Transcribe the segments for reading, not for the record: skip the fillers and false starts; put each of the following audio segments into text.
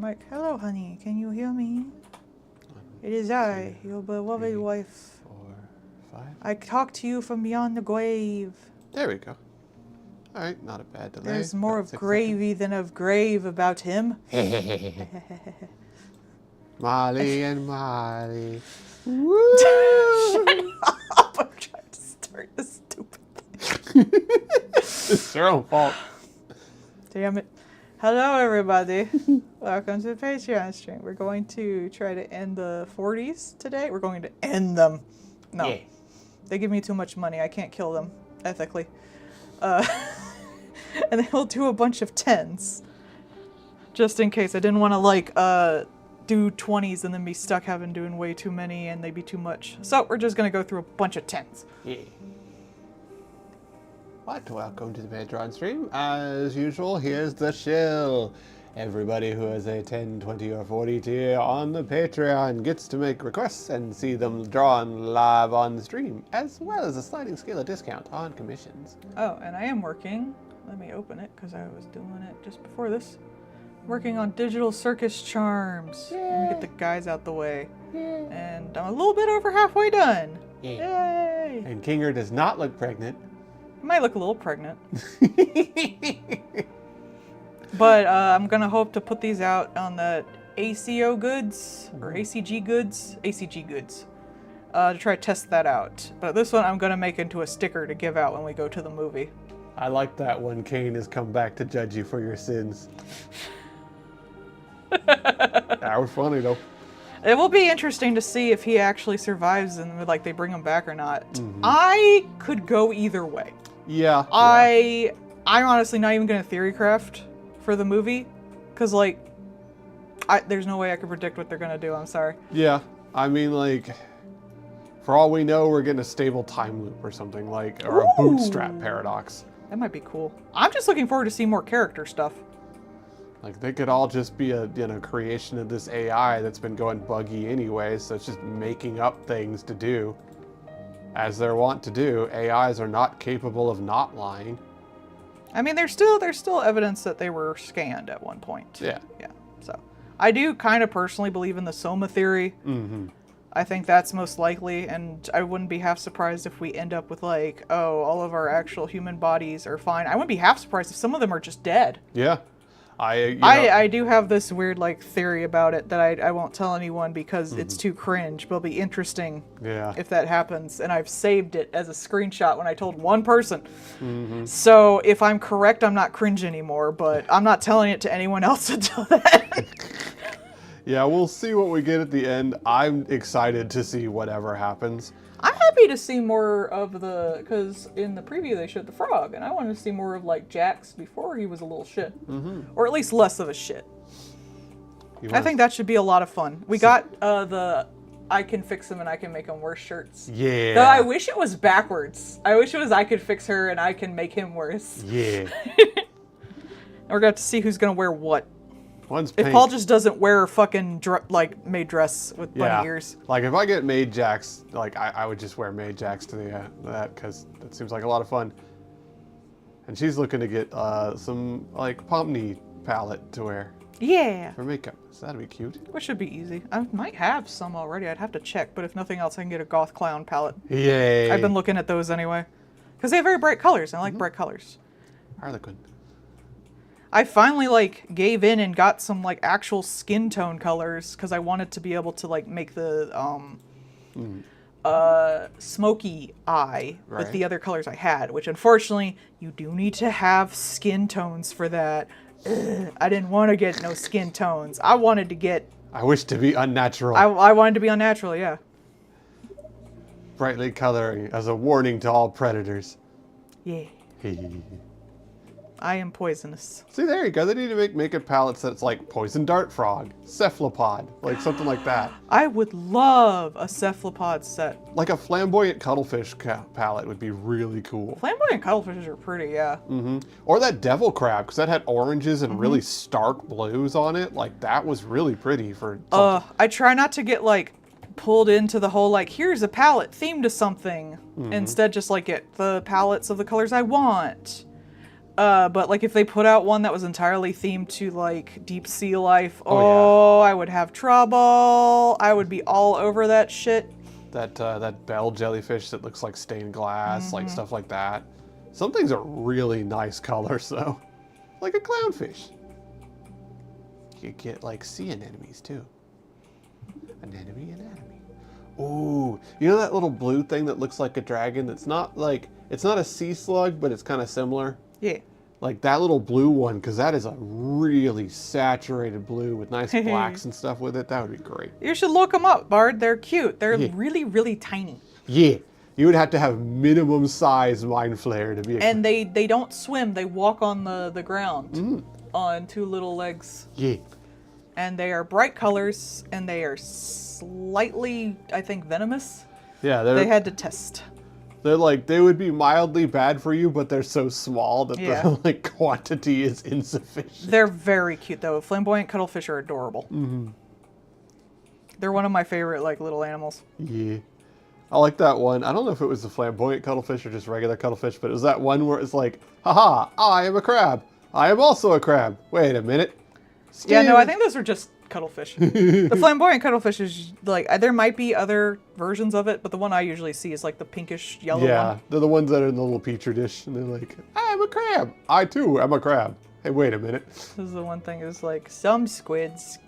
I'm like, hello, honey, can you hear me? It is I, your beloved wife. 4, 5. I talk to you from beyond the grave. There we go. All right, not a bad delay. There's more About of 6 gravy than of grave about him. seconds. Molly and Molly. Woo! I'm trying to start this stupid thing. It's your own fault. Damn it. Hello, everybody. Welcome to the Patreon stream. We're going to try to end the 40s today. We're going to end them. No. Yeah. They give me too much money. I can't kill them ethically. And then we'll do a bunch of 10s. Just in case. I didn't want to, do 20s and then be stuck having doing way too many and they'd be too much. So we're just going to go through a bunch of 10s. Yeah. But welcome to the Patreon stream. As usual, here's the shill. Everybody who has a 10, 20, or 40 tier on the Patreon gets to make requests and see them drawn live on the stream, as well as a sliding scale of discount on commissions. Oh, and I am working. Let me open it because I was doing it just before this. Working on digital circus charms. Let me get the guys out the way. And I'm a little bit over halfway done. Yay! And Kinger does not look pregnant. I might look a little pregnant. But I'm going to hope to put these out on the ACO goods, or ACG goods? ACG goods. To try to test that out. But this one I'm going to make into a sticker to give out when we go to the movie. I like that when Kane has come back to judge you for your sins. That was funny though. It will be interesting to see if he actually survives and like they bring him back or not. I could go either way. Yeah. I'm honestly not even gonna theorycraft for the movie, cause like, there's no way I could predict what they're gonna do. I'm sorry. Yeah. I mean, like, for all we know, we're getting a stable time loop or something like, or a bootstrap paradox. That might be cool. I'm just looking forward to seeing more character stuff. Like, they could all just be a creation of this AI that's been going buggy anyway, so it's just making up things to do. As they're wont to do, AIs are not capable of not lying. I mean, there's still evidence that they were scanned at one point. Yeah. Yeah. So, I do kind of personally believe in the Soma theory. Mm-hmm. I think that's most likely, and I wouldn't be half surprised if we end up with like, oh, all of our actual human bodies are fine. I wouldn't be half surprised if some of them are just dead. Yeah. I do have this weird like theory about it that I won't tell anyone because it's too cringe, but it'll be interesting if that happens. And I've saved it as a screenshot when I told one person. So if I'm correct, I'm not cringe anymore, but I'm not telling it to anyone else until then. Yeah, we'll see what we get at the end. I'm excited to see whatever happens. I'm happy to see more of because in the preview they showed the frog, and I wanted to see more of like Jax before he was a little shit. Or at least less of a shit. I think that should be a lot of fun. We got the I can fix him and I can make him worse shirts. Yeah. Though I wish it was backwards. I wish it was I could fix her and I can make him worse. Yeah. We're going to see who's going to wear what. One's if pink. Paul just doesn't wear a fucking made dress with bunny ears. Like if I get Maid Jax, like I would just wear Maid Jax to that because that seems like a lot of fun. And she's looking to get some like Pomni palette to wear. Yeah. For makeup, so that'd be cute. Which should be easy. I might have some already. I'd have to check, but if nothing else, I can get a goth clown palette. Yay. I've been looking at those anyway, because they have very bright colors. I like bright colors. Harlequin. I finally gave in and got some actual skin tone colors because I wanted to be able to make the smoky eye with the other colors I had, which unfortunately you do need to have skin tones for that. Ugh, I didn't want to get no skin tones. I wanted to get... I wish to be unnatural. I wanted to be unnatural, yeah. Brightly coloring as a warning to all predators. Yeah. I am poisonous. See, there you go. They need to make makeup palettes that's like poison dart frog, cephalopod, like something like that. I would love a cephalopod set. Like a flamboyant cuttlefish palette would be really cool. Flamboyant cuttlefishes are pretty, yeah. Or that devil crab, because that had oranges and really stark blues on it. Like that was really pretty for something. I try not to get pulled into the whole here's a palette themed to something. Instead just get the palettes of the colors I want. But like if they put out one that was entirely themed to like deep sea life, I would have trouble. I would be all over that shit. That bell jellyfish that looks like stained glass, like stuff like that. Some things are really nice colors though, like a clownfish. You get like sea anemones too. Anemone. Ooh, you know that little blue thing that looks like a dragon? That's not like, it's not a sea slug, but it's kind of similar. Yeah. Like that little blue one, because that is a really saturated blue with nice blacks and stuff with it. That would be great. You should look them up, Bard. They're cute. They're really, really tiny. Yeah. You would have to have minimum size mind flare to be And they don't swim. They walk on the ground on two little legs. Yeah. And they are bright colors, and they are slightly, I think, venomous. Yeah, they had to test. They're like, they would be mildly bad for you, but they're so small that the like quantity is insufficient. They're very cute though. Flamboyant cuttlefish are adorable. They're one of my favorite like little animals. Yeah. I like that one. I don't know if it was the flamboyant cuttlefish or just regular cuttlefish, but it was that one where it's like, haha, I am a crab. I am also a crab. Wait a minute. Steve. Yeah, no, I think those are just cuttlefish. The flamboyant cuttlefish is like, there might be other versions of it, but the one I usually see is like the pinkish yellow one. Yeah, they're the ones that are in the little petri dish, and they're like, I am a crab. I too am a crab. Hey, wait a minute. This is the one thing is like, some squids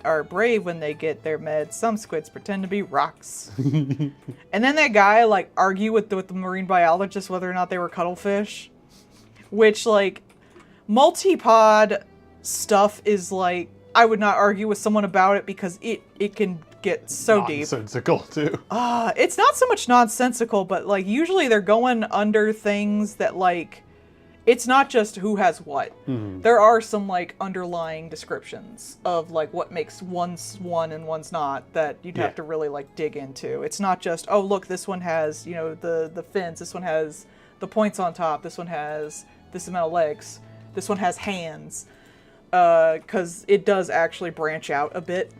are brave when they get their meds. Some squids pretend to be rocks. And then that guy like argue with the marine biologist whether or not they were cuttlefish, which like multipod stuff is like, I would not argue with someone about it because it can get so deep. Nonsensical too. It's not so much nonsensical, but like usually they're going under things that like, it's not just who has what. There are some like underlying descriptions of like what makes one's one and one's not that you'd have to really like dig into. It's not just, oh look, this one has, you know, the fins, this one has the points on top, this one has this amount of legs, this one has hands. Because it does actually branch out a bit.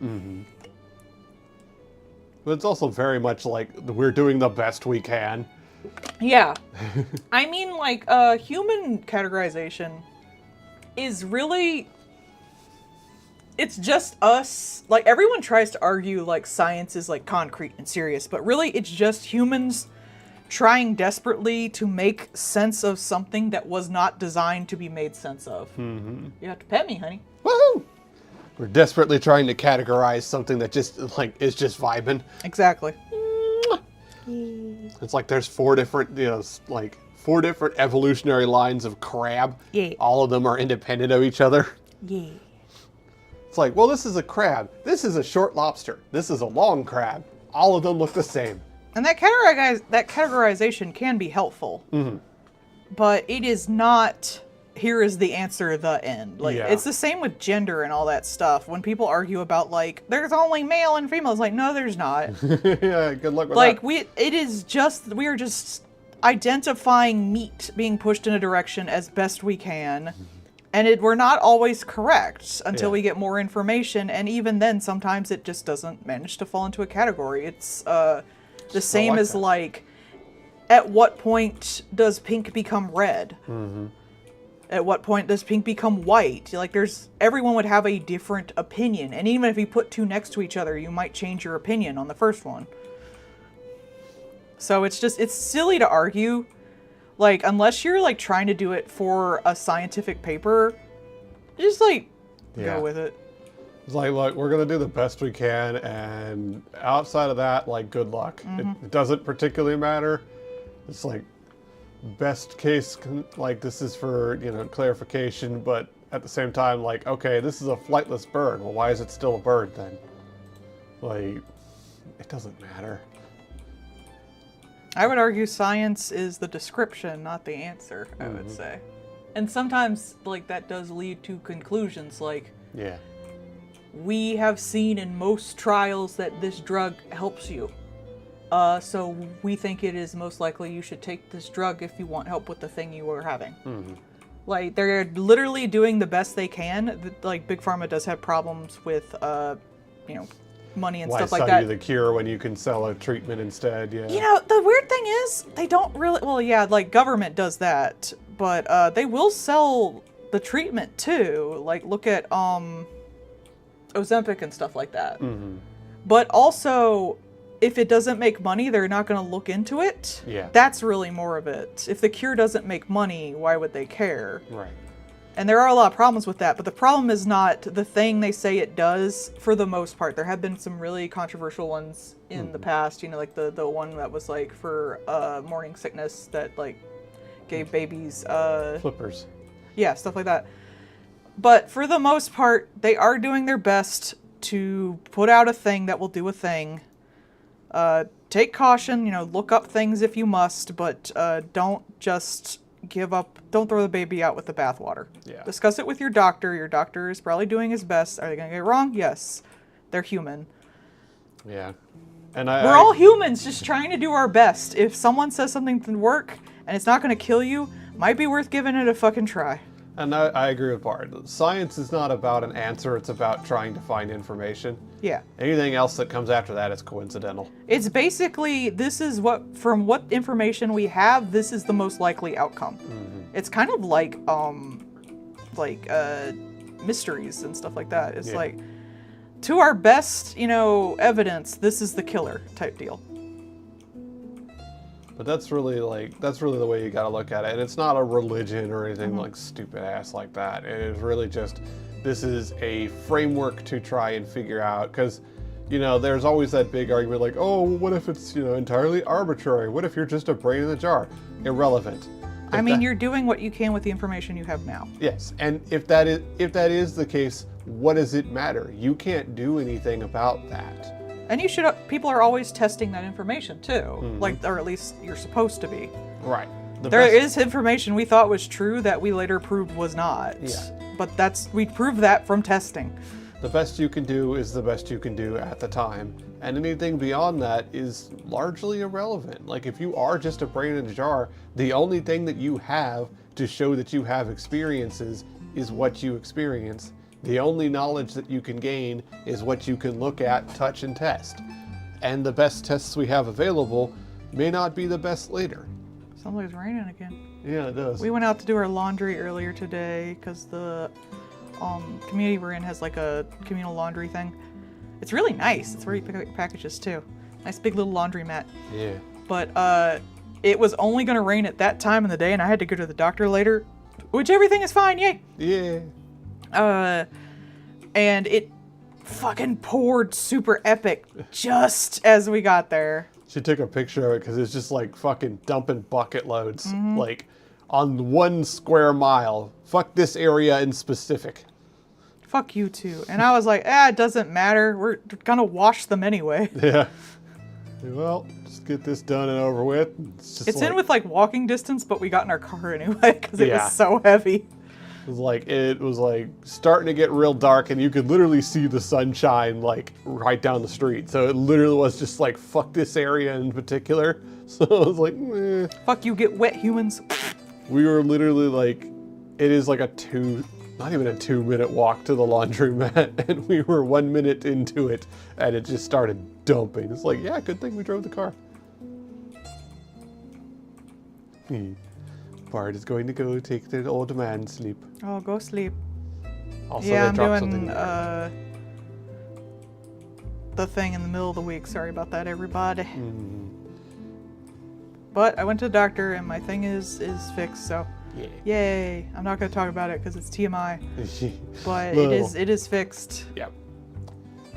But it's also very much like we're doing the best we can. Yeah. I mean, like, human categorization is really... It's just us. Like, everyone tries to argue, like, science is, like, concrete and serious, but really it's just humans trying desperately to make sense of something that was not designed to be made sense of. You have to pet me, honey. Woohoo! We're desperately trying to categorize something that just like is just vibing. Exactly. It's like there's four different evolutionary lines of crab. Yeah. All of them are independent of each other. Yeah. It's like, well, this is a crab. This is a short lobster. This is a long crab. All of them look the same. And that categorization can be helpful, but it is not, here is the answer, the end. Like, it's the same with gender and all that stuff. When people argue about, like, there's only male and female, it's like, no, there's not. Yeah, good luck with like, that. we are just identifying meat being pushed in a direction as best we can. And we're not always correct until we get more information. And even then, sometimes it just doesn't manage to fall into a category. It's, the same as like, at what point does pink become red? At what point does pink become white? Like everyone would have a different opinion. And even if you put two next to each other, you might change your opinion on the first one. So it's silly to argue. Like, unless you're like trying to do it for a scientific paper, just like go with it. It's like, look, we're going to do the best we can, and outside of that, like, good luck. It doesn't particularly matter. It's like, best case, like, this is for, you know, clarification, but at the same time, like, okay, this is a flightless bird. Well, why is it still a bird, then? Like, it doesn't matter. I would argue science is the description, not the answer, I would say. And sometimes, like, that does lead to conclusions, like... Yeah. We have seen in most trials that this drug helps you. So we think it is most likely you should take this drug if you want help with the thing you are having. Like, they're literally doing the best they can. Like, Big Pharma does have problems with, you know, money and stuff like that. Why study the cure when you can sell a treatment instead? Yeah. You know, the weird thing is, they don't really... Well, yeah, like, government does that. But they will sell the treatment too. Like, look at Ozempic and stuff like that. Mm-hmm. But also, if it doesn't make money, they're not going to look into it. Yeah. That's really more of it. If the cure doesn't make money, why would they care? Right. And there are a lot of problems with that, but the problem is not the thing they say it does for the most part. There have been some really controversial ones in the past, you know, like the one that was like for morning sickness that like gave babies Flippers. yeah, stuff like that. But for the most part, they are doing their best to put out a thing that will do a thing. Take caution, you know, look up things if you must, but don't just give up. Don't throw the baby out with the bathwater. Yeah. Discuss it with your doctor. Your doctor is probably doing his best. Are they going to get it wrong? Yes. They're human. Yeah. And We're all humans just trying to do our best. If someone says something can work and it's not going to kill you, might be worth giving it a fucking try. And I agree with Bard. Science is not about an answer, it's about trying to find information. Yeah. Anything else that comes after that is coincidental. It's basically, from what information we have, this is the most likely outcome. Mm-hmm. It's kind of like mysteries and stuff like that. It's like, to our best, you know, evidence, this is the killer type deal. But that's really the way you gotta look at it. And it's not a religion or anything like stupid ass like that. It is really just, this is a framework to try and figure out, because, you know, there's always that big argument like, oh, what if it's, you know, entirely arbitrary? What if you're just a brain in a jar? Irrelevant. I mean, you're doing what you can with the information you have now. Yes, and if that is the case, what does it matter? You can't do anything about that. And people are always testing that information too, like, or at least you're supposed to be. Right. There is information we thought was true that we later proved was not. Yeah. But we proved that from testing. The best you can do is the best you can do at the time, and anything beyond that is largely irrelevant. Like, if you are just a brain in a jar, the only thing that you have to show that you have experiences is what you experience. The only knowledge that you can gain is what you can look at, touch, and test. And the best tests we have available may not be the best later. Sounds like it's raining again. Yeah, it does. We went out to do our laundry earlier today because the community we're in has like a communal laundry thing. It's really nice. It's where you pick up your packages too. Nice big little laundromat. Yeah. But it was only going to rain at that time of the day, and I had to go to the doctor later, which everything is fine. Yay. Yeah. And it fucking poured super epic just as we got there. She took a picture of it because it's just like fucking dumping bucket loads, like on 1 square mile. Fuck this area in specific. Fuck you too. And I was like, it doesn't matter. We're gonna wash them anyway. Yeah. Well, just get this done and over with. It's in with like walking distance, but we got in our car anyway because it was so heavy. It was like starting to get real dark, and you could literally see the sunshine like right down the street. So it literally was just like, fuck this area in particular. So I was like, meh. Fuck you, get wet, humans. We were literally like, it is like not even a 2-minute walk to the laundromat, and we were 1 minute into it, and it just started dumping. It's like, yeah, good thing we drove the car. Bard is going to go take the old man sleep. Oh, go sleep. Also, yeah, I'm doing the thing in the middle of the week. Sorry about that, everybody. But I went to the doctor, and my thing is fixed. So, yay! I'm not going to talk about it because it's TMI. But it is fixed. Yep.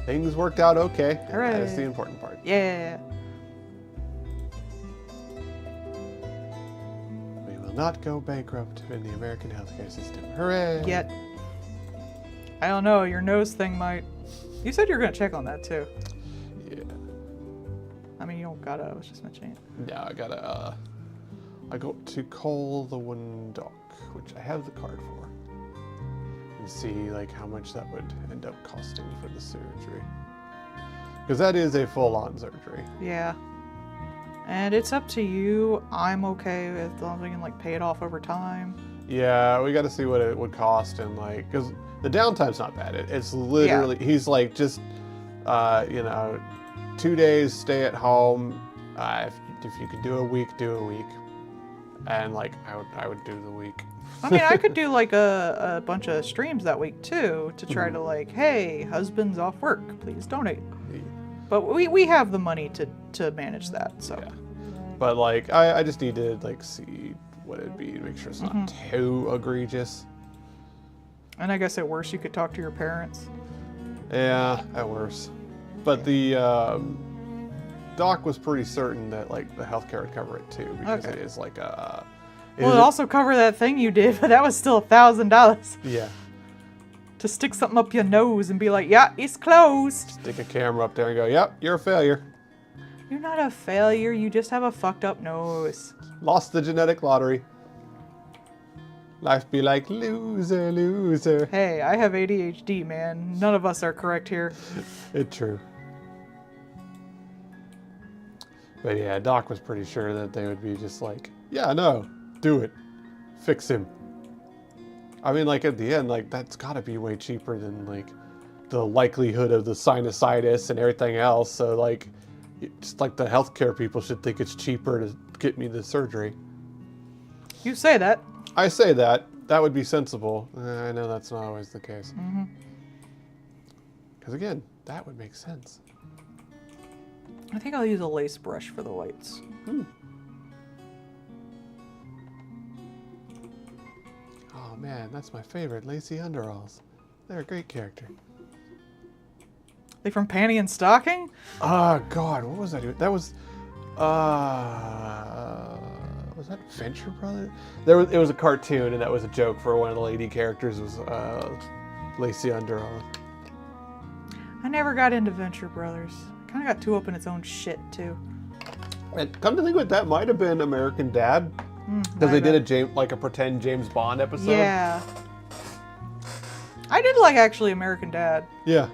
Things worked out okay. Hooray. That's the important part. Yeah. Not go bankrupt in the American healthcare system. Hooray! Yet. I don't know, your nose thing might. You said you were going to check on that too. Yeah. I mean, you don't gotta, I was just mentioning it. Yeah, I got to call the one doc, which I have the card for, and see like how much that would end up costing for the surgery. Because that is a full-on surgery. Yeah. And it's up to you. I'm okay as long as we can like pay it off over time. Yeah, we got to see what it would cost, and like, because the downtime's not bad. It's literally, he's like just, 2 days stay at home. If you can do a week, do a week. and like I would do the week. I mean, I could do like a bunch of streams that week too to try to like, hey, husband's off work, please donate. But we have the money to manage that, so. Yeah. But like I just need to like see what it'd be to make sure it's not too egregious. And I guess at worst you could talk to your parents. Yeah, at worst. But the doc was pretty certain that like the healthcare would cover it too, because it is like a. Well, it also covered that thing you did, but that was still $1,000. Yeah. To stick something up your nose and be like, yeah, it's closed. Stick a camera up there and go, yep, you're a failure. You're not a failure, you just have a fucked up nose. Lost the genetic lottery. Life be like, loser, loser. Hey, I have ADHD, man. None of us are correct here. It's true. But yeah, Doc was pretty sure that they would be just like, yeah, no, do it. Fix him. I mean, like, at the end, like, that's gotta be way cheaper than, like, the likelihood of the sinusitis and everything else. So, like, just like the healthcare people should think it's cheaper to get me the surgery. You say that. I say that. That would be sensible. I know that's not always the case. Because, again, that would make sense. I think I'll use a lace brush for the whites. Oh man, that's my favorite, Lacey Underalls. They're a great character. They from Panty and Stocking? Oh God, what was that? That was that Venture Brothers? It was a cartoon, and that was a joke for one of the lady characters. Was Lacey Underall. I never got into Venture Brothers. Kind of got too up in its own shit too. And come to think of it, that might have been American Dad. Because they did a pretend James Bond episode. Yeah. I did like actually American Dad. Yeah.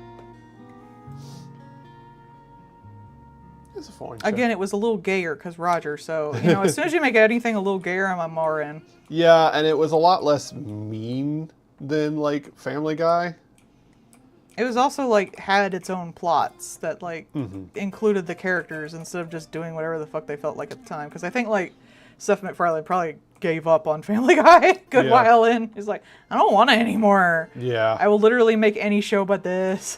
It's a fun show. Again, it was a little gayer because Roger. So as soon as you make anything a little gayer, I'm more in. Yeah, and it was a lot less mean than like Family Guy. It was also like had its own plots that like included the characters instead of just doing whatever the fuck they felt like at the time. Because I think like Seth MacFarlane probably gave up on Family Guy a while in. He's like, I don't want it anymore. Yeah. I will literally make any show but this.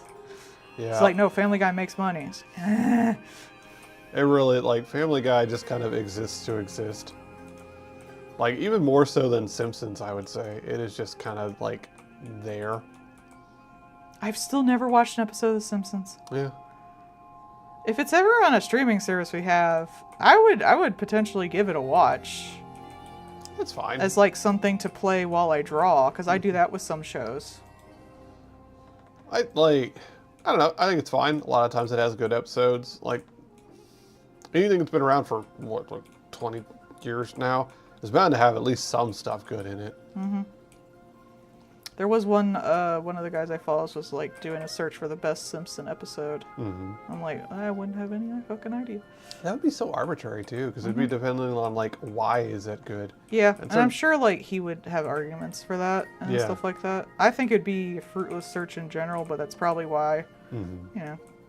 Yeah. It's like, no, Family Guy makes money. It really, like, Family Guy just kind of exists to exist. Like, even more so than Simpsons, I would say. It is just kind of, like, there. I've still never watched an episode of The Simpsons. Yeah. If it's ever on a streaming service we have, I would potentially give it a watch. That's fine. As like something to play while I draw, because I do that with some shows. I don't know. I think it's fine. A lot of times it has good episodes. Like, anything that's been around for, what, like 20 years now is bound to have at least some stuff good in it. There was one of the guys I follow was like doing a search for the best Simpson episode. I'm like, I wouldn't have any fucking idea. That would be so arbitrary too, because it'd be depending on like why is it good. Yeah, and I'm sure like he would have arguments for that and stuff like that. I think it'd be a fruitless search in general, but that's probably why.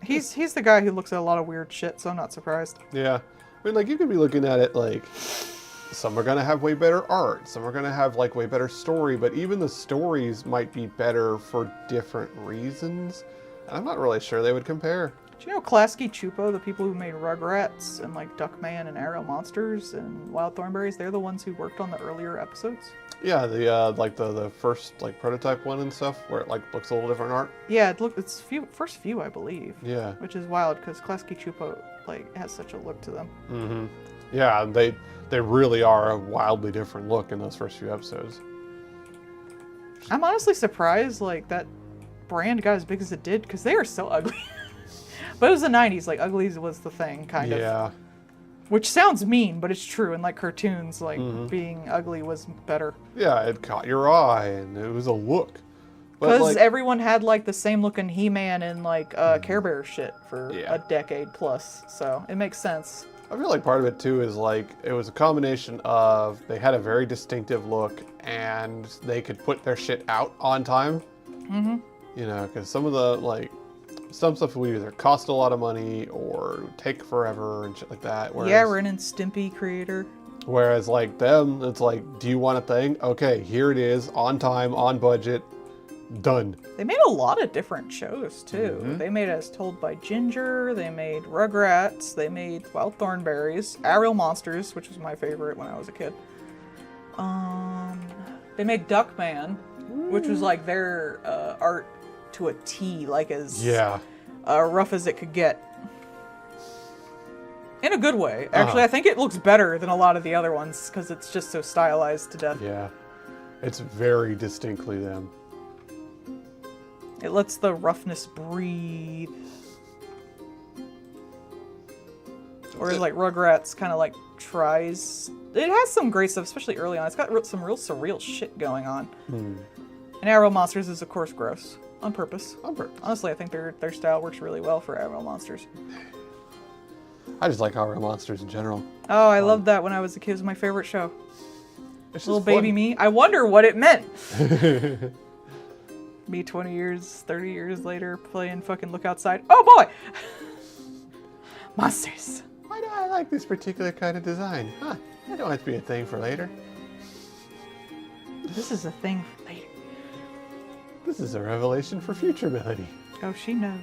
He's the guy who looks at a lot of weird shit, so I'm not surprised. Yeah, I mean, like you could be looking at it like. Some are going to have way better art. Some are going to have like way better story, but even the stories might be better for different reasons. And I'm not really sure they would compare. Do you know Klasky Chupo, the people who made Rugrats and like Duckman and Ariel Monsters and Wild Thornberrys? They're the ones who worked on the earlier episodes. Yeah, the first like prototype one and stuff where it like looks a little different art. Yeah, it's first few I believe. Yeah. Which is wild because Klasky Chupo like has such a look to them. Yeah, and they really are a wildly different look in those first few episodes. I'm honestly surprised like that brand got as big as it did because they are so ugly. But it was the 90s, like ugly was the thing, kind of. Yeah. Which sounds mean, but it's true. In like cartoons, like being ugly was better. Yeah, it caught your eye and it was a look. Because like, everyone had like the same looking He-Man and like Care Bear shit for a decade plus, so it makes sense. I feel like part of it too is like it was a combination of they had a very distinctive look and they could put their shit out on time. You know, because some of the like some stuff would either cost a lot of money or take forever and shit like that. Whereas, yeah, Ren and Stimpy creator. Whereas like them, it's like, do you want a thing? Okay, here it is, on time, on budget, done. They made a lot of different shows too. They made As Told by Ginger, they made Rugrats, they made Wild Thornberrys, Ariel Monsters, which was my favorite when I was a kid. They made Duckman, which was like their art to a T, like as rough as it could get. In a good way. Actually, I think it looks better than a lot of the other ones because it's just so stylized to death. Yeah, it's very distinctly them. It lets the roughness breathe. Or like Rugrats kind of like tries. It has some great stuff, especially early on. It's got some real surreal shit going on. And Ariel Monsters is of course gross. On purpose. On purpose. Honestly, I think their style works really well for Ariel Monsters. I just like Ariel Monsters in general. Oh, I loved that when I was a kid. It was my favorite show. It's Little baby fun. me. I wonder what it meant. Me 20 years, 30 years later playing fucking Look Outside. Oh boy! Monsters. Why do I like this particular kind of design? Huh, that don't have to be a thing for later. This is a thing for later. This is a revelation for future Melody. Oh, she knows.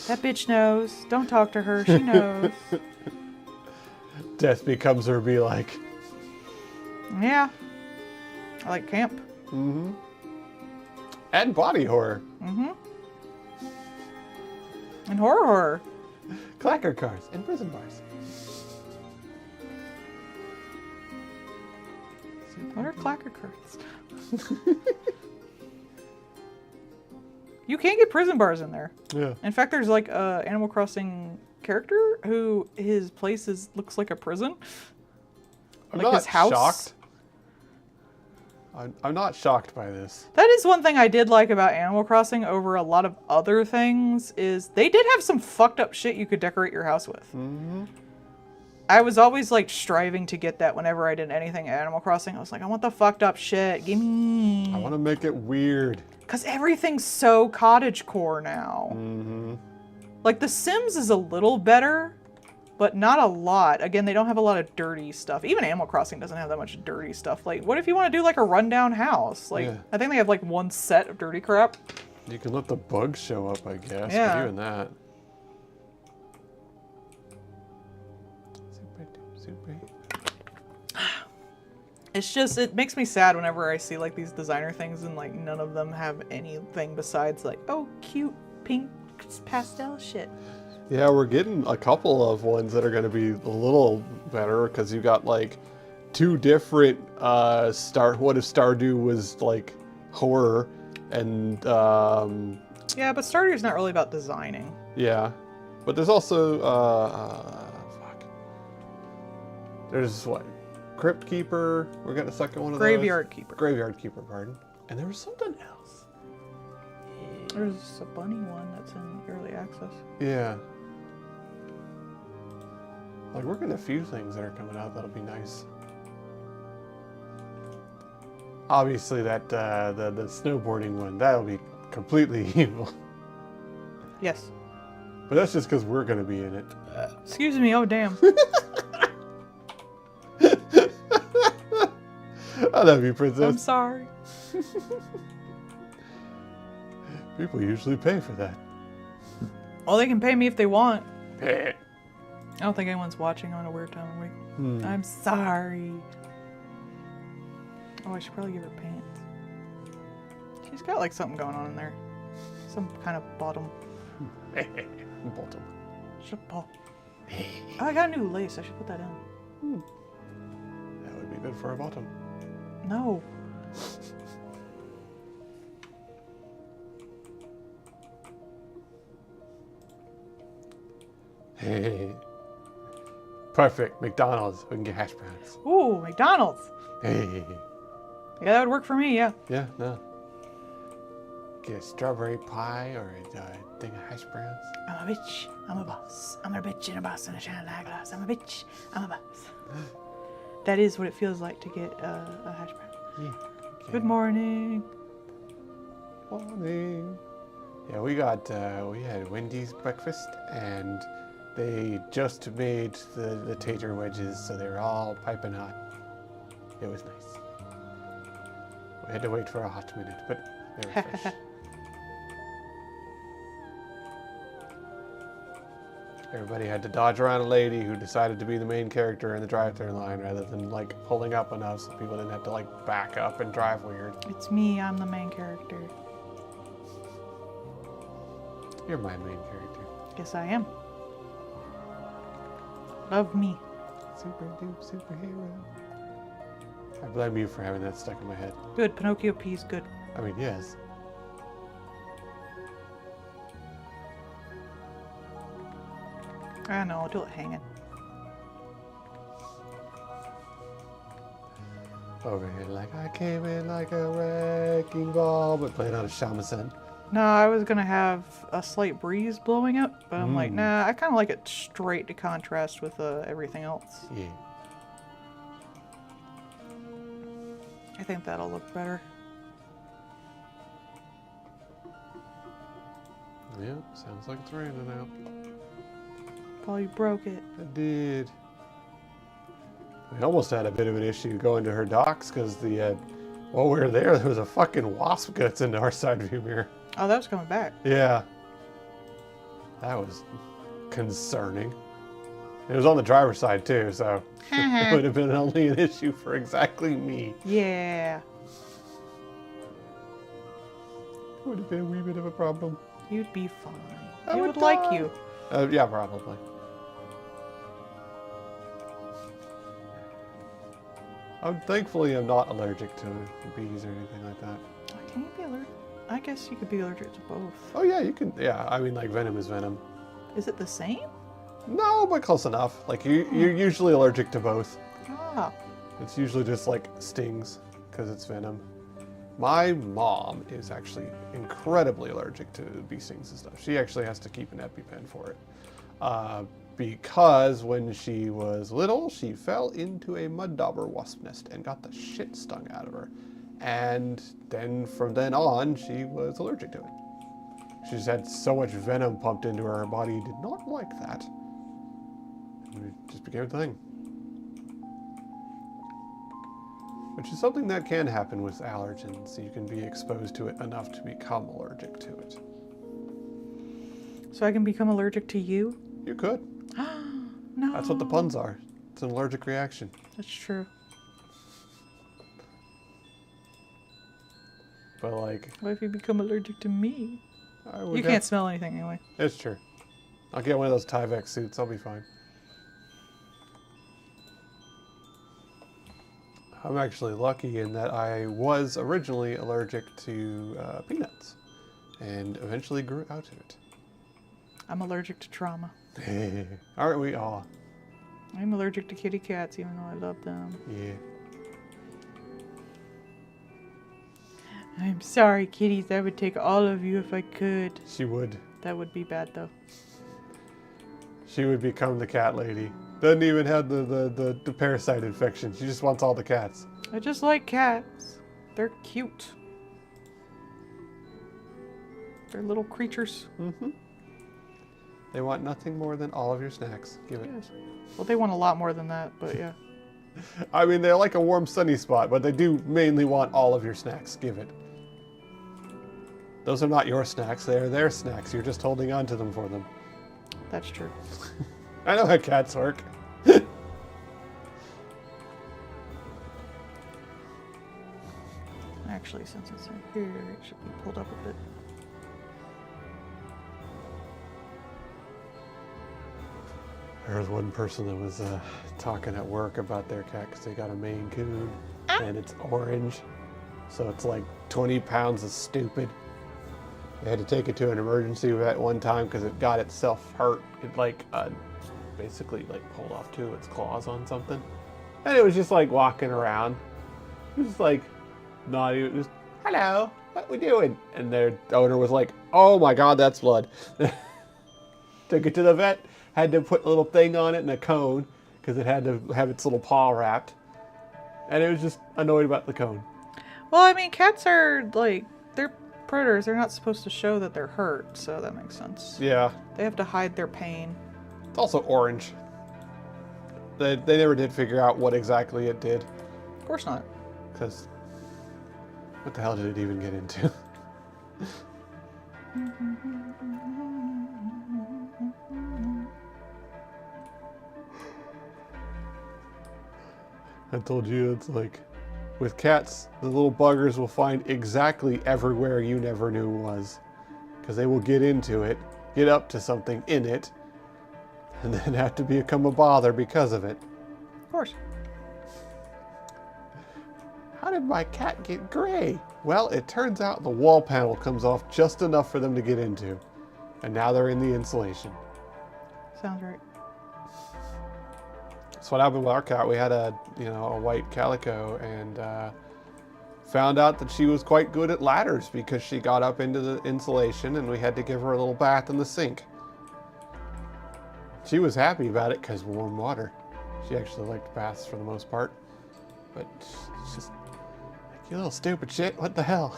That bitch knows. Don't talk to her. She knows. Death becomes her be like. Yeah. I like camp. And body horror. And horror. Clacker cars and prison bars. What are clacker cards? You can't get prison bars in there. Yeah. In fact, there's like a Animal Crossing character who his place looks like a prison. I'm like not his house. shocked. I'm not shocked by this. That is one thing I did like about Animal Crossing over a lot of other things is they did have some fucked up shit you could decorate your house with. I was always like striving to get that whenever I did anything at Animal Crossing. I was like, I want the fucked up shit. Give me. I want to make it weird. Because everything's so cottagecore now. Like The Sims is a little better, but not a lot. Again, they don't have a lot of dirty stuff. Even Animal Crossing doesn't have that much dirty stuff. Like, what if you want to do like a rundown house? Like, I think they have like one set of dirty crap. You can let the bugs show up, I guess. Yeah. But even that. Super. It's just, it makes me sad whenever I see like these designer things and like none of them have anything besides like, oh, cute pink pastel shit. Yeah, we're getting a couple of ones that are going to be a little better because you got like two different what if Stardew was like horror and yeah, but Stardew's not really about designing. Yeah, but there's also fuck. There's what? Crypt Keeper. We're getting a second one of Graveyard Keeper. Graveyard Keeper, pardon. And there was something else. There's a bunny one that's in early access. Yeah. Like we're getting a few things that are coming out that'll be nice. Obviously that the snowboarding one, that'll be completely evil. Yes. But that's just because we're gonna be in it. Excuse me, oh damn. I love you, princess. I'm sorry. People usually pay for that. Well, they can pay me if they want. Eh. I don't think anyone's watching on a weird time of week. I'm sorry. Oh, I should probably give her pants. She's got like something going on in there. Some kind of bottom. Bottom. Oh, I got a new lace. I should put that in. That would be good for a bottom. No. Hey. Perfect. McDonald's. We can get hash browns. Ooh, McDonald's. Hey. Yeah, that would work for me, yeah. Yeah, no. Get a strawberry pie or a thing of hash browns. I'm a bitch. I'm a boss. I'm a bitch and a boss and a shine like glass. I'm a bitch. I'm a boss. That is what it feels like to get a hash brown. Yeah. Good morning. Morning. Yeah, we got we had Wendy's breakfast and They just made the tater wedges, so they were all piping hot. It was nice. We had to wait for a hot minute, but they were fresh. Everybody had to dodge around a lady who decided to be the main character in the drive-thru line rather than like pulling up on us so people didn't have to like back up and drive weird. It's me, I'm the main character. You're my main character. Yes, I am. Love me. Super dupe superhero. I blame you for having that stuck in my head. Good, Pinocchio P's good. I mean, yes. I know, I'll do it hanging. Over here like I came in like a wrecking ball, but playing on a shamisen. No, I was gonna have a slight breeze blowing up, but I'm like, nah, I kind of like it straight to contrast with everything else. Yeah. I think that'll look better. Yeah, sounds like it's raining out. Probably broke it. I did. We almost had a bit of an issue going to her docks because while we were there was a fucking wasp guts into our side view mirror. Oh, that was coming back. Yeah. That was concerning. It was on the driver's side too, so it would have been only an issue for exactly me. Yeah. It would have been a wee bit of a problem. You'd be fine. I They would would like die. you. Yeah, probably. Thankfully, I'm not allergic to bees or anything like that. Can you be allergic? I guess you could be allergic to both. Oh yeah, you can. Yeah, I mean, like venom is venom. Is it the same? No, but close enough. Like you're usually allergic to both. Ah. It's usually just like stings because it's venom. My mom is actually incredibly allergic to bee stings and stuff. She actually has to keep an EpiPen for it. Because when she was little, she fell into a mud dauber wasp nest and got the shit stung out of her. And then from then on, she was allergic to it. She just had so much venom pumped into her, her body did not like that. And it just became a thing. Which is something that can happen with allergens. You can be exposed to it enough to become allergic to it. So I can become allergic to you? You could. No. That's what the puns are. It's an allergic reaction. That's true. But like... What if you become allergic to me? I You can't smell anything anyway. It's true. I'll get one of those Tyvek suits. I'll be fine. I'm actually lucky in that I was originally allergic to peanuts and eventually grew out of it. I'm allergic to trauma. Aren't we all? I'm allergic to kitty cats even though I love them. Yeah. I'm sorry, kitties. I would take all of you if I could. She would. That would be bad though. She would become the cat lady. Doesn't even have the parasite infection. She just wants all the cats. I just like cats. They're cute. They're little creatures. Mm-hmm. They want nothing more than all of your snacks. Give it. Yes. Well, they want a lot more than that, but yeah. I mean, they're like a warm, sunny spot, but they do mainly want all of your snacks. Give it. Those are not your snacks. They are their snacks. You're just holding on to them for them. That's true. I know how cats work. Actually, since it's in here, it should be pulled up a bit. There was one person that was talking at work about their cat because they got a Maine Coon and it's orange. So it's like 20 pounds of stupid. They had to take it to an emergency vet one time because it got itself hurt. It like basically like pulled off two of its claws on something. And it was just like walking around. It was like not even, just, hello, what we doing? And their owner was like, oh my God, that's blood. Took it to the vet, had to put a little thing on it and a cone because it had to have its little paw wrapped. And it was just annoyed about the cone. Well, I mean, cats are like, they're predators. They're not supposed to show that they're hurt, so that makes sense. Yeah. They have to hide their pain. Also orange. They never did figure out what exactly it did. Of course not. Because what the hell did it even get into? I told you, it's like, with cats, the little buggers will find exactly everywhere you never knew was. Because they will get into it, get up to something in it, and then have to become a bother because of it. Of course. How did my cat get gray? Well, it turns out the wall panel comes off just enough for them to get into. And now they're in the insulation. Sounds right. That's what happened with our cat. We had a white calico, and found out that she was quite good at ladders because she got up into the insulation, and we had to give her a little bath in the sink. She was happy about it because warm water. She actually liked baths for the most part. But it's just like, you little stupid shit, what the hell?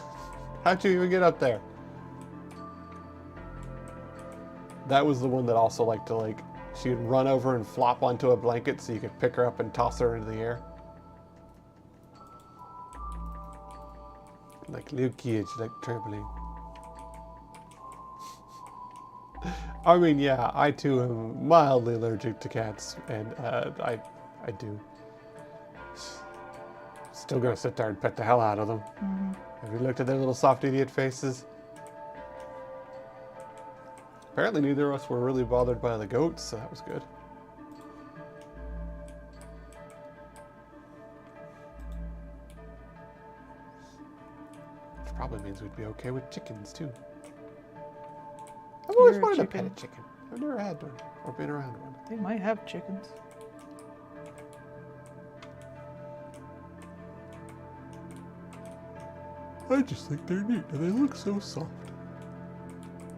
How'd you even get up there? That was the one that also liked to she'd run over and flop onto a blanket so you could pick her up and toss her into the air. Like little kids, like trampoline. I mean, yeah, I too am mildly allergic to cats, and I do. Still gonna sit there and pet the hell out of them. Mm-hmm. Have you looked at their little soft idiot faces? Apparently neither of us were really bothered by the goats, so that was good. Which probably means we'd be okay with chickens too. I've always wanted to pet a chicken. I've never had one or been around one. They might have chickens. I just think they're neat and they look so soft.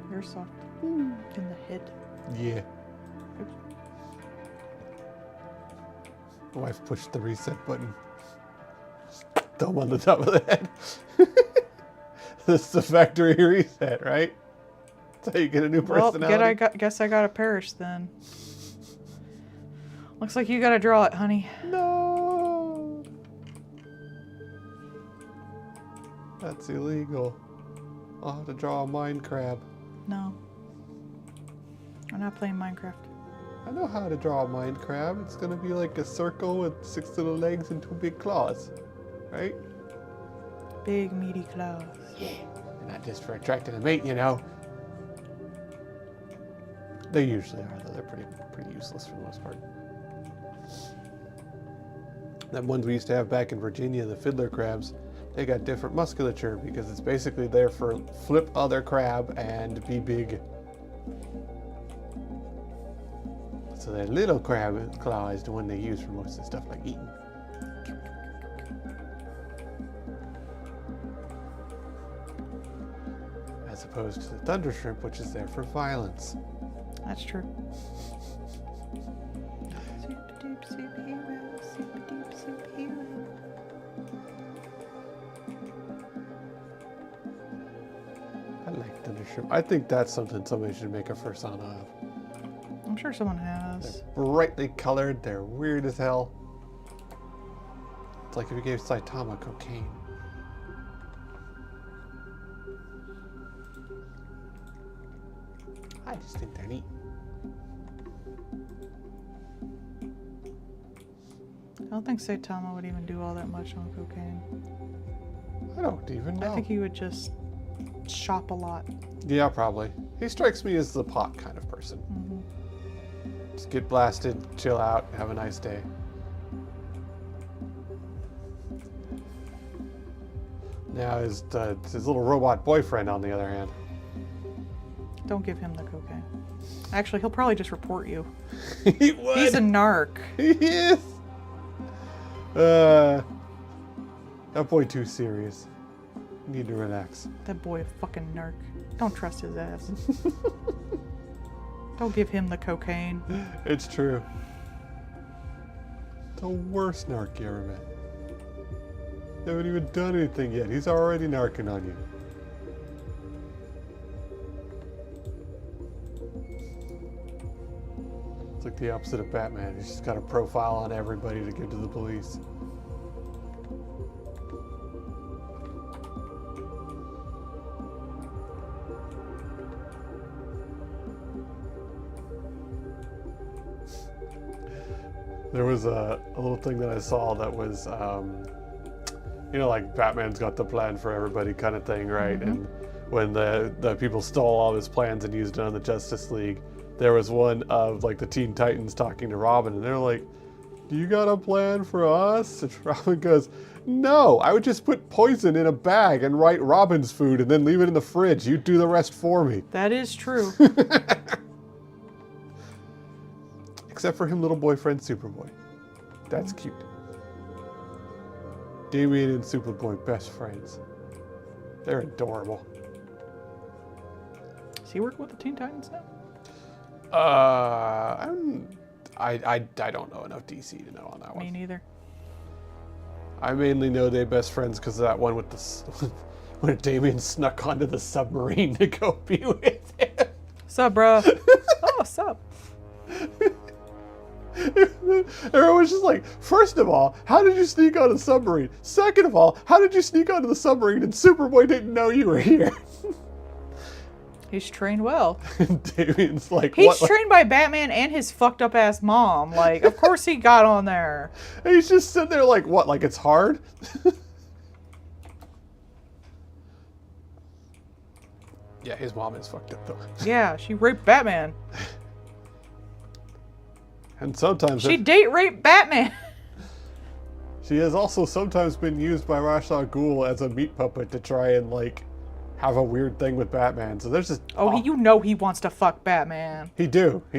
You're soft. In the head. Yeah. My wife pushed the reset button. Thumb on the top of the head. This is the factory reset, right? That's how you get a new personality. Well, guess I gotta perish then. Looks like you gotta draw it, honey. No. That's illegal. I'll have to draw a mind crab. No. I'm not playing Minecraft. I know how to draw a mind crab. It's gonna be like a circle with 6 little legs and 2 big claws, right? Big meaty claws. Yeah. Not just for attracting a mate, you know. They usually are, though. They're pretty useless for the most part. That ones we used to have back in Virginia, the fiddler crabs, they got different musculature because it's basically there for flip other crab and be big. So that little crab claw is the one they use for most of the stuff like eating. As opposed to the thunder shrimp, which is there for violence. That's true. Super dupe superhero, super dupe superhero. I like thunder shrimp. I think that's something somebody should make a fursona of. I'm sure someone has. They're brightly colored, they're weird as hell. It's like if you gave Saitama cocaine. I just think they're neat. I don't think Saitama would even do all that much on cocaine. I don't even know. I think he would just shop a lot. Yeah, probably. He strikes me as the pot kind of person. Mm-hmm. Just get blasted, chill out, have a nice day. Now his little robot boyfriend, on the other hand. Don't give him the cocaine. Actually, he'll probably just report you. He would. He's a narc. He is. That boy too serious. Need to relax. That boy a fucking narc. Don't trust his ass. Don't give him the cocaine. It's true. The worst narc you ever met. You haven't even done anything yet. He's already narking on you. It's like the opposite of Batman. He's just got a profile on everybody to give to the police. There was a little thing that I saw that was, you know, like Batman's got the plan for everybody kind of thing, right? Mm-hmm. And when the people stole all his plans and used it on the Justice League, there was one of like the Teen Titans talking to Robin, and they're like, "Do you got a plan for us?" And Robin goes, "No, I would just put poison in a bag and write Robin's food and then leave it in the fridge. You do the rest for me." That is true. Except for him little boyfriend Superboy. That's cute. Damian and Superboy, best friends. They're adorable. Is he working with the Teen Titans now? I don't know enough DC to know on that one. Me neither. I mainly know they're best friends because of that one with the when Damian snuck onto the submarine to go be with him. Sup, bro? Oh, sup? Everyone's just like, first of all, how did you sneak on a submarine? Second of all, how did you sneak onto the submarine and Superboy didn't know you were here? He's trained well. And Damian's like, he's what? trained by Batman and his fucked up ass mom. Like, of course he got on there. And he's just sitting there like, what? Like it's hard? Yeah, his mom is fucked up though. Yeah, she raped Batman. And sometimes she date raped Batman. She has also sometimes been used by Ra's al Ghul as a meat puppet to try and like have a weird thing with Batman. So there's just you know he wants to fuck Batman. He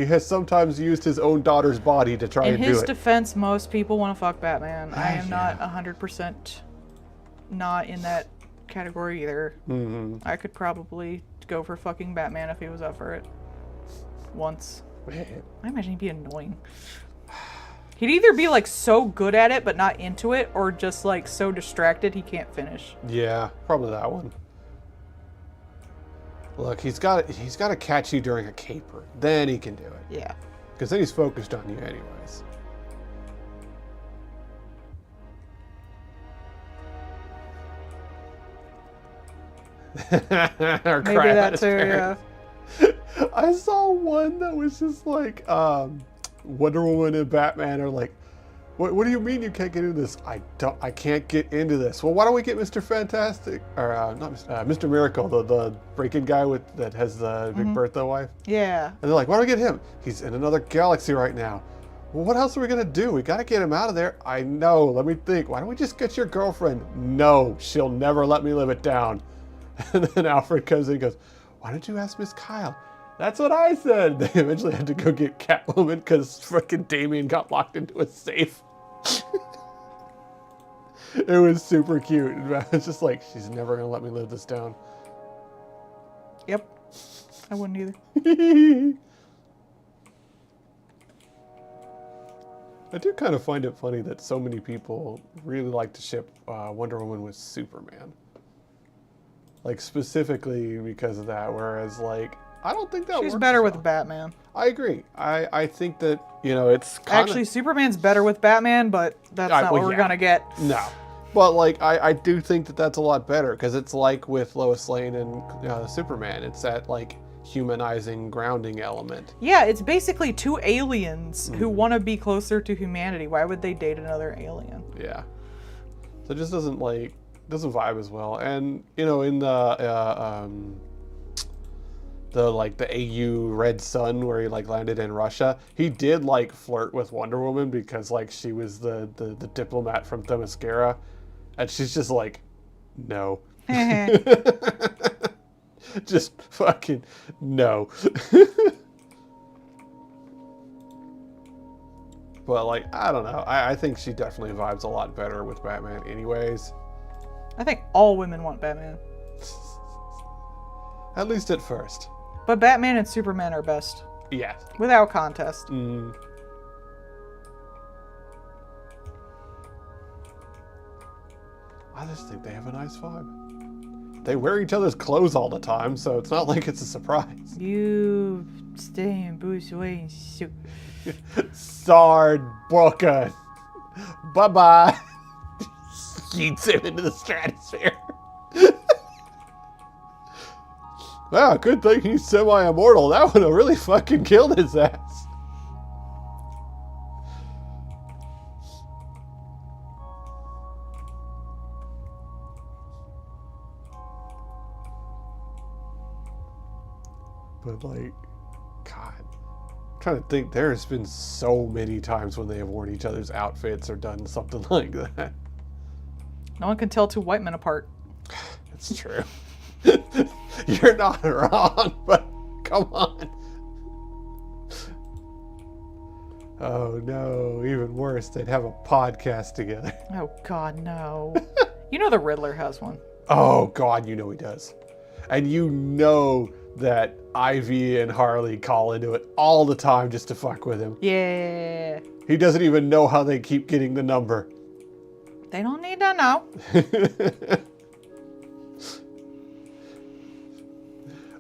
has sometimes used his own daughter's body to try and do it. In his defense, most people want to fuck Batman. I am not 100% not in that category either. Mm-hmm. I could probably go for fucking Batman if he was up for it. Once. I imagine he'd be annoying. He'd either be like so good at it but not into it, or just like so distracted he can't finish. Yeah, probably that one. Look, he's got to catch you during a caper. Then he can do it. Yeah. Because then he's focused on you anyways. Maybe that too, yeah. I saw one that was just like Wonder Woman and Batman are like, what do you mean you can't get into this? I can't get into this. Well, why don't we get Mr. Fantastic or Mr. Miracle, the break-in guy that has the Big Bertha wife? Yeah. And they're like, why don't we get him? He's in another galaxy right now. Well, what else are we gonna do? We gotta get him out of there. I know. Let me think. Why don't we just get your girlfriend? No, she'll never let me live it down. And then Alfred comes in and goes, why don't you ask Miss Kyle? That's what I said. They eventually had to go get Catwoman because frickin' Damian got locked into a safe. It was super cute. It's just like, she's never gonna let me live this down. Yep. I wouldn't either. I do kind of find it funny that so many people really like to ship Wonder Woman with Superman. Like, specifically because of that, whereas, like, I don't think that works. She's better with Batman. I agree. I think that, it's kinda... Actually, Superman's better with Batman, but that's not what we're gonna get. No. But, like, I do think that that's a lot better, because it's like with Lois Lane and Superman. It's that, like, humanizing, grounding element. Yeah, it's basically two aliens who want to be closer to humanity. Why would they date another alien? Yeah. So it just doesn't vibe as well. And, in the AU Red Sun where he like landed in Russia, he did like flirt with Wonder Woman because like she was the diplomat from Themyscira, and she's just like, no. Just fucking no. But like, I don't know. I think she definitely vibes a lot better with Batman anyways. I think all women want Batman. At least at first. But Batman and Superman are best. Yes. Without contest. I just think they have a nice vibe. They wear each other's clothes all the time, so it's not like it's a surprise. You stay in Bruce Wayne's suit. Sword broken. Bye-bye. Yeets him into the stratosphere. Wow, good thing he's semi-immortal. That would have really fucking killed his ass. But like, God, I'm trying to think. There's been so many times when they have worn each other's outfits or done something like that. No one can tell two white men apart. It's true. You're not wrong, but come on. Oh no, even worse, they'd have a podcast together. Oh God, no. You know the Riddler has one. Oh God, you know he does. And you know that Ivy and Harley call into it all the time just to fuck with him. Yeah. He doesn't even know how they keep getting the number. They don't need to know.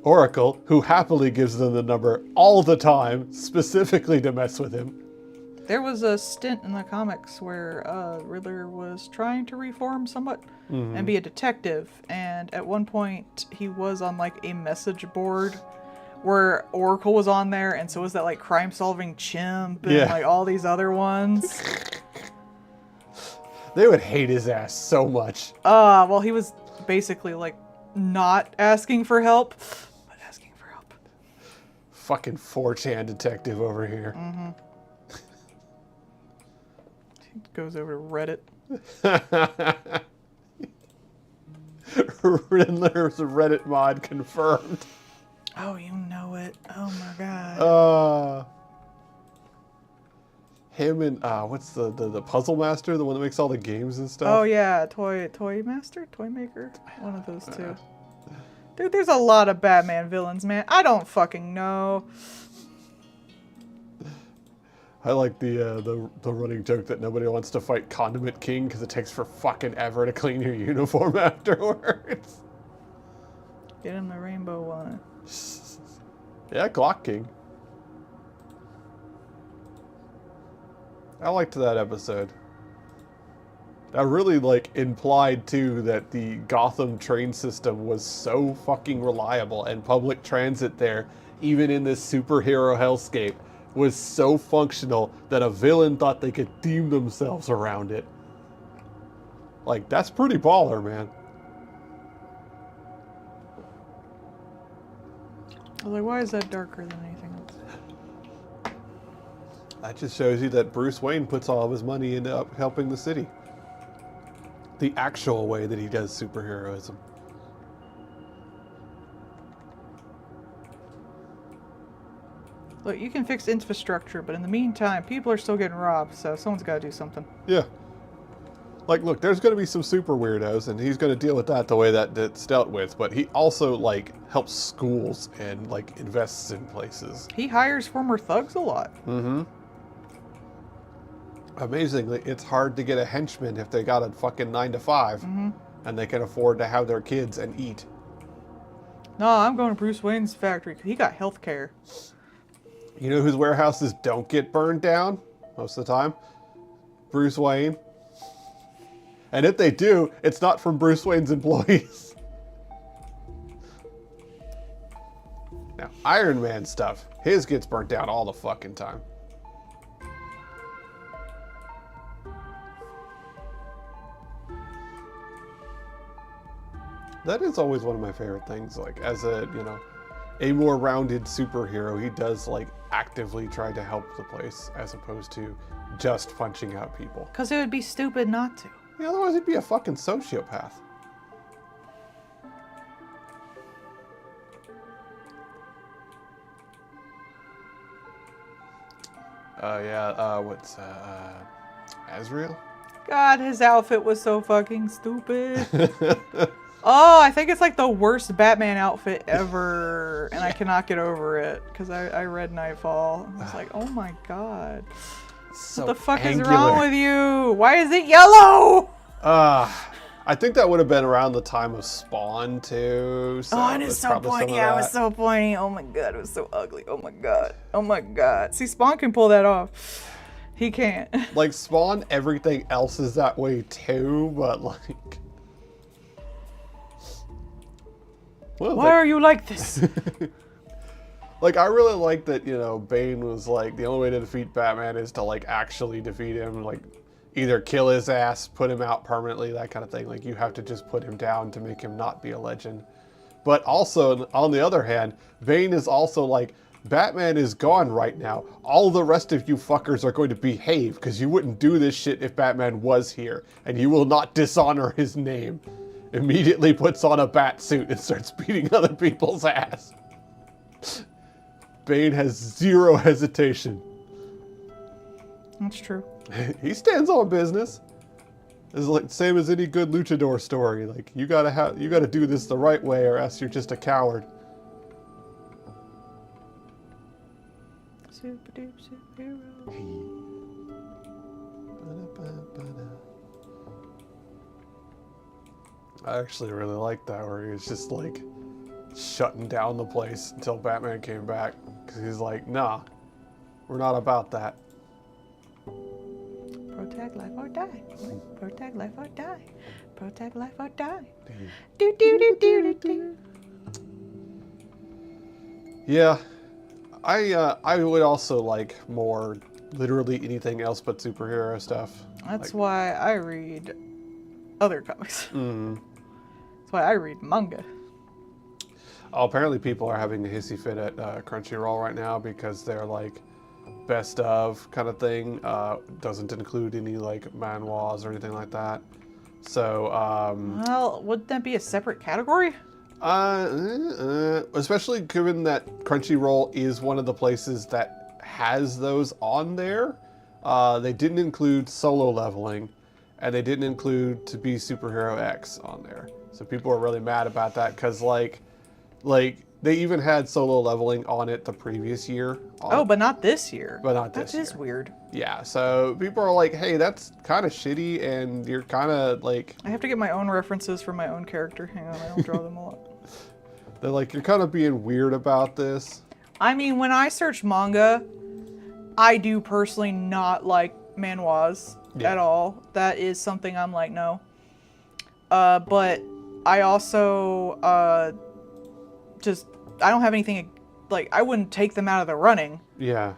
Oracle, who happily gives them the number all the time, specifically to mess with him. There was a stint in the comics where Riddler was trying to reform somewhat and be a detective. And at one point, he was on like a message board where Oracle was on there, and so was that like crime-solving chimp and like all these other ones. They would hate his ass so much. Well, he was basically like not asking for help, but asking for help. Fucking 4chan detective over here. Mm-hmm. He goes over to Reddit. Riddler's Reddit mod confirmed. Oh, you know it. Oh my God. Him and what's the Puzzle Master, the one that makes all the games and stuff? Oh yeah, Toy Master, Toy Maker, one of those two. Dude, there's a lot of Batman villains, man. I don't fucking know. I like the running joke that nobody wants to fight Condiment King because it takes for fucking ever to clean your uniform afterwards. Get him the rainbow one. Yeah, Glock King. I liked that episode. That really like implied too that the Gotham train system was so fucking reliable, and public transit there, even in this superhero hellscape, was so functional that a villain thought they could theme themselves around it. Like, that's pretty baller, man. I was like, why is that darker than anything else? That just shows you that Bruce Wayne puts all of his money into helping the city. The actual way that he does superheroism. Look, you can fix infrastructure, but in the meantime, people are still getting robbed, so someone's got to do something. Yeah. Like, look, there's going to be some super weirdos, and he's going to deal with that the way that it's dealt with, but he also, like, helps schools and, like, invests in places. He hires former thugs a lot. Mm-hmm. Amazingly, it's hard to get a henchman if they got a fucking 9 to 5, and they can afford to have their kids and eat. No, I'm going to Bruce Wayne's factory. He got health care. You know whose warehouses don't get burned down most of the time? Bruce Wayne. And if they do, it's not from Bruce Wayne's employees. Now, Iron Man stuff, his gets burnt down all the fucking time. That is always one of my favorite things. Like, as a, you know, a more rounded superhero, he does, like, actively try to help the place as opposed to just punching out people. Because it would be stupid not to. Yeah, otherwise he'd be a fucking sociopath. What's Azrael? God, his outfit was so fucking stupid. Oh, I think it's like the worst Batman outfit ever, and I cannot get over it because I read Nightfall. I was like, oh my god. So what the fuck angular. is wrong with you? Why is it yellow? I I think that would have been around the time of Spawn too. So and it's so pointy. Yeah, it was so pointy. Oh my god, it was so ugly. Oh my god. Oh my god. See, Spawn can pull that off. He can't. Like Spawn, everything else is that way too, but like... Well, why are you like this? Like, I really like that, you know, Bane was like, the only way to defeat Batman is to, like, actually defeat him. Like, either kill his ass, put him out permanently, that kind of thing. Like, you have to just put him down to make him not be a legend. But also, on the other hand, Bane is also like, Batman is gone right now. All the rest of you fuckers are going to behave, because you wouldn't do this shit if Batman was here. And you will not dishonor his name. Immediately puts on a bat suit and starts beating other people's ass. Bane has zero hesitation. That's true. He stands on business. It's like same as any good luchador story. Like you gotta do this the right way, or else you're just a coward. Super duper superhero. I actually really like that, where he was just like shutting down the place until Batman came back, because he's like, nah, we're not about that. Protect life or die. Protect life or die. Protect life or die. Do do do do do do. Yeah, I would also like more literally anything else but superhero stuff. That's why I read other comics. That's why I read manga. Oh, apparently people are having a hissy fit at Crunchyroll right now because they're like best of kind of thing. Doesn't include any like manhwas or anything like that. So, well, wouldn't that be a separate category? Especially given that Crunchyroll is one of the places that has those on there. They didn't include Solo Leveling, and they didn't include To Be Superhero X on there. So people are really mad about that because like they even had Solo Leveling on it the previous year. Oh, but not this year. But not this year. That is weird. Yeah, so people are like, hey, that's kind of shitty, and you're kind of like... I have to get my own references for my own character. Hang on, I don't draw them a lot. They're like, you're kind of being weird about this. I mean, when I search manga, I do personally not like manhwas at all. That is something I'm like, no. But I also I don't have anything, like, I wouldn't take them out of the running. Yeah.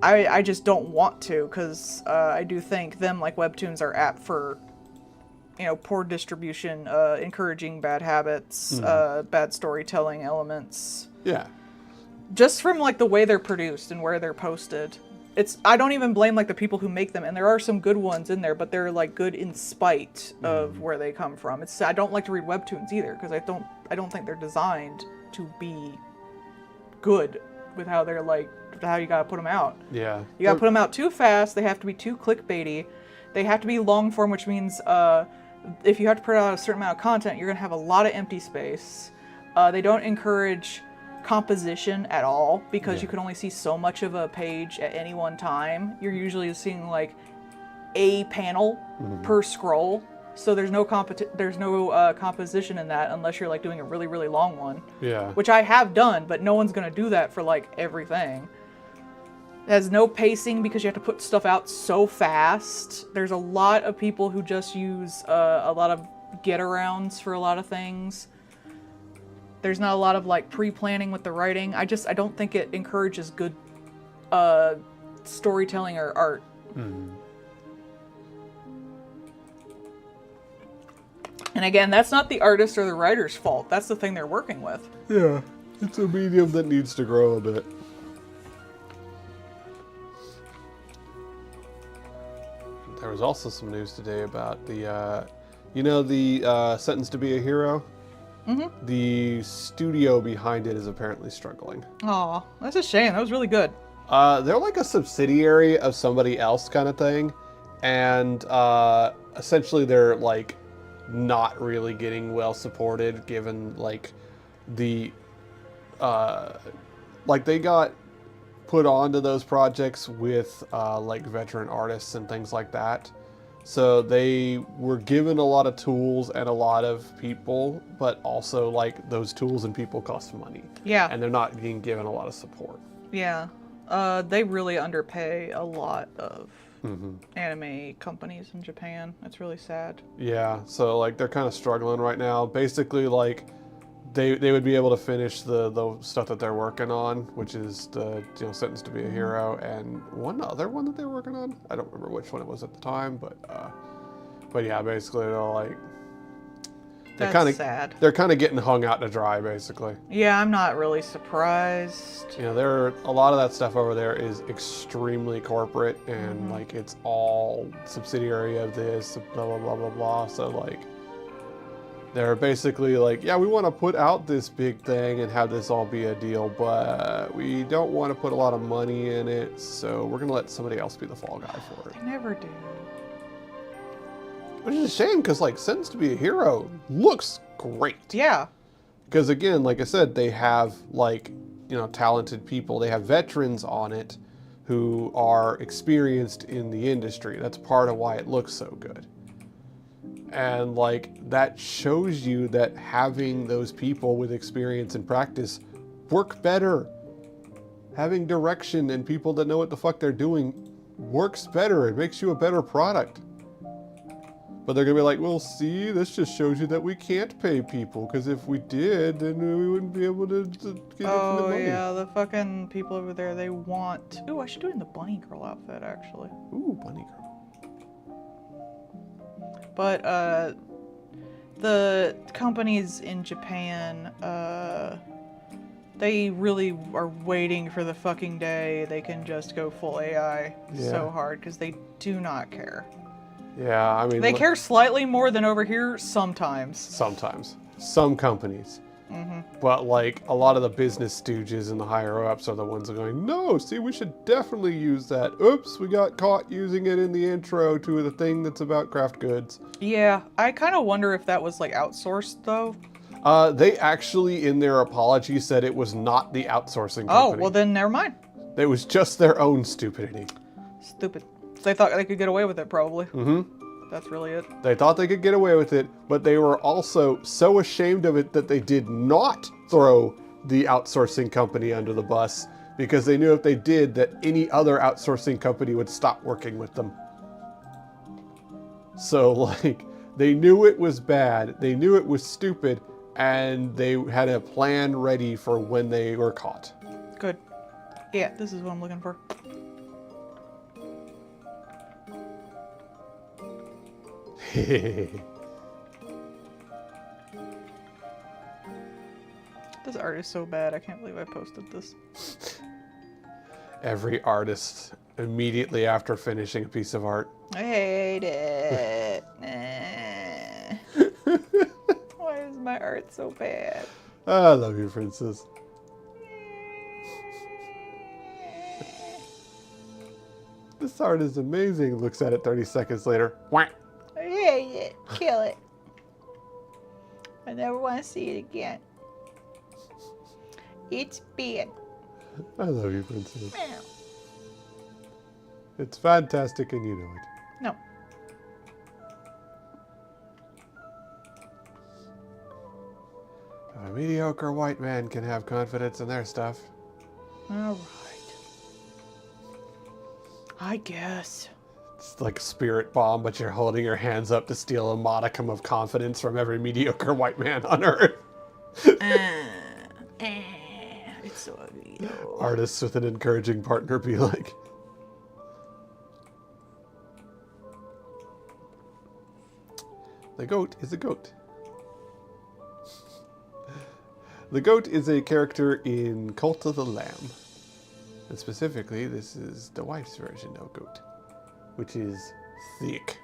I just don't want to, because I do think them, like webtoons, are apt for, you know, poor distribution, encouraging bad habits, bad storytelling elements. Yeah. Just from, like, the way they're produced and where they're posted. I don't even blame, like, the people who make them, and there are some good ones in there, but they're, like, good in spite of where they come from. I don't like to read webtoons either, because I don't think they're designed to be good with how they're, like, how you gotta put them out. Yeah. You gotta put them out too fast, they have to be too clickbaity, they have to be long form, which means if you have to put out a certain amount of content, you're gonna have a lot of empty space. They don't encourage composition at all, because you can only see so much of a page at any one time. You're usually seeing like a panel per scroll, so there's no composition in that unless you're like doing a really, really long one. Yeah. Which I have done, but no one's gonna do that for like everything. It has no pacing because you have to put stuff out so fast. There's a lot of people who just use a lot of get-arounds for a lot of things. There's not a lot of like pre-planning with the writing. I don't think it encourages good storytelling or art. And again, that's not the artist or the writer's fault. That's the thing they're working with. Yeah, it's a medium that needs to grow a bit. There was also some news today about the, the Sentenced to Be a Hero? Mm-hmm. The studio behind it is apparently struggling. Aw, that's a shame. That was really good. They're like a subsidiary of somebody else kind of thing. And essentially they're like not really getting well supported, given like the like they got put onto those projects with like veteran artists and things like that, So they were given a lot of tools and a lot of people, but also like those tools and people cost money. Yeah. And they're not being given a lot of support. Yeah. They really underpay a lot of anime companies in Japan. It's really sad. Yeah, so like they're kind of struggling right now. Basically, like they would be able to finish the stuff that they're working on, which is the Sentenced to Be a Hero, and one other one that they're working on. I don't remember which one it was at the time, but yeah, basically they're like That's sad. They're kind of getting hung out to dry, basically. Yeah, I'm not really surprised. A lot of that stuff over there is extremely corporate, and like it's all subsidiary of this, blah blah blah blah blah. So like, they're basically like, yeah, we want to put out this big thing and have this all be a deal, but we don't want to put a lot of money in it, so we're gonna let somebody else be the fall guy for it. They never do. Which is a shame, because like Sentenced to Be a Hero looks great. Yeah. Because again, like I said, they have like, talented people. They have veterans on it who are experienced in the industry. That's part of why it looks so good. And like that shows you that having those people with experience and practice work better. Having direction and people that know what the fuck they're doing works better. It makes you a better product. But they're going to be like, well, see, this just shows you that we can't pay people, because if we did, then we wouldn't be able to get infinite money. Oh, yeah, the fucking people over there, they want... Ooh, I should do it in the bunny girl outfit, actually. Ooh, bunny girl. But, the companies in Japan, they really are waiting for the fucking day they can just go full AI so hard, because they do not care. Yeah, I mean... They care slightly more than over here sometimes. Sometimes. Some companies. But like a lot of the business stooges and the higher ups are the ones that are going, no, see, we should definitely use that. Oops, we got caught using it in the intro to the thing that's about craft goods. Yeah, I kind of wonder if that was like outsourced though. They actually, in their apology, said it was not the outsourcing company. Oh, well then never mind. It was just their own stupidity. Stupid. So they thought they could get away with it, probably. That's really it. They thought they could get away with it, but they were also so ashamed of it that they did not throw the outsourcing company under the bus, because they knew if they did, that any other outsourcing company would stop working with them. So, like, they knew it was bad, they knew it was stupid, and they had a plan ready for when they were caught. Good. Yeah, this is what I'm looking for. This art is so bad, I can't believe I posted this. Every artist immediately after finishing a piece of art. I hate it. Why is my art so bad? I love you, princess. This art is amazing. Looks at it 30 seconds later. Whack. I hate it. Kill it. I never want to see it again. It's bad. I love you, princess. Meow. It's fantastic and you know it. No. A mediocre white man can have confidence in their stuff. All right. I guess. It's like a spirit bomb, but you're holding your hands up to steal a modicum of confidence from every mediocre white man on earth. It's so ugly, though. Artists with an encouraging partner be like. The goat is a goat. The goat is a character in Cult of the Lamb. And specifically, this is the wife's version of goat, which is thick.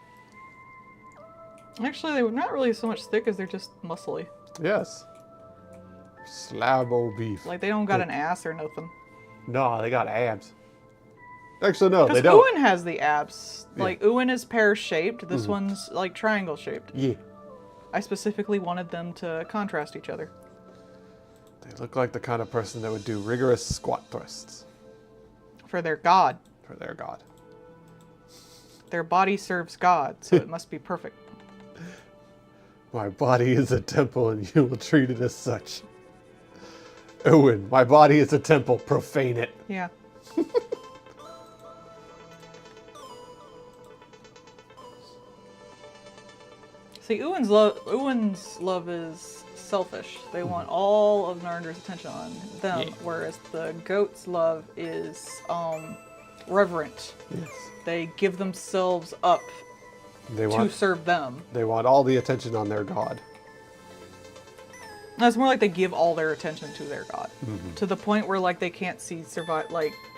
Actually, they're not really so much thick as they're just muscly. Yes. Slab old beef. Like, they don't got an ass or nothing. No, they got abs. Actually, no, they Because don't. Uin has the abs. Yeah. Like, Uin is pear-shaped. This one's, like, triangle-shaped. Yeah. I specifically wanted them to contrast each other. They look like the kind of person that would do rigorous squat thrusts For their god. for their god. Their body serves God, so it must be perfect. My body is a temple, and you will treat it as such. Owen, my body is a temple. Profane it. Yeah. See, Ewan's love is selfish. They want all of Narendra's attention on them, whereas the goat's love is reverent. Yes. They give themselves up to serve them. They want all the attention on their god. No, it's more like they give all their attention to their god, to the point where like they can't see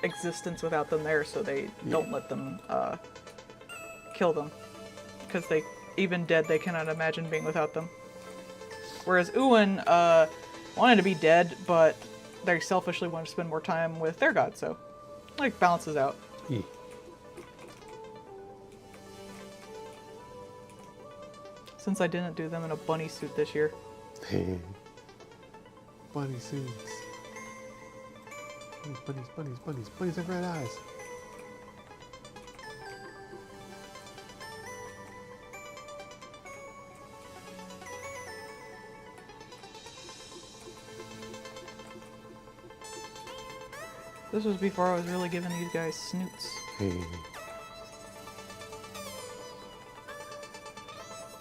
existence without them there, so they don't let them kill them, because they, even dead, they cannot imagine being without them. Whereas Ewan wanted to be dead, but they selfishly wanted to spend more time with their god, so like balances out. Yeah. Since I didn't do them in a bunny suit this year. Bunny suits. Bunnies have red eyes. This was before I was really giving these guys snoots.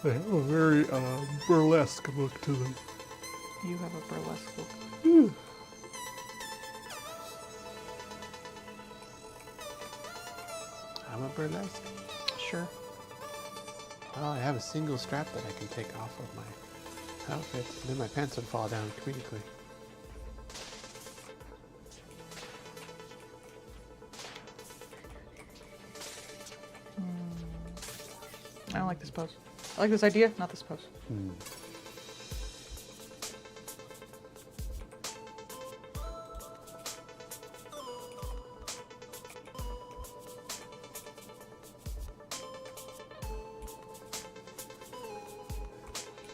They have a very burlesque look to them. You have a burlesque look. I'm a burlesque. Sure. Well, I have a single strap that I can take off of my outfit, and then my pants would fall down comedically. I don't like this pose. I like this idea, not this pose.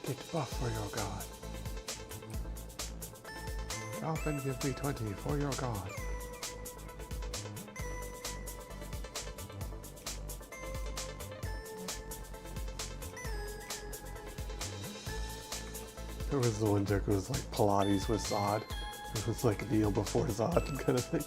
Get buff for your god. Often give me 20 for your god. There was the one joke, it was like Pilates with Zod. It was like kneel before Zod kind of thing.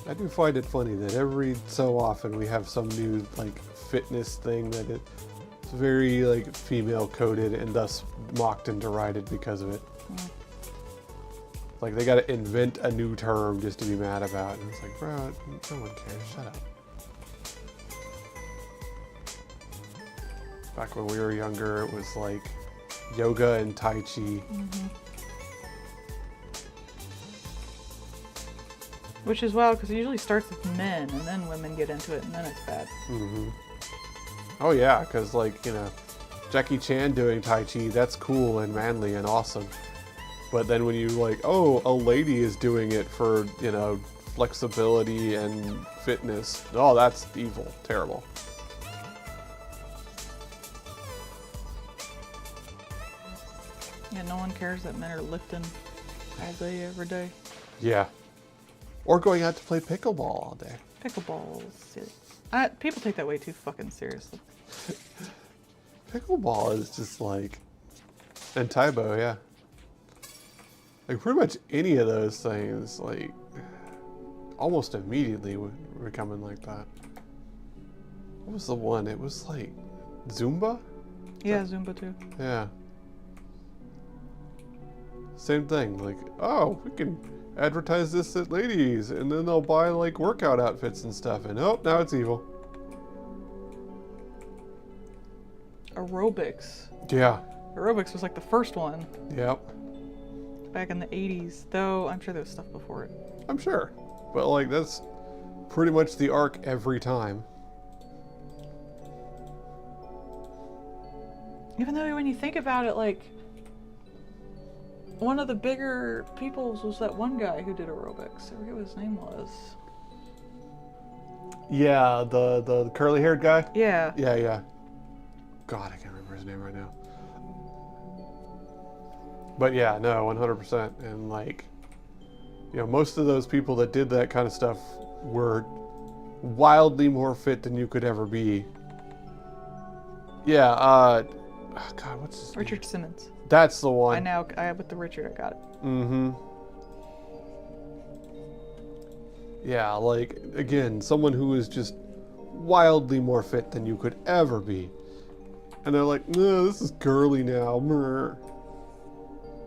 I do find it funny that every so often we have some new like fitness thing that it's very like female coded and thus mocked and derided because of it. Like they gotta invent a new term just to be mad about, and it's like, bro, no one cares, shut up. Back when we were younger, it was like yoga and Tai Chi. Which is wild, because it usually starts with men, and then women get into it, and then it's bad. Oh yeah, because like, you know, Jackie Chan doing Tai Chi, that's cool and manly and awesome. But then when you like, oh, a lady is doing it for, you know, flexibility and fitness, oh, that's evil, terrible. Yeah, no one cares that men are lifting all day, every day. Yeah. Or going out to play pickleball all day. Pickleball is silly. People take that way too fucking seriously. Pickleball is just like, and Taibo, yeah. Like pretty much any of those things, like almost immediately were becoming like that. What was the one? It was like Zumba? Yeah, Zumba too. Yeah. Same thing, like, oh, we can advertise this at ladies, and then they'll buy like workout outfits and stuff, and oh, now it's evil. Aerobics. Yeah. Aerobics was like the first one. Yep. Back in the 80s, though I'm sure there was stuff before it. I'm sure. But like that's pretty much the arc every time. Even though when you think about it, like one of the bigger peoples was that one guy who did aerobics. I forget what his name was. Yeah, the curly haired guy? Yeah. Yeah. God, I can't remember his name right now. But yeah, no, 100%. And like, you know, most of those people that did that kind of stuff were wildly more fit than you could ever be. Yeah, oh God, what's his Richard name? Simmons. That's the one. I with the Richard, I got it. Mm-hmm. Yeah, like, again, someone who is just wildly more fit than you could ever be. And they're like, no, this is girly now.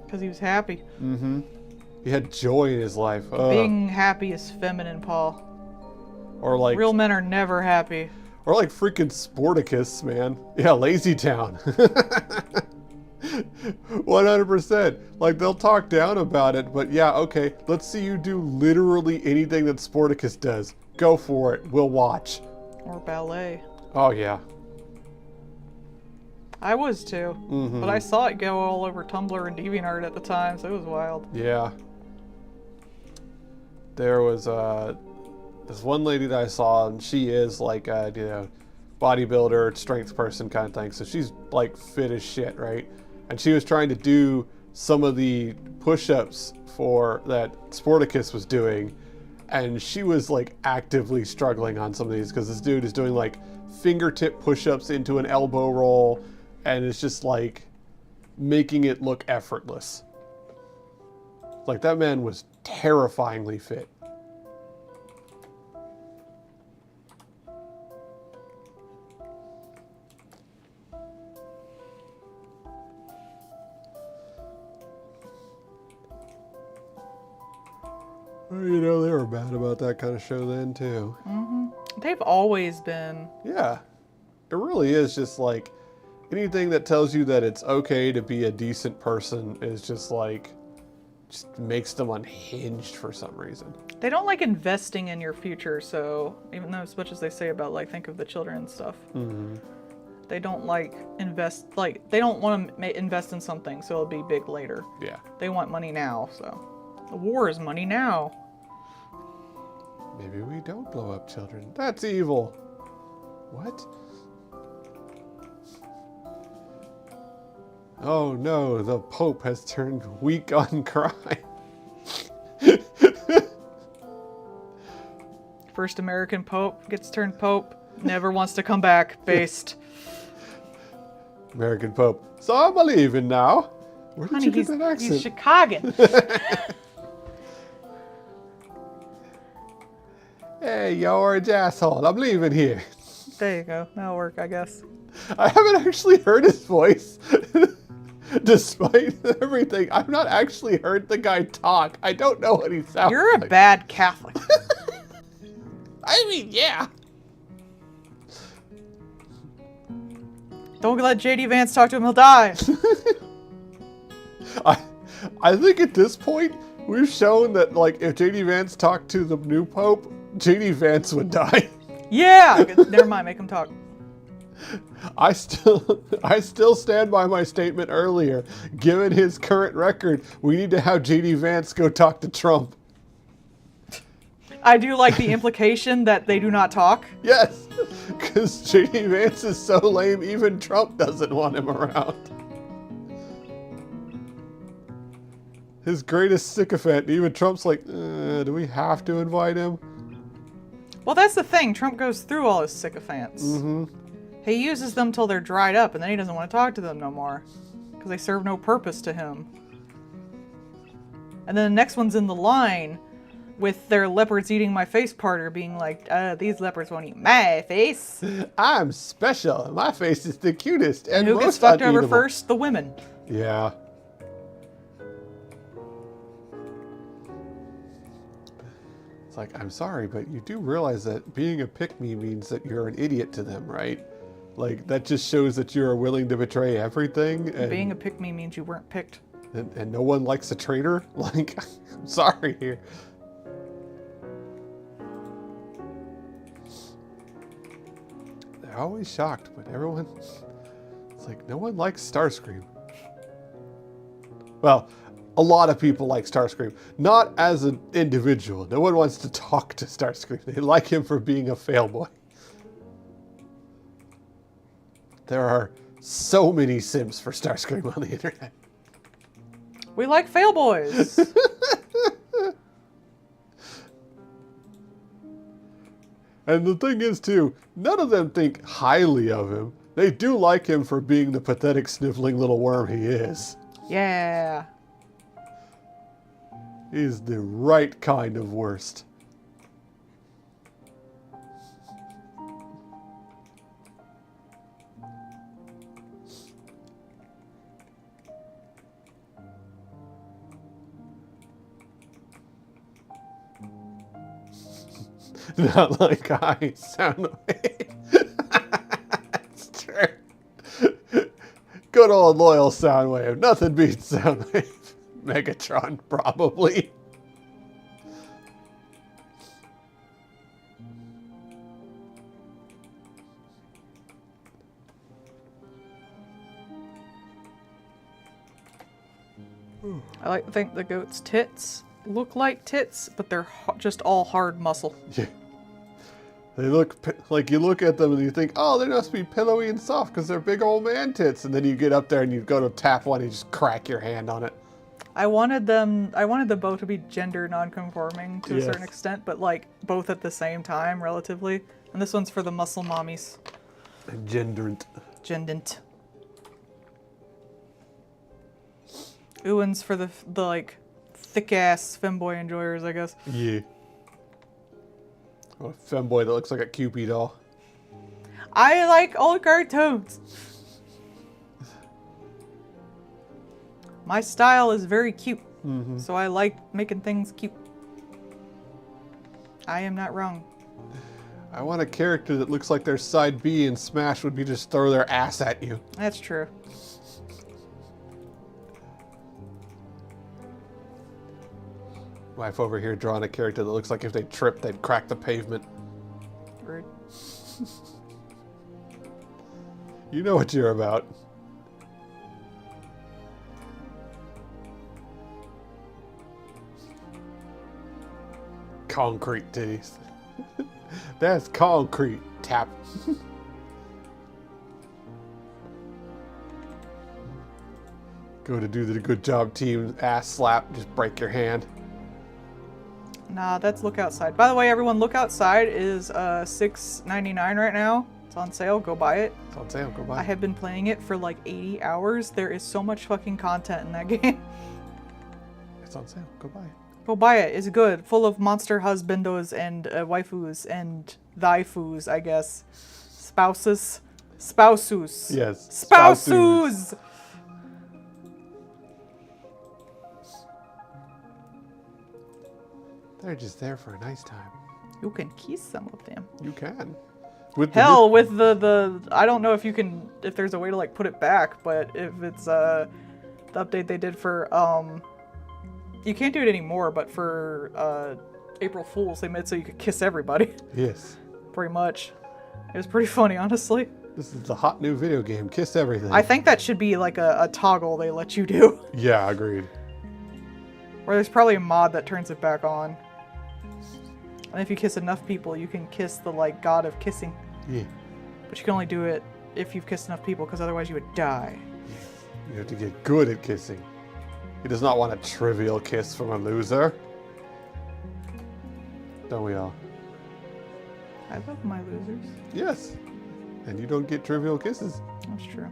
Because he was happy. Mm-hmm. He had joy in his life. Being happy is feminine, Paul. Or like... Real men are never happy. Or like freaking Sporticus, man. Yeah, Lazy Town. 100%. Like, they'll talk down about it, but yeah, okay, let's see you do literally anything that Sporticus does. Go for it. We'll watch. Or ballet. Oh, yeah. I was too. Mm-hmm. But I saw it go all over Tumblr and DeviantArt at the time, so it was wild. Yeah. There was this one lady that I saw, and she is like a, you know, bodybuilder, strength person kind of thing. So she's like fit as shit, right? And she was trying to do some of the push-ups for that Sporticus was doing, and she was like actively struggling on some of these because this dude is doing like fingertip push-ups into an elbow roll, and it's just like making it look effortless. Like, that man was terrifyingly fit. You know, they were bad about that kind of show then, too. Mm-hmm. They've always been. Yeah. It really is just like, anything that tells you that it's okay to be a decent person is just like, just makes them unhinged for some reason. They don't like investing in your future, so even though as much as they say about like think of the children and stuff, Mm-hmm. they don't like invest, like they don't want to invest in something so it'll be big later. Yeah. They want money now, so the war is money now. Maybe we don't blow up children. That's evil. What? Oh no, the Pope has turned weak on crime. First American Pope gets turned Pope, never wants to come back, based. American Pope. So I'm leaving now. Where did Honey, you get that accent? he's Chicagan. Hey, you orange asshole. I'm leaving here. There you go. That'll work, I guess. I haven't actually heard his voice. Despite everything, I've not actually heard the guy talk. I don't know what he sounds You're a like. bad Catholic. I mean, yeah. Don't let JD Vance talk to him, he'll die. I think at this point, we've shown that, like, if JD Vance talked to the new Pope, JD Vance would die. Yeah! Never mind, make him talk. I still stand by my statement earlier. Given his current record, we need to have JD Vance go talk to Trump. I do like the implication that they do not talk. Yes, because JD Vance is so lame, even Trump doesn't want him around. His greatest sycophant, even Trump's like, do we have to invite him? Well, that's the thing. Trump goes through all his sycophants. Mm-hmm. He uses them till they're dried up, and then he doesn't want to talk to them no more. Because they serve no purpose to him. And then the next one's in the line with their leopards eating my face parter being like, these leopards won't eat my face. I'm special. My face is the cutest and Who most gets fucked over uneatable. first? The women. Yeah. It's like, I'm sorry, but you do realize that being a pick-me means that you're an idiot to them, right? Like, that just shows that you're willing to betray everything. And, Being a pick-me means you weren't picked. and no one likes a traitor? Like, I'm sorry here. They're always shocked, but everyone... It's like, no one likes Starscream. Well, a lot of people like Starscream. Not as an individual. No one wants to talk to Starscream. They like him for being a failboy. There are so many sims for Starscream on the internet. We like fail boys. And the thing is, too, none of them think highly of him. They do like him for being the pathetic, sniveling little worm he is. Yeah. He's the right kind of worst. Not like I sound That's true. Good old loyal Soundwave. Nothing beats Soundwave. Megatron, probably. I think the goat's tits look like tits, but they're just all hard muscle. Yeah. They look like, you look at them and you think, oh, they must be pillowy and soft because they're big old man tits. And then you get up there and you go to tap one and you just crack your hand on it. I wanted them both to be gender non-conforming to a certain extent, but like both at the same time, relatively. And this one's for the muscle mommies. Gendrant. Gendant. Ooh, one's for the like thick-ass femboy enjoyers, I guess. Yeah. Oh, a femboy that looks like a Cupid doll. I like old cartoons. My style is very cute, so I like making things cute. I am not wrong. I want a character that looks like their side B in Smash would be just throw their ass at you. That's true. Wife over here drawing a character that looks like if they tripped, they'd crack the pavement. Rude. You know what you're about. Concrete titties. That's concrete. Tap. Go to do the good job team ass slap, just break your hand. Nah, that's Look Outside. By the way, everyone, Look Outside is $6.99 right now. It's on sale. Go buy it. It's on sale. Go buy it. I have been playing it for like 80 hours. There is so much fucking content in that game. It's on sale. Go buy it. Go buy it. It's good. Full of monster husbandos and waifus and thaifus, I guess. Spouses. Spousus. Yes. Spousus! They're just there for a nice time. You can kiss some of them. You can. With the I don't know if there's a way to like put it back, but if it's the update they did for you can't do it anymore, but for April Fools they made so you could kiss everybody. Yes. Pretty much. It was pretty funny, honestly. This is the hot new video game. Kiss everything. I think that should be like a toggle they let you do. Yeah, agreed. Or there's probably a mod that turns it back on. And if you kiss enough people, you can kiss the like god of kissing. Yeah. But you can only do it if you've kissed enough people, because otherwise you would die. You have to get good at kissing. He does not want a trivial kiss from a loser. Don't we all? I love my losers. Yes. And you don't get trivial kisses. That's true.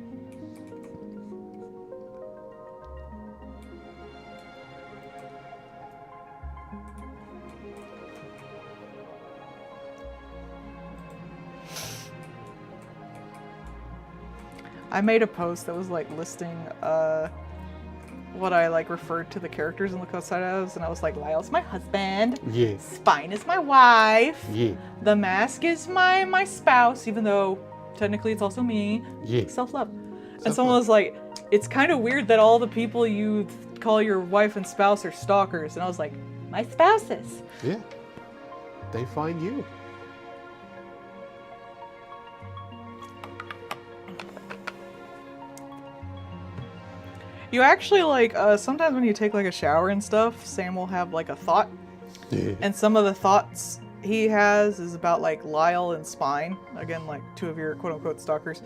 I made a post that was like listing what I like referred to the characters in Look Outside as, and I was like, Lyle's my husband. Yes. Spine is my wife. Yeah. The Mask is my spouse, even though technically it's also me. Yeah. Self-love. And someone was like, it's kind of weird that all the people you call your wife and spouse are stalkers. And I was like, my spouses. Yeah. They find you. You actually, like, sometimes when you take, like, a shower and stuff, Sam will have, like, a thought. Yeah. And some of the thoughts he has is about, like, Lyle and Spine. Again, like, two of your quote-unquote stalkers.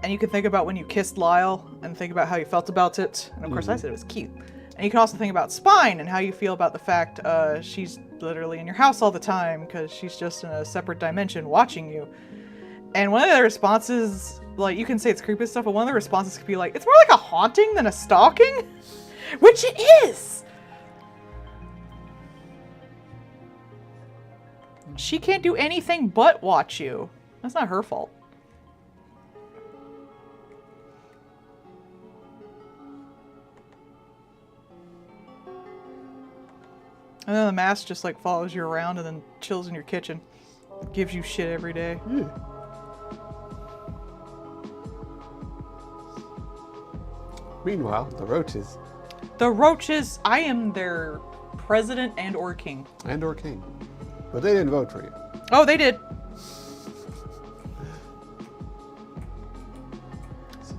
and you can think about when you kissed Lyle and think about how you felt about it. And of course I said it was cute. And you can also think about Spine and how you feel about the fact she's literally in your house all the time because she's just in a separate dimension watching you. And one of the responses, like, you can say it's creepy stuff, but one of the responses could be like, it's more like a haunting than a stalking, which it is. She can't do anything but watch you. That's not her fault. And then the mask just like follows you around and then chills in your kitchen. Gives you shit every day. Yeah. Meanwhile, the roaches. The roaches, I am their president and or king. And or king. But they didn't vote for you. Oh, they did.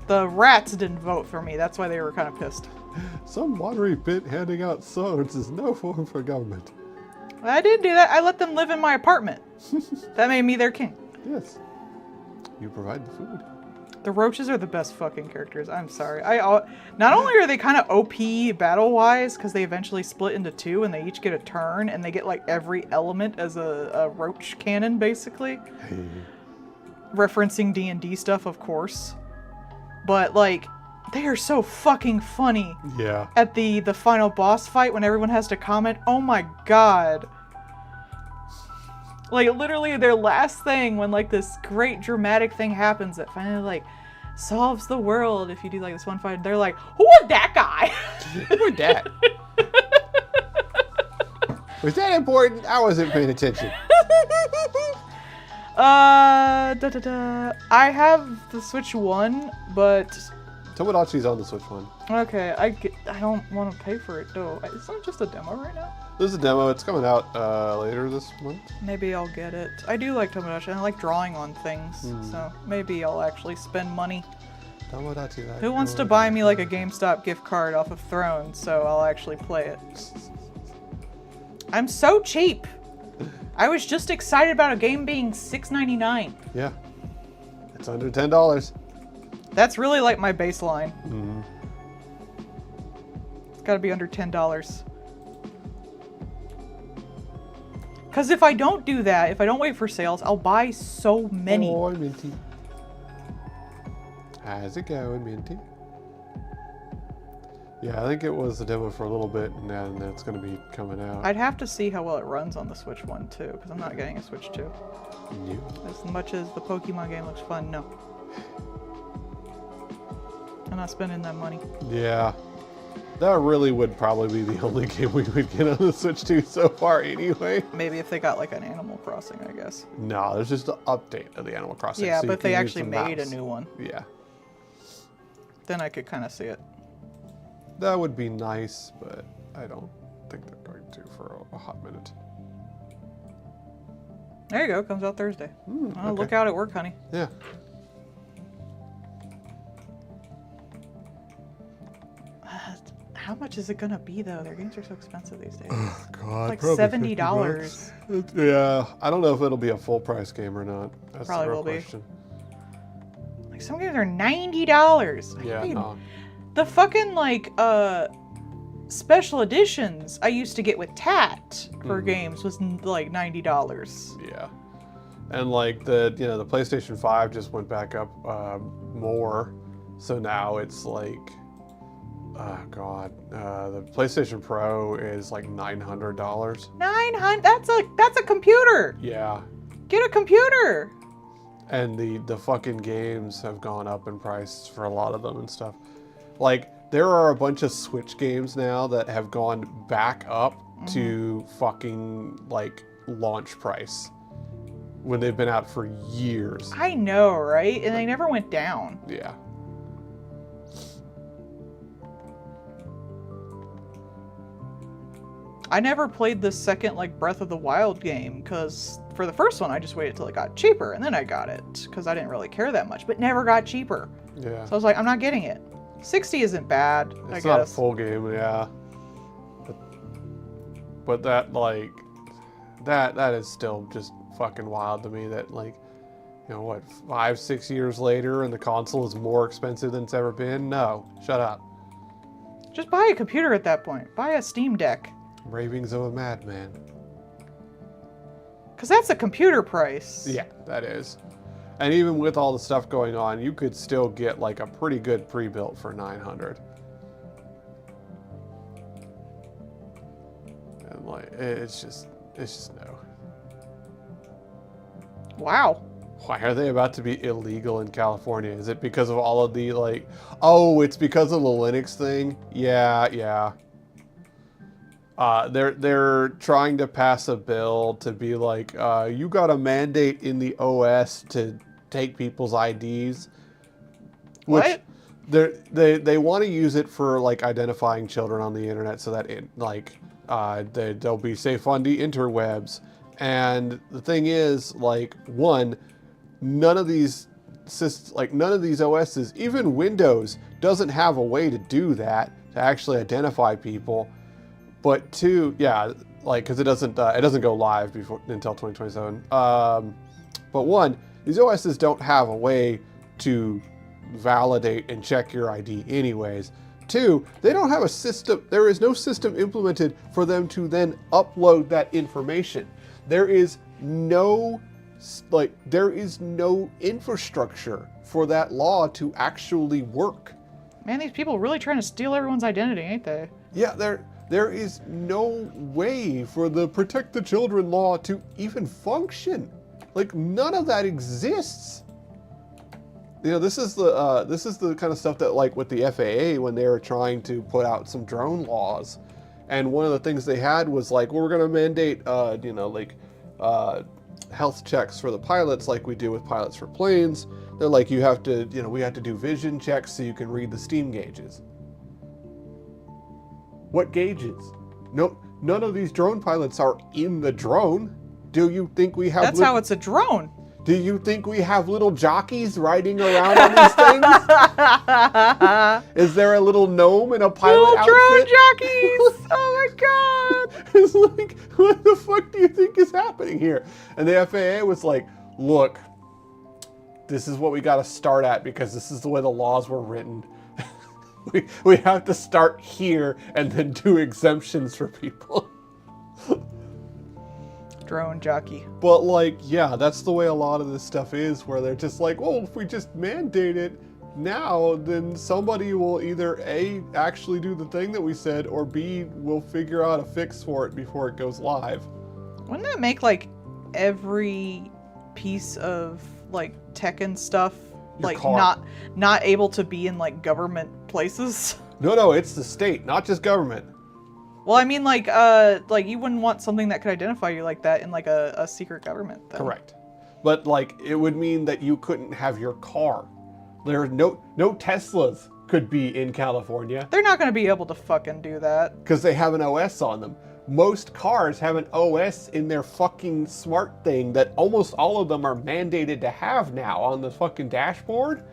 The rats didn't vote for me. That's why they were kind of pissed. Some watery pit handing out swords is no form for government. I didn't do that. I let them live in my apartment. That made me their king. Yes. You provide the food. The roaches are the best fucking characters. I'm sorry. Not only are they kind of OP battle-wise, because they eventually split into two and they each get a turn, and they get like every element as a roach cannon, basically. Referencing D&D stuff, of course. But like, they are so fucking funny. Yeah. At the final boss fight when everyone has to comment, oh my god. Like, literally their last thing when like this great dramatic thing happens that finally like solves the world if you do like this one fight, they're like, who was that guy? Who was that? Was that important? I wasn't paying attention. I have the Switch 1, but Tomodachi's on the Switch 1. okay, I don't want to pay for it though. Isn't it just a demo right now? This is a demo. It's coming out later this month. Maybe I'll get it. I do like Tomodachi. I like drawing on things, so maybe I'll actually spend money. Tomodachi. Like Who wants to buy me like a GameStop gift card off of Thrones so I'll actually play it? I'm so cheap. I was just excited about a game being $6.99. Yeah. It's under $10. That's really like my baseline. It's got to be under $10. Because if I don't do that, if I don't wait for sales, I'll buy so many. Oh, Minty. How's it going, Minty? Yeah, I think it was a demo for a little bit, and then it's going to be coming out. I'd have to see how well it runs on the Switch 1 too, because I'm not getting a Switch 2. Yeah. As much as the Pokemon game looks fun, no. I'm not spending that money. Yeah. That really would probably be the only game we would get on the Switch 2 so far anyway. Maybe if they got like an Animal Crossing, I guess. No, there's just an update of the Animal Crossing. Yeah, so but you they can actually use the made a mouse. new one. Yeah. Then I could kind of see it. That would be nice, but I don't think they're going to for a hot minute. There you go. Comes out Thursday. Okay. Look out at work, honey. Yeah. How much is it gonna be though? Their games are so expensive these days. Oh, God. Like probably $70. Yeah. I don't know if it'll be a full price game or not. That's Probably the real will be. question. Like some games are $90. Yeah, no. The fucking like special editions I used to get with TAT for games was like $90. Yeah. And like the PlayStation 5 just went back up more. So now it's like, oh God, the PlayStation Pro is like $900. $900? That's a computer. Yeah. Get a computer. And the fucking games have gone up in price for a lot of them and stuff. Like, there are a bunch of Switch games now that have gone back up to fucking, like, launch price. When they've been out for years. I know, right? And they never went down. Yeah. I never played the second, like, Breath of the Wild game, because for the first one, I just waited till it got cheaper, and then I got it, because I didn't really care that much, but never got cheaper. Yeah. So I was like, I'm not getting it. 60 isn't bad, I It's not a guess. full game, yeah. But that, like, that is still just fucking wild to me that, like, You know what, 5-6 years later and the console is more expensive than it's ever been? No, shut up. Just buy a computer at that point. Buy a Steam Deck. Ravings of a madman. Because that's a computer price. Yeah, that is. And even with all the stuff going on, you could still get like a pretty good pre-built for $900. And like, it's just no. Wow. Why are they about to be illegal in California? Is it because of all of the like, oh, it's because of the Linux thing? Yeah. They're trying to pass a bill to be like, you got a mandate in the OS to take people's IDs. Which what? They want to use it for like identifying children on the internet so that it like they'll be safe on the interwebs. And the thing is, like, one, none of these OSs, even Windows, doesn't have a way to do that, to actually identify people. But two, yeah, like, because it doesn't go live until 2027. But one, these OSs don't have a way to validate and check your ID anyways. Two, they don't have a system. There is no system implemented for them to then upload that information. There is no infrastructure for that law to actually work. Man, these people are really trying to steal everyone's identity, ain't they? Yeah, there is no way for the Protect the Children law to even function. Like, none of that exists. You know, this is the kind of stuff that, like, with the FAA, when they were trying to put out some drone laws, and one of the things they had was like, well, we're going to mandate, health checks for the pilots, like we do with pilots for planes. They're like, we have to do vision checks so you can read the steam gauges. What gauges? No, none of these drone pilots are in the drone. Do you think we have? That's how it's a drone. Do you think we have little jockeys riding around on these things? Is there a little gnome in a pilot outfit? Little drone jockeys! Oh my god! It's like, what the fuck do you think is happening here? And the FAA was like, look, this is what we got to start at because this is the way the laws were written. we have to start here and then do exemptions for people. Drone jockey. But like, yeah, that's the way a lot of this stuff is, where they're just like, well, if we just mandate it now, then somebody will either A, actually do the thing that we said, or B, will figure out a fix for it before it goes live. Wouldn't that make like every piece of like tech and stuff like not able to be in like government places? No, it's the state, not just government. Well, I mean, like you wouldn't want something that could identify you like that in like a secret government then. Correct. But like, it would mean that you couldn't have your car. There are no Teslas could be in California. They're not going to be able to fucking do that. Because they have an OS on them. Most cars have an OS in their fucking smart thing that almost all of them are mandated to have now on the fucking dashboard.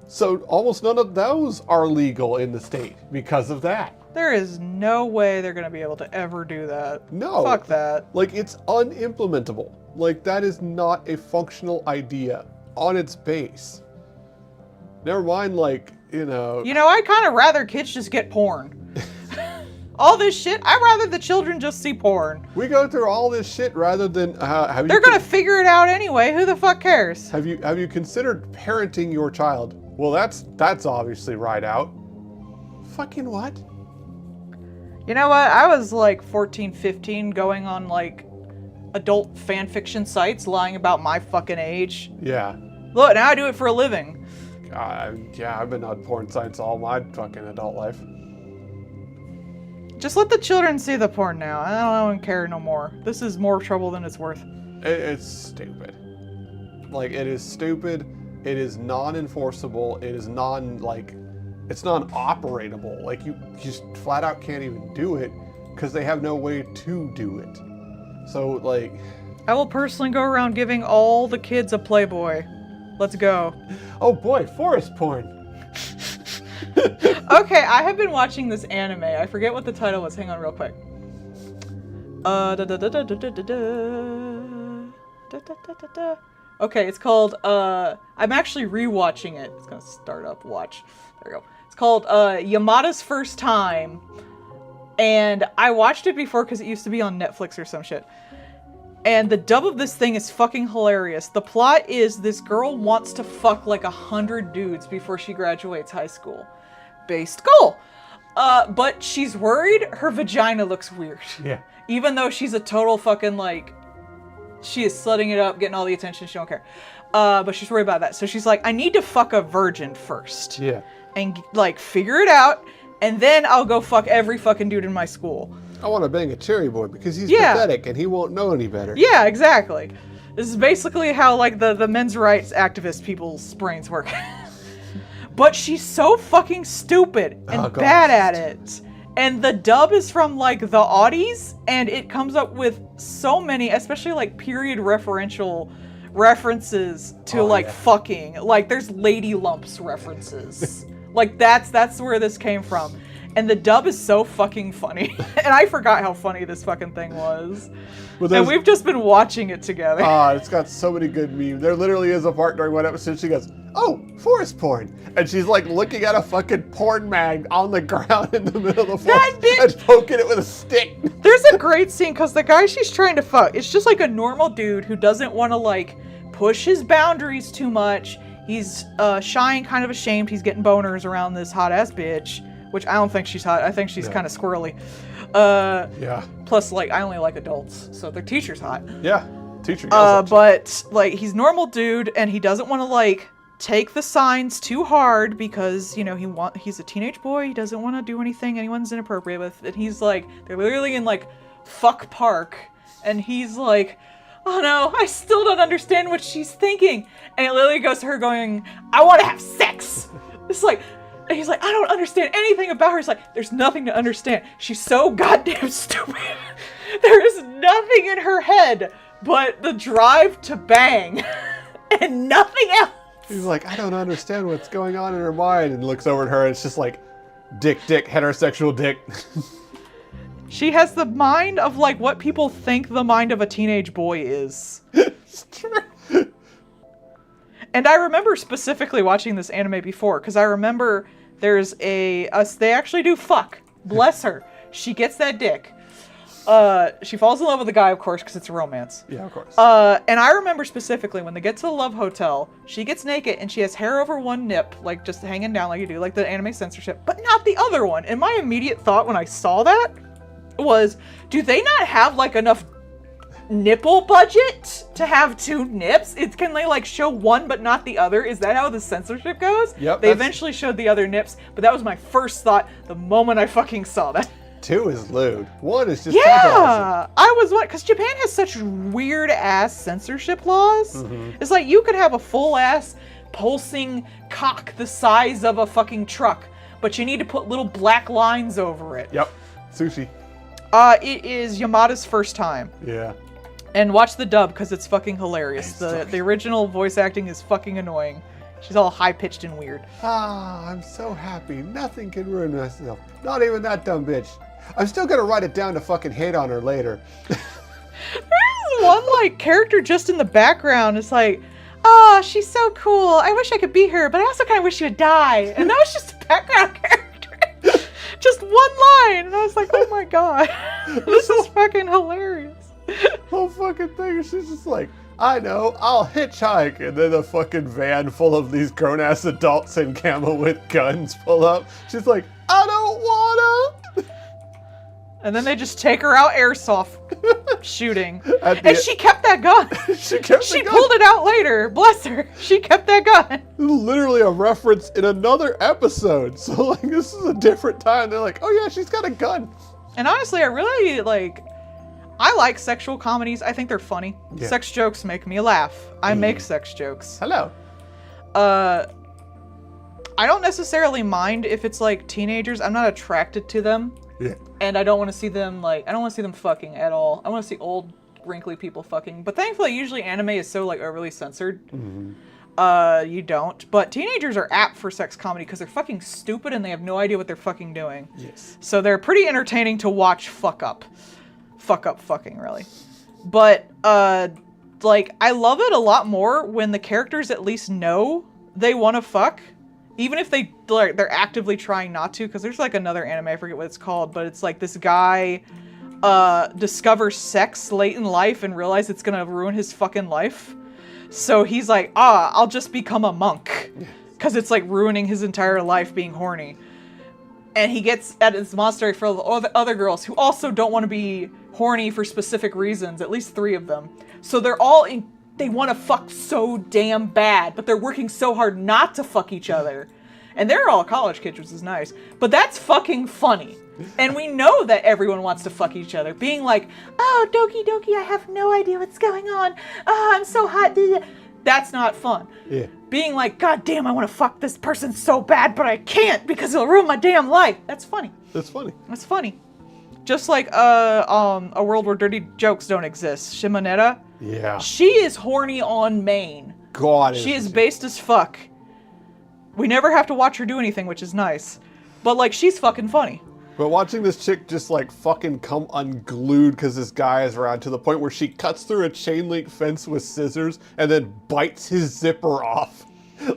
So almost none of those are legal in the state because of that. There is no way they're going to be able to ever do that. No. Fuck that. Like, it's unimplementable. Like, that is not a functional idea on its base. Never mind, like, you know... You know, I'd kind of rather kids just get porn. All this shit, I'd rather the children just see porn. We go through all this shit rather than... They're going to figure it out anyway. Who the fuck cares? Have you considered parenting your child? Well, that's obviously right out. Fucking what? You know what? I was like 14, 15 going on like adult fan fiction sites lying about my fucking age. Yeah. Look, now I do it for a living. Yeah, I've been on porn sites all my fucking adult life. Just let the children see the porn now. I don't care no more. This is more trouble than it's worth. It's stupid. Like, it is stupid. It is non-enforceable. It is it's non-operatable. Like, you just flat out can't even do it because they have no way to do it. So, like... I will personally go around giving all the kids a Playboy. Let's go. Oh boy, forest porn. Okay, I have been watching this anime. I forget what the title was. Hang on real quick. Okay, it's called, I'm actually rewatching it. It's gonna start up, watch. There we go. It's called, Yamada's First Time. And I watched it before because it used to be on Netflix or some shit. And the dub of this thing is fucking hilarious. The plot is this girl wants to fuck like 100 dudes before she graduates high school. Based goal. But she's worried her vagina looks weird. Yeah. Even though she's a total fucking like, she is slutting it up, getting all the attention, she don't care. But she's worried about that. So she's like, I need to fuck a virgin first. Yeah. And like figure it out, and then I'll go fuck every fucking dude in my school. I want to bang a cherry boy because he's pathetic and he won't know any better. Yeah, exactly. This is basically how like the men's rights activist people's brains work. But she's so fucking stupid and bad at it. And the dub is from like the Audies, and it comes up with so many, especially like period referential references to fucking. Like there's lady lumps references. Like that's where this came from. And the dub is so fucking funny. And I forgot how funny this fucking thing was. And we've just been watching it together. It's got so many good memes. There literally is a part during one episode she goes, oh, forest porn. And she's like looking at a fucking porn mag on the ground in the middle of the forest and poking it with a stick. There's a great scene because the guy she's trying to fuck, it's just like a normal dude who doesn't want to like push his boundaries too much. He's shy and kind of ashamed. He's getting boners around this hot ass bitch. Which I don't think she's hot. I think she's kind of squirrely. Yeah. Plus, like, I only like adults, so their teacher's hot. Yeah, teacher. But like, he's normal dude, and he doesn't want to like take the signs too hard because you know he's a teenage boy. He doesn't want to do anything anyone's inappropriate with. And he's like, they're literally in like fuck park, and he's like, oh no, I still don't understand what she's thinking. And it literally goes to her going, I want to have sex. It's like. And he's like, I don't understand anything about her. He's like, there's nothing to understand. She's so goddamn stupid. There is nothing in her head but the drive to bang and nothing else. He's like, I don't understand what's going on in her mind. And looks over at her and it's just like, dick, heterosexual dick. She has the mind of like what people think the mind of a teenage boy is. It's true. And I remember specifically watching this anime before, because I remember there's they actually do fuck. Bless her. She gets that dick. She falls in love with the guy, of course, because it's a romance. Yeah, of course. And I remember specifically when they get to the Love Hotel, she gets naked and she has hair over one nip, like just hanging down like you do, like the anime censorship, but not the other one. And my immediate thought when I saw that was, do they not have like enough nipple budget to have two nips? Can they like show one but not the other? Is that how the censorship goes? Yep. They eventually showed the other nips, but that was my first thought the moment I fucking saw that. 2 is lewd. 1 is just I was what, because Japan has such weird ass censorship laws. Mm-hmm. It's like you could have a full ass pulsing cock the size of a fucking truck, but you need to put little black lines over it. Yep. Sushi. It is Yamada's First Time. Yeah. And watch the dub because it's fucking hilarious. The original voice acting is fucking annoying. She's all high-pitched and weird. I'm so happy. Nothing can ruin myself. Not even that dumb bitch. I'm still gonna write it down to fucking hate on her later. There's one like character just in the background. It's like, oh, she's so cool. I wish I could be her, but I also kind of wish she would die. And that was just a background character. Just one line. And I was like, oh my god. This is fucking hilarious. Whole fucking thing. She's just like, I know, I'll hitchhike. And then a fucking van full of these grown-ass adults in camo with guns pull up. She's like, I don't wanna. And then they just take her out airsoft shooting. And she kept that gun. She pulled it out later. Bless her. She kept that gun. Literally a reference in another episode. So like this is a different time. They're like, oh yeah, she's got a gun. And honestly, I like sexual comedies. I think they're funny. Yeah. Sex jokes make me laugh. I make sex jokes. Hello. I don't necessarily mind if it's like teenagers. I'm not attracted to them. Yeah. And I don't want to see them I don't want to see them fucking at all. I want to see old, wrinkly people fucking. But thankfully, usually anime is so like overly censored. Mm-hmm. You don't. But teenagers are apt for sex comedy because they're fucking stupid and they have no idea what they're fucking doing. Yes. So they're pretty entertaining to watch fucking, really. But like, I love it a lot more when the characters at least know they want to fuck. Even if they're actively trying not to, because there's like another anime, I forget what it's called, but it's like this guy discovers sex late in life and realizes it's gonna ruin his fucking life. So he's like, I'll just become a monk. Because it's like ruining his entire life being horny. And he gets at his monastery full of other girls who also don't want to be horny for specific reasons, at least 3 of them. So they're all they want to fuck so damn bad, but they're working so hard not to fuck each other. And they're all college kids, which is nice. But that's fucking funny. And we know that everyone wants to fuck each other. Being like, oh, Doki Doki, I have no idea what's going on. Oh, I'm so hot. That's not fun. Yeah. Being like, God damn, I want to fuck this person so bad, but I can't because it'll ruin my damn life. That's funny. That's funny. That's funny. Just like a world where dirty jokes don't exist. Shimonetta. Yeah. She is horny on main. God. She is based as fuck. We never have to watch her do anything, which is nice. But like, she's fucking funny. But watching this chick just like fucking come unglued because this guy is around to the point where she cuts through a chain link fence with scissors and then bites his zipper off.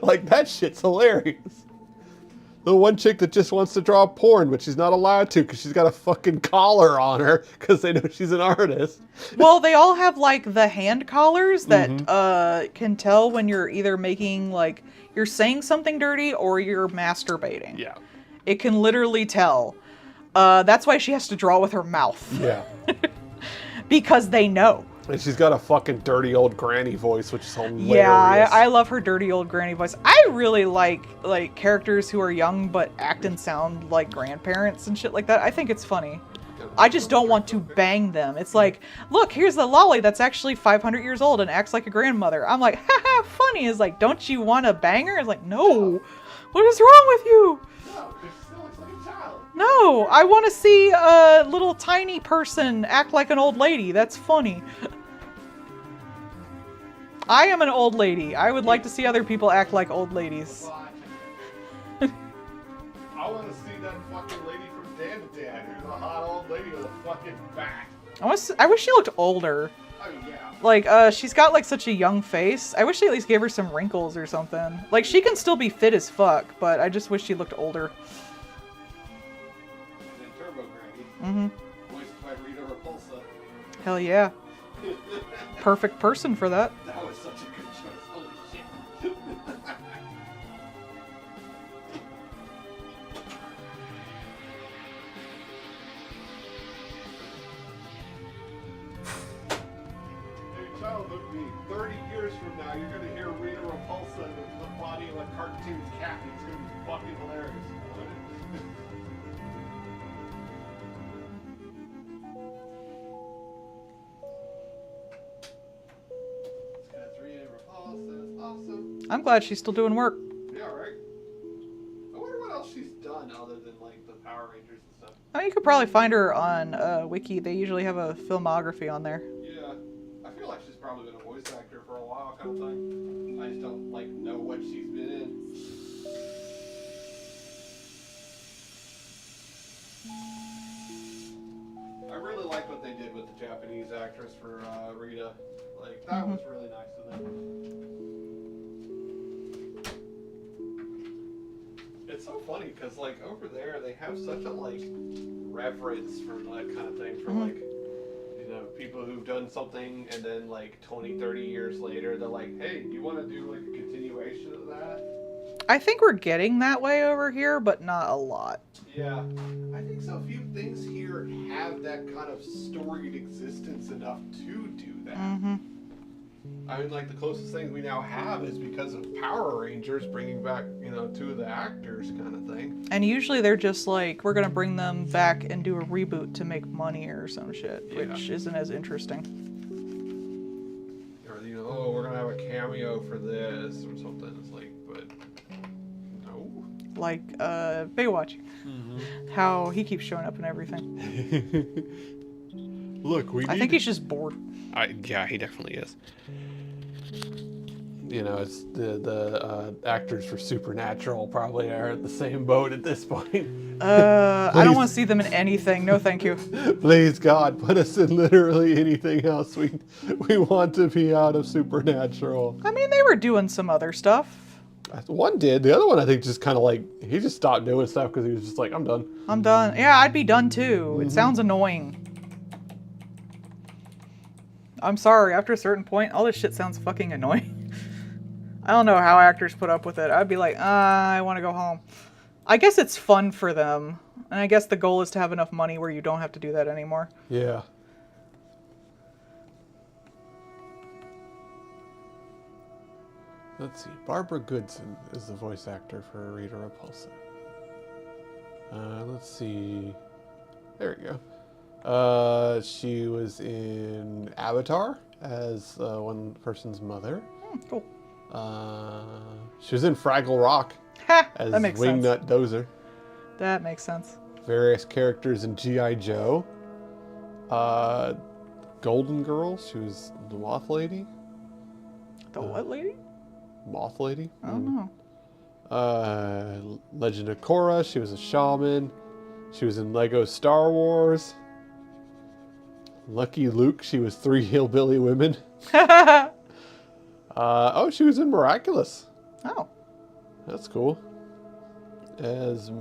Like, that shit's hilarious. The one chick that just wants to draw porn, but she's not allowed to because she's got a fucking collar on her because they know she's an artist. Well, they all have like the hand collars that can tell when you're either making like, you're saying something dirty or you're masturbating. Yeah. It can literally tell. That's why she has to draw with her mouth. Yeah. Because they know. And she's got a fucking dirty old granny voice, which is hilarious. Yeah, I love her dirty old granny voice. I really like characters who are young but act and sound like grandparents and shit like that. I think it's funny. I just don't want to bang them. It's like, look, here's the lolly that's actually 500 years old and acts like a grandmother. I'm like, haha, funny. It's like, don't you want to bang her? It's like, no. What is wrong with you? No, I want to see a little tiny person act like an old lady. That's funny. I am an old lady. I would like to see other people act like old ladies. I want to see that fucking lady from Dan to Dan, who's a hot old lady with a fucking back. I wish she looked older. Oh, yeah. Like, she's got like such a young face. I wish they at least gave her some wrinkles or something. Like, she can still be fit as fuck, but I just wish she looked older. And then Turbo Granny. Voiced by Rita Repulsa. Hell yeah. Perfect person for that. That was such a good choice. Holy shit. Hey, child of me, 30 years from now, you're going to hear Rita Repulsa in the body of a cartoon cat. It's going to be fucking hilarious. Awesome. I'm glad she's still doing work. Yeah, right? I wonder what else she's done other than, like, the Power Rangers and stuff. I mean, you could probably find her on Wiki. They usually have a filmography on there. Yeah. I feel like she's probably been a voice actor for a while kind of thing. I just don't, like, know what she's been in. I really like what they did with the Japanese actress for Rita. Like, that was really nice of them. It's so funny because, like, over there they have such a, like, reverence for that kind of thing. For, like, you know, people who've done something and then, like, 20, 30 years later, they're like, hey, you want to do, like, a continuation of that? I think we're getting that way over here, but not a lot. Yeah. I think so few things here have that kind of storied existence enough to do that. I mean, like, the closest thing we now have is because of Power Rangers bringing back, you know, 2 of the actors kind of thing. And usually they're just like, we're going to bring them back and do a reboot to make money or some shit, which isn't as interesting. Or, you know, oh, we're going to have a cameo for this or something. It's like, but no. Like, Baywatch. How he keeps showing up in everything. Look, I think he's just bored. Yeah, he definitely is. you know, it's the actors for Supernatural probably are at the same boat at this point. I don't want to see them in anything. No, thank you. Please, God, put us in literally anything else. We want to be out of Supernatural. I mean, they were doing some other stuff. One did. The other one, I think, just kind of like, he just stopped doing stuff because he was just like, I'm done. I'm done. Yeah, I'd be done too. Mm-hmm. It sounds annoying. I'm sorry, after a certain point, all this shit sounds fucking annoying. I don't know how actors put up with it. I'd be like, I want to go home. I guess it's fun for them. And I guess the goal is to have enough money where you don't have to do that anymore. Yeah. Let's see. Barbara Goodson is the voice actor for Rita Repulsa. Let's see. There we go. She was in Avatar as one person's mother. Cool. She was in Fraggle Rock as Wingnut Dozer. That makes sense. Various characters in G.I. Joe. Golden Girls. She was the Moth Lady. The what lady? Moth Lady? I don't know. Legend of Korra, she was a shaman. She was in Lego Star Wars. Lucky Luke, she was 3 hillbilly women. Oh, she was in Miraculous. Oh. That's cool. As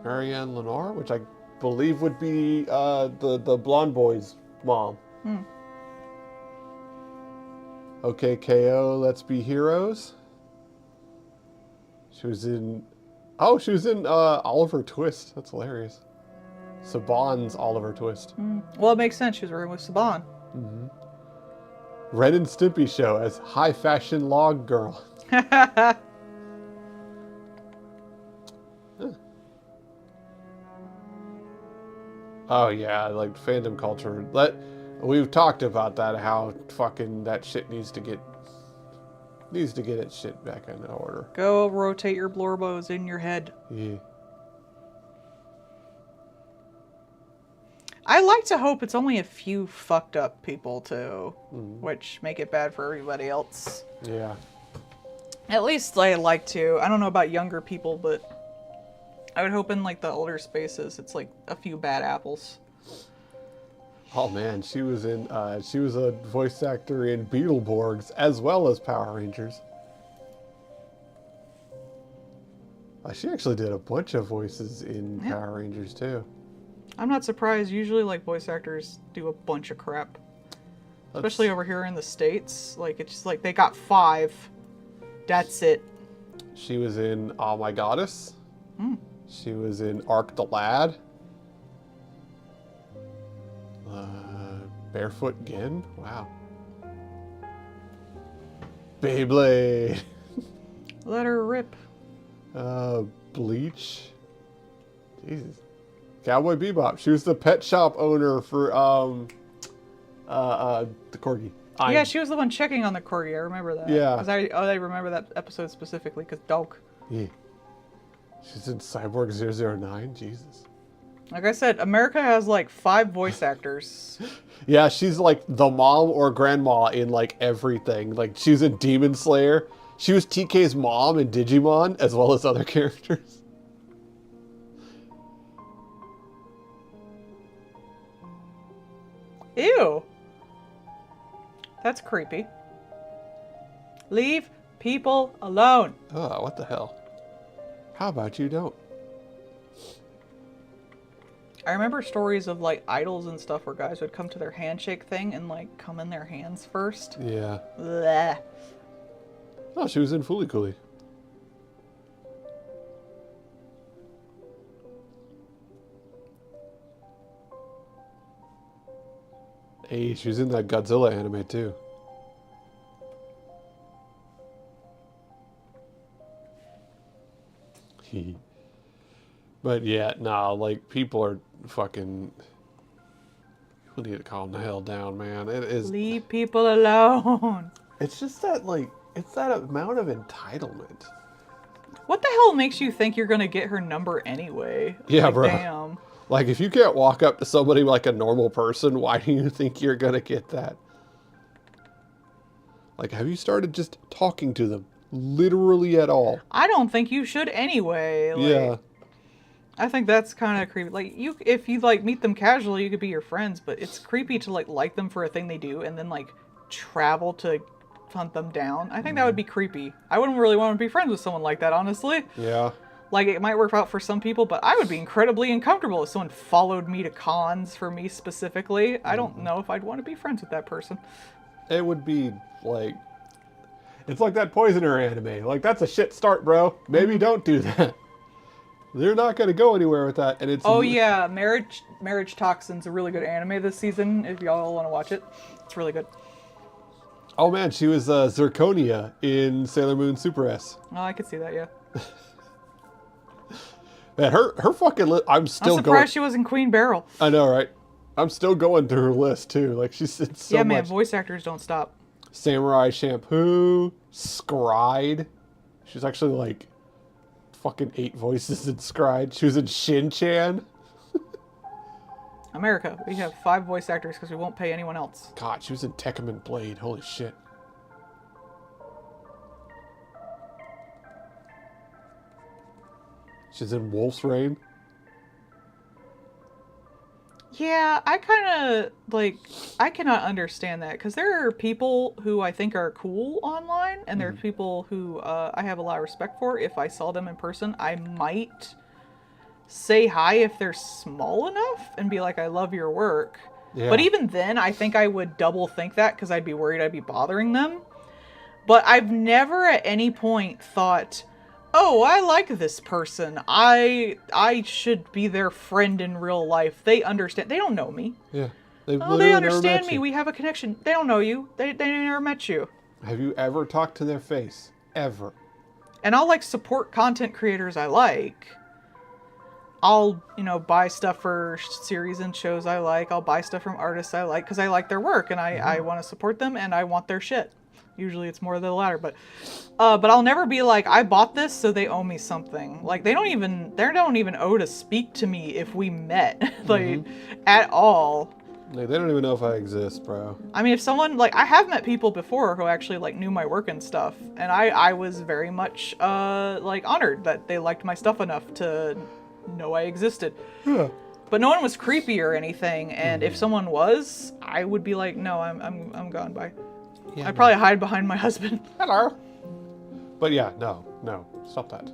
Marianne Lenore, which I believe would be the blonde boy's mom. Okay, KO, Let's Be Heroes. She was in... Oh, she was in Oliver Twist. That's hilarious. Saban's Oliver Twist. Well, it makes sense. She was working with Saban. Mm-hmm. Ren and Stimpy Show as High Fashion Log Girl. Oh, yeah, like fandom culture. We've talked about that, how fucking that shit needs to get its shit back in order. Go rotate your blorbos in your head. Yeah. I like to hope it's only a few fucked up people too, which make it bad for everybody else. Yeah. At least I like to. I don't know about younger people, but I would hope in like the older spaces it's like a few bad apples. Oh man, she was a voice actor in Beetleborgs as well as Power Rangers. She actually did a bunch of voices in Power Rangers too. I'm not surprised. Usually like voice actors do a bunch of crap. Especially over here in the States. Like it's just like they got 5. That's it. She was in Oh My Goddess. She was in Arc the Lad. Barefoot Gen? Wow. Beyblade. Let her rip. Bleach. Jesus. Cowboy Bebop. She was the pet shop owner for the Corgi. Yeah, she was the one checking on the Corgi. I remember that. Yeah. Because I remember that episode specifically because dog. Yeah. She's in Cyborg 009. Jesus. Like I said, America has like 5 voice actors. Yeah, she's like the mom or grandma in like everything. Like she was in Demon Slayer. She was TK's mom in Digimon as well as other characters. Ew. That's creepy. Leave people alone. Oh, what the hell? How about you don't? I remember stories of like idols and stuff where guys would come to their handshake thing and like come in their hands first. Yeah. Blech. Oh, she was in Fooly Cooly. Hey, she was in that Godzilla anime too. But yeah, nah, like people are fucking. We need to calm the hell down, man. It is. Leave people alone. It's just that, like, it's that amount of entitlement. What the hell makes you think you're gonna get her number anyway? Yeah, like, bro. Damn. Like, if you can't walk up to somebody like a normal person, why do you think you're gonna get that? Like, have you started just talking to them? Literally at all? I don't think you should anyway. Like, Yeah. I think that's kind of creepy. Like, if you like meet them casually, you could be your friends, but it's creepy to like them for a thing they do and then like travel to hunt them down. I think that would be creepy. I wouldn't really want to be friends with someone like that, honestly. Yeah. Like, it might work out for some people, but I would be incredibly uncomfortable if someone followed me to cons for me specifically. I don't know if I'd want to be friends with that person. It would be like, it's like that Poisoner anime. Like, that's a shit start, bro. Maybe don't do that. They're not going to go anywhere with that. And it's Oh yeah, Marriage Toxin's a really good anime this season. If y'all want to watch it, it's really good. Oh man, she was Zirconia in Sailor Moon Super S. Oh, I could see that. Yeah. Man, her fucking list. I'm surprised going. she was in Queen Beryl. I know, right? I'm still going through her list too. Like, she's in so yeah, much. man, voice actors don't stop. Samurai Shampoo, Scried. She's actually like fucking 8 voices in Scried. She was in Shin-Chan. America, we have 5 voice actors because we won't pay anyone else. God, she was in Tekken Blade. Holy shit. She's in Wolf's Rain. Yeah, I kind of, like, I cannot understand that, because there are people who I think are cool online, and there are people who I have a lot of respect for. If I saw them in person, I might say hi if they're small enough, and be like, I love your work. Yeah. But even then, I think I would double think that, because I'd be worried I'd be bothering them. But I've never at any point thought, oh, I like this person. I should be their friend in real life. They understand. They don't know me. Yeah. They understand me. We have a connection. They don't know you. They never met you. Have you ever talked to their face? Ever? And I'll, like, support content creators I like. I'll, buy stuff for series and shows I like. I'll buy stuff from artists I like because I like their work and I want to support them and I want their shit. Usually it's more the latter, but I'll never be like, I bought this so they owe me something. Like, they don't even owe to speak to me if we met, like, at all. Like, they don't even know if I exist, bro. I mean, if someone, like, I have met people before who actually, like, knew my work and stuff, and I was very much, like, honored that they liked my stuff enough to know I existed. Yeah. But no one was creepy or anything, and if someone was, I would be like, no, I'm gone, bye. Yeah, I'd probably hide behind my husband. Hello. But yeah, no, stop that.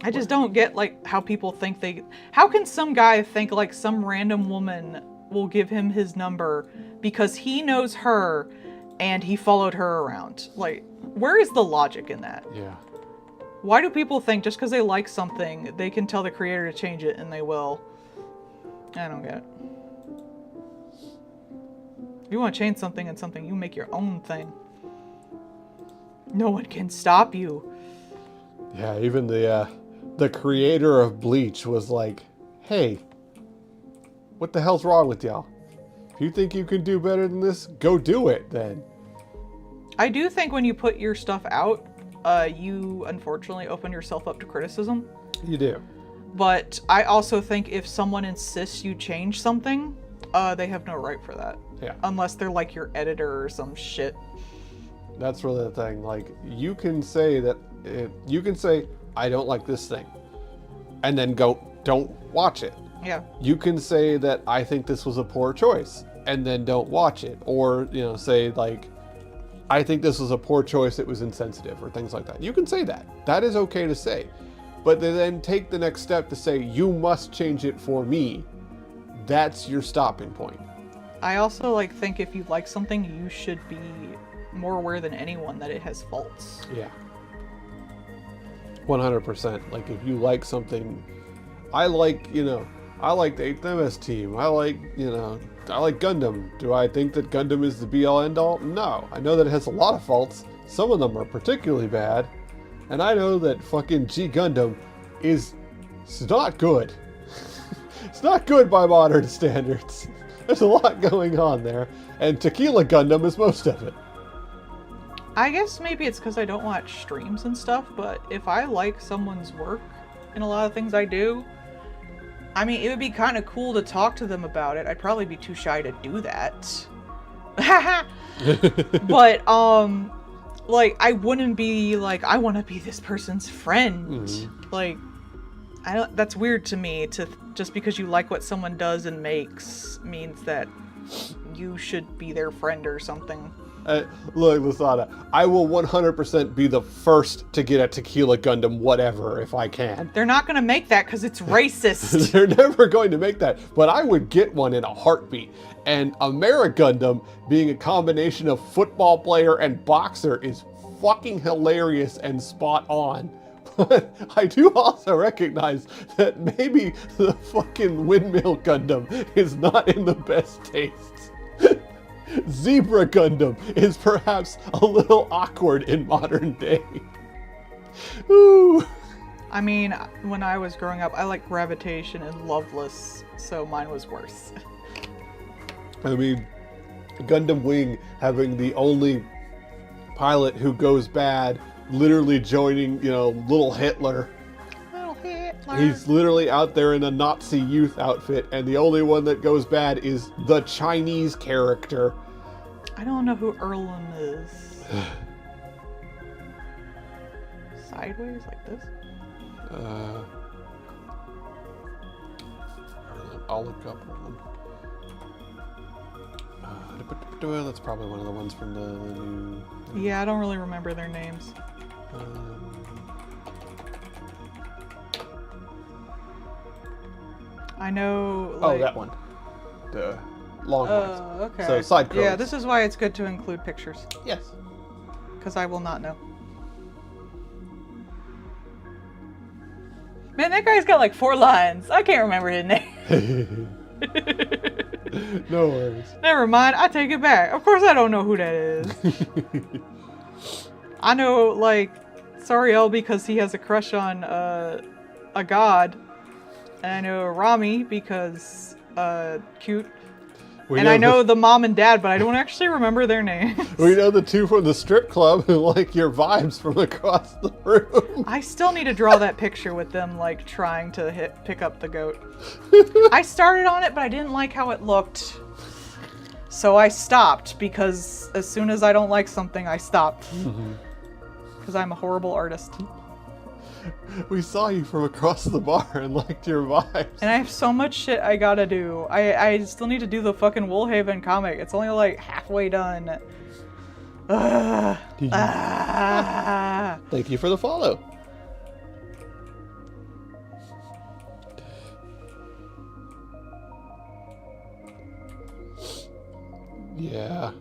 I just don't get, like, how people think how can some guy think, like, some random woman will give him his number because he knows her and he followed her around? Like, where is the logic in that? Yeah. Why do people think just because they like something, they can tell the creator to change it and they will? I don't get it. If you want to change something and something, you make your own thing. No one can stop you. Yeah, even the creator of Bleach was like, hey, what the hell's wrong with y'all? If you think you can do better than this, go do it then. I do think when you put your stuff out, you unfortunately open yourself up to criticism. You do. But I also think if someone insists you change something, they have no right for that. Yeah. Unless they're like your editor or some shit. That's really the thing. Like, you can say I don't like this thing, and then don't watch it. Yeah. You can say that I think this was a poor choice, and then don't watch it. Or, say, like, I think this was a poor choice, it was insensitive, or things like that. You can say that. That is okay to say. But to then take the next step to say, you must change it for me, that's your stopping point. I also, think if you like something, you should be more aware than anyone that it has faults. Yeah. 100%. Like, if you like something, I like the 8th MS team. I like Gundam. Do I think that Gundam is the be-all end-all? No. I know that it has a lot of faults. Some of them are particularly bad. And I know that fucking G Gundam it's not good. It's not good by modern standards. There's a lot going on there. And Tequila Gundam is most of it. I guess maybe it's because I don't watch streams and stuff, but if I like someone's work in a lot of things I do, I mean, it would be kind of cool to talk to them about it. I'd probably be too shy to do that. But like I wouldn't be like I want to be this person's friend. Like I don't. That's weird to me. To just because you like what someone does and makes means that you should be their friend or something. Look, Lasada, I will 100% be the first to get a Tequila Gundam whatever if I can. They're not going to make that because it's racist. They're never going to make that, but I would get one in a heartbeat. And Amerigundam, being a combination of football player and boxer, is fucking hilarious and spot on. But I do also recognize that maybe the fucking Windmill Gundam is not in the best tastes. Zebra Gundam is perhaps a little awkward in modern day. Ooh. I mean, when I was growing up, I liked Gravitation and Loveless, so mine was worse. I mean, Gundam Wing having the only pilot who goes bad, literally joining, you know, little Hitler. Little Hitler. He's literally out there in a Nazi youth outfit, and the only one that goes bad is the Chinese character. I don't know who Erlen is. Sideways, like this? I'll look up Erlen. That's probably one of the ones from the new... Yeah, I don't really remember their names. I know, like... Oh, that one. The Longhorns. Oh, okay. So, side Yeah, this is why it's good to include pictures. Yes. Because I will not know. Man, that guy's got like 4 lines. I can't remember his name. No worries. Never mind, I take it back. Of course I don't know who that is. I know, like, Sariel because he has a crush on a god. And I know Rami because cute. And I know the mom and dad, but I don't actually remember their names. We know the two from the strip club who like your vibes from across the room. I still need to draw that picture with them, like, trying to pick up the goat. I started on it, but I didn't like how it looked. So I stopped, because as soon as I don't like something, I stop. Because I'm a horrible artist. We saw you from across the bar and liked your vibes. And I have so much shit I gotta do. I still need to do the fucking Woolhaven comic. It's only like halfway done. Thank you for the follow. Yeah.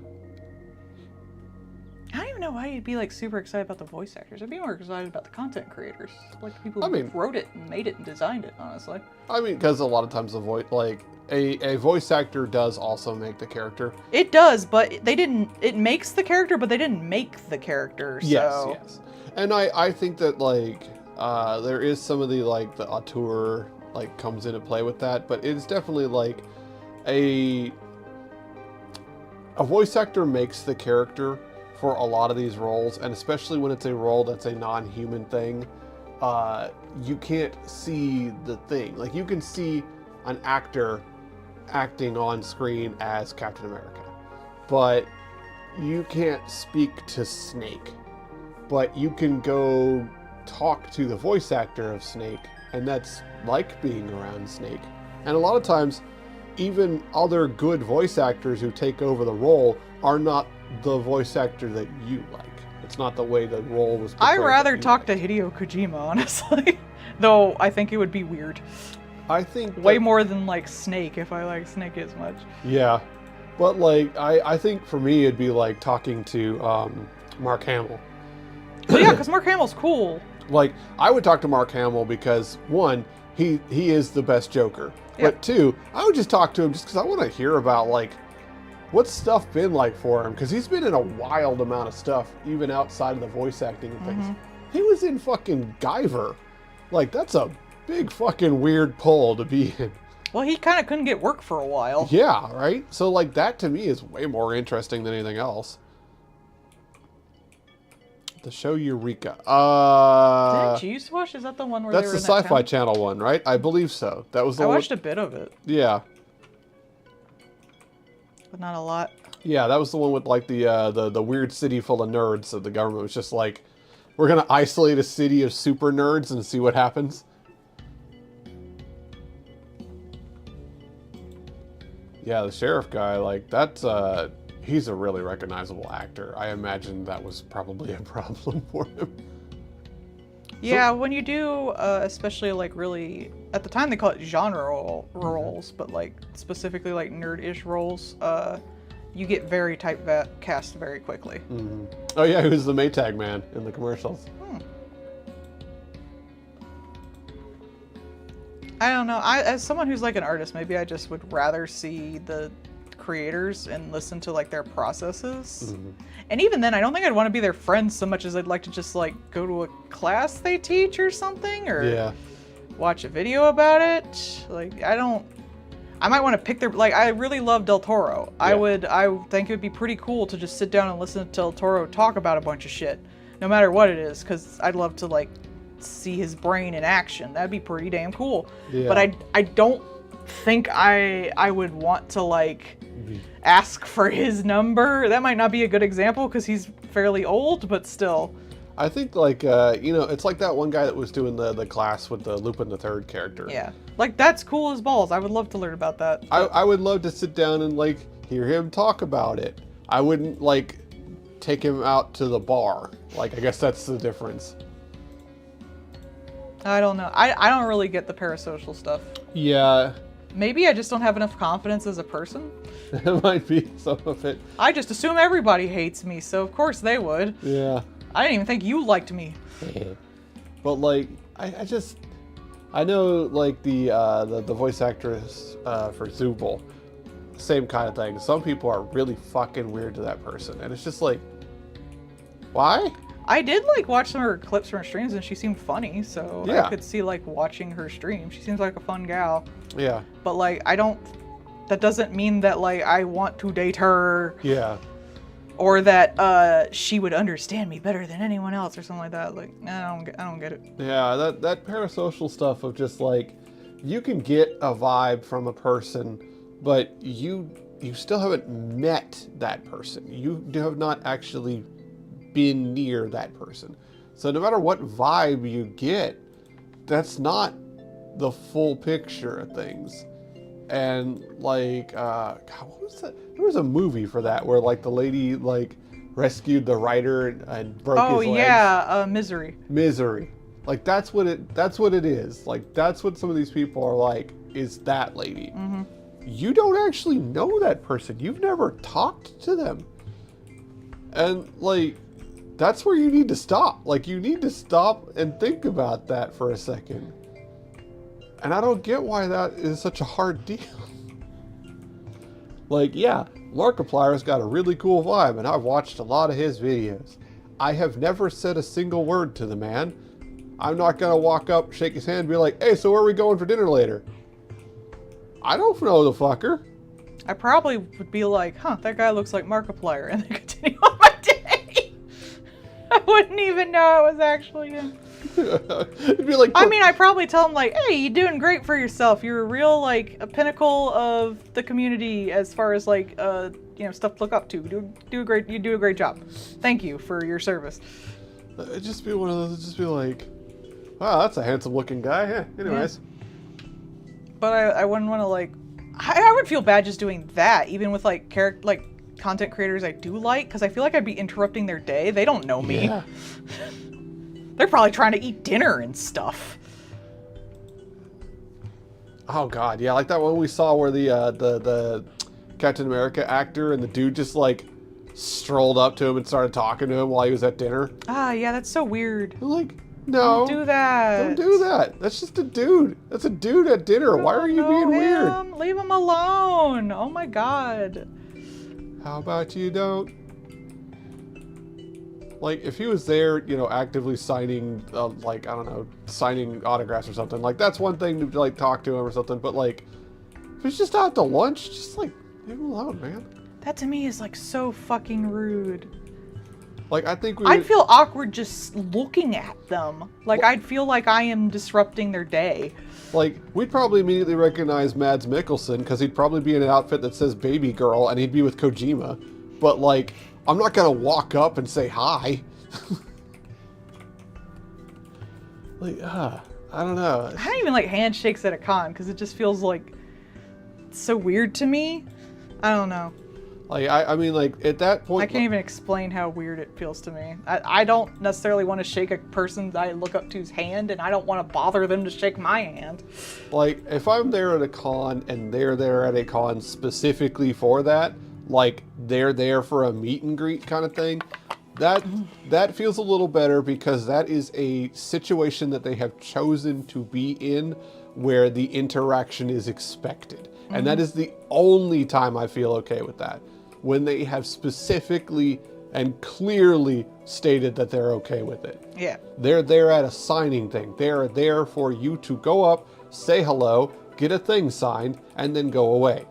I don't even know why you'd be like super excited about the voice actors. I'd be more excited about the content creators, like the people who wrote it and made it and designed it. Honestly, I mean, because a lot of times the voice, like a voice actor, does also make the character. It does, but they didn't. It makes the character, but they didn't make the character. So. Yes. And I think that like there is some of the like the auteur like comes into play with that, but it's definitely like a voice actor makes the character for a lot of these roles, and especially when it's a role that's a non-human thing, you can't see the thing. Like, you can see an actor acting on screen as Captain America, but you can't speak to Snake. But you can go talk to the voice actor of Snake, and that's like being around Snake. And a lot of times, even other good voice actors who take over the role are not the voice actor that you like. It's not the way the role was portrayed. I'd rather talk to Hideo Kojima, honestly. Though I think it would be weird. I think way more than like Snake, if I like Snake as much. Yeah, but like I think for me it'd be like talking to Mark Hamill. Well, yeah, because Mark Hamill's cool. Like, I would talk to Mark Hamill because one, he is the best Joker. Yep. But two, I would just talk to him just because I want to hear about like what's stuff been like for him, because he's been in a wild amount of stuff even outside of the voice acting and things. He was in fucking Guyver. Like, that's a big fucking weird pull to be in. Well, he kind of couldn't get work for a while. Yeah, right? So like that to me is way more interesting than anything else. The show Eureka. Didn't you used to watch? Is that the one where that's they were the in that Sci-Fi town? Channel one, right? I believe so. That was the I one. watched a bit of it. Yeah. But not a lot. Yeah, that was the one with like the weird city full of nerds. So the government was just like, we're gonna isolate a city of super nerds and see what happens. Yeah, the sheriff guy, like that's he's a really recognizable actor. I imagine that was probably a problem for him. Yeah, when you do, especially like really, at the time they call it genre roles, but like specifically like nerd-ish roles, you get very typecast very quickly. Mm-hmm. Oh yeah, he was the Maytag man in the commercials. I don't know. As someone who's like an artist, maybe I just would rather see the creators and listen to like their processes. Mm-hmm. And even then, I don't think I'd want to be their friends so much as I'd like to just like go to a class they teach or something, or watch a video about it. Like I might want to pick their, like, I really love Del Toro. Yeah. I think it would be pretty cool to just sit down and listen to Del Toro talk about a bunch of shit, no matter what it is, because I'd love to like see his brain in action. That'd be pretty damn cool. Yeah. But I don't think I would want to like ask for his number. That might not be a good example because he's fairly old, but still. I think like it's like that one guy that was doing the class with the Lupin the Third character. Yeah, like that's cool as balls. I would love to learn about that. I would love to sit down and like hear him talk about it. I wouldn't like take him out to the bar. Like I guess that's the difference. I don't know. I don't really get the parasocial stuff. Yeah. Maybe I just don't have enough confidence as a person. It might be some of it. I just assume everybody hates me, so of course they would. Yeah. I didn't even think you liked me. But like, I know like the voice actress for Zooble, same kind of thing. Some people are really fucking weird to that person, and it's just like, why? I did like watch some of her clips from her streams, and she seemed funny, so yeah. I could see like watching her stream. She seems like a fun gal. Yeah. But like, that doesn't mean that like I want to date her. Yeah. Or that she would understand me better than anyone else or something like that. Like, I don't get it. Yeah, that parasocial stuff of just like, you can get a vibe from a person, but you still haven't met that person. You have not actually been near that person. So no matter what vibe you get, that's not the full picture of things. And like, God, what was that? There was a movie for that where like the lady like rescued the writer and broke his legs. Oh yeah, Misery. Misery. Like that's what it is. Like that's what some of these people are like, is that lady. Mm-hmm. You don't actually know that person. You've never talked to them. And like, that's where you need to stop. Like you need to stop and think about that for a second. And I don't get why that is such a hard deal. Like, yeah, Markiplier's got a really cool vibe, and I've watched a lot of his videos. I have never said a single word to the man. I'm not going to walk up, shake his hand, and be like, hey, so where are we going for dinner later? I don't know the fucker. I probably would be like, that guy looks like Markiplier, and then continue on my day. I wouldn't even know it was actually him. It'd be like, I mean, I'd probably tell him like, hey, you're doing great for yourself. You're a real like a pinnacle of the community as far as like stuff to look up to. You do a great job. Thank you for your service. It'd just be one of those. It'd just be like, wow, that's a handsome looking guy. Yeah. Anyways. Yeah. But I wouldn't want to like. I would feel bad just doing that, even with like content creators I do like, because I feel like I'd be interrupting their day. They don't know me. Yeah. They're probably trying to eat dinner and stuff. Oh God, yeah, like that one we saw where the Captain America actor and the dude just like strolled up to him and started talking to him while he was at dinner. Ah, yeah, that's so weird. I'm like, no, don't do that. Don't do that. That's just a dude. That's a dude at dinner. Why are you being weird? Leave him alone. Oh my God. How about you don't? Like, if he was there, actively signing, signing autographs or something, like, that's one thing to, like, talk to him or something, but, like, if he's just out to lunch, just, like, leave him alone, man. That, to me, is, like, so fucking rude. Like, I think I'd feel awkward just looking at them. Like, I'd feel like I am disrupting their day. Like, we'd probably immediately recognize Mads Mikkelsen, because he'd probably be in an outfit that says Baby Girl, and he'd be with Kojima. but like, I'm not gonna walk up and say hi. Like, I don't know. I don't even like handshakes at a con because it just feels like so weird to me. I don't know. Like, I mean, like, at that point... I can't even explain how weird it feels to me. I don't necessarily want to shake a person that I look up to's hand, and I don't want to bother them to shake my hand. Like, if I'm there at a con, and they're there at a con specifically for that, like, they're there for a meet and greet kind of thing, that feels a little better, because that is a situation that they have chosen to be in where the interaction is expected. And that is the only time I feel okay with that. When they have specifically and clearly stated that they're okay with it. Yeah. They're there at a signing thing. They're there for you to go up, say hello, get a thing signed, and then go away.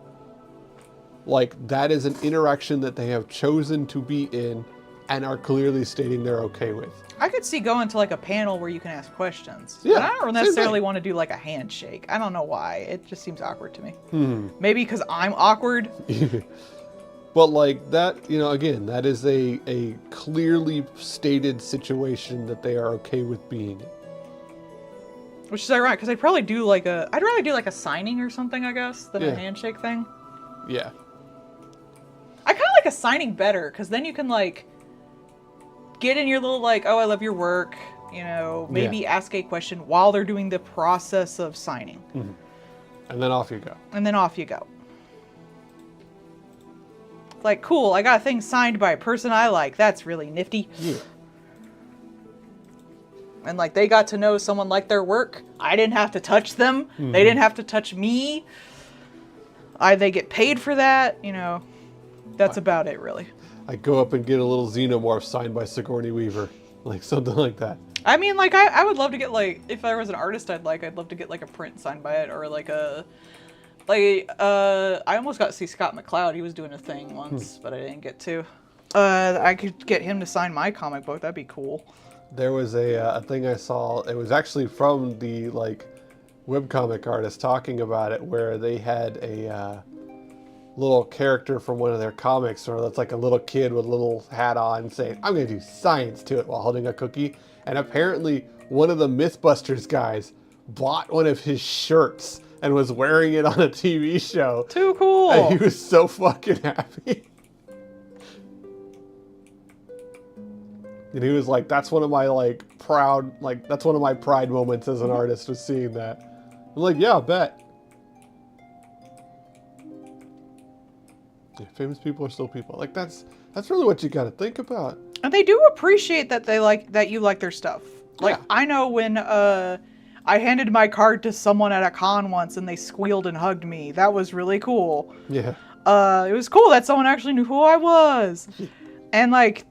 Like, that is an interaction that they have chosen to be in and are clearly stating they're okay with. I could see going to like a panel where you can ask questions. Yeah, but I don't necessarily want to do like a handshake. I don't know why. It just seems awkward to me. Maybe because I'm awkward. But like that, you know, again, that is a clearly stated situation that they are okay with being in. Which is ironic, because I'd rather do like a signing or something, I guess, than a handshake thing. Yeah. I kind of like a signing better, because then you can like get in your little like, oh, I love your work, you know, maybe ask a question while they're doing the process of signing. And then off you go. And then off you go. Like, cool, I got a thing signed by a person I like. That's really nifty. Yeah. And like, they got to know someone liked their work. I didn't have to touch them. They didn't have to touch me. They get paid for that, you know. That's about it, really. I go up and get a little Xenomorph signed by Sigourney Weaver. Like, something like that. I mean, like, I would love to get, like, if there was an artist I'd love to get, like, a print signed by it, or, like, I almost got to see Scott McCloud. He was doing a thing once, but I didn't get to. I could get him to sign my comic book. That'd be cool. There was a thing I saw. It was actually from the, like, webcomic artist talking about it, where they had a little character from one of their comics, or that's like a little kid with a little hat on saying, I'm going to do science to it while holding a cookie. And apparently one of the Mythbusters guys bought one of his shirts and was wearing it on a TV show. Too cool. And he was so fucking happy. And he was like, that's one of my that's one of my pride moments as an artist, was seeing that. I'm like, yeah, I bet. Yeah, famous people are still people. Like, that's really what you gotta think about. And they do appreciate that that you like their stuff. Like, I know when I handed my card to someone at a con once and they squealed and hugged me. That was really cool. Yeah. It was cool that someone actually knew who I was. And like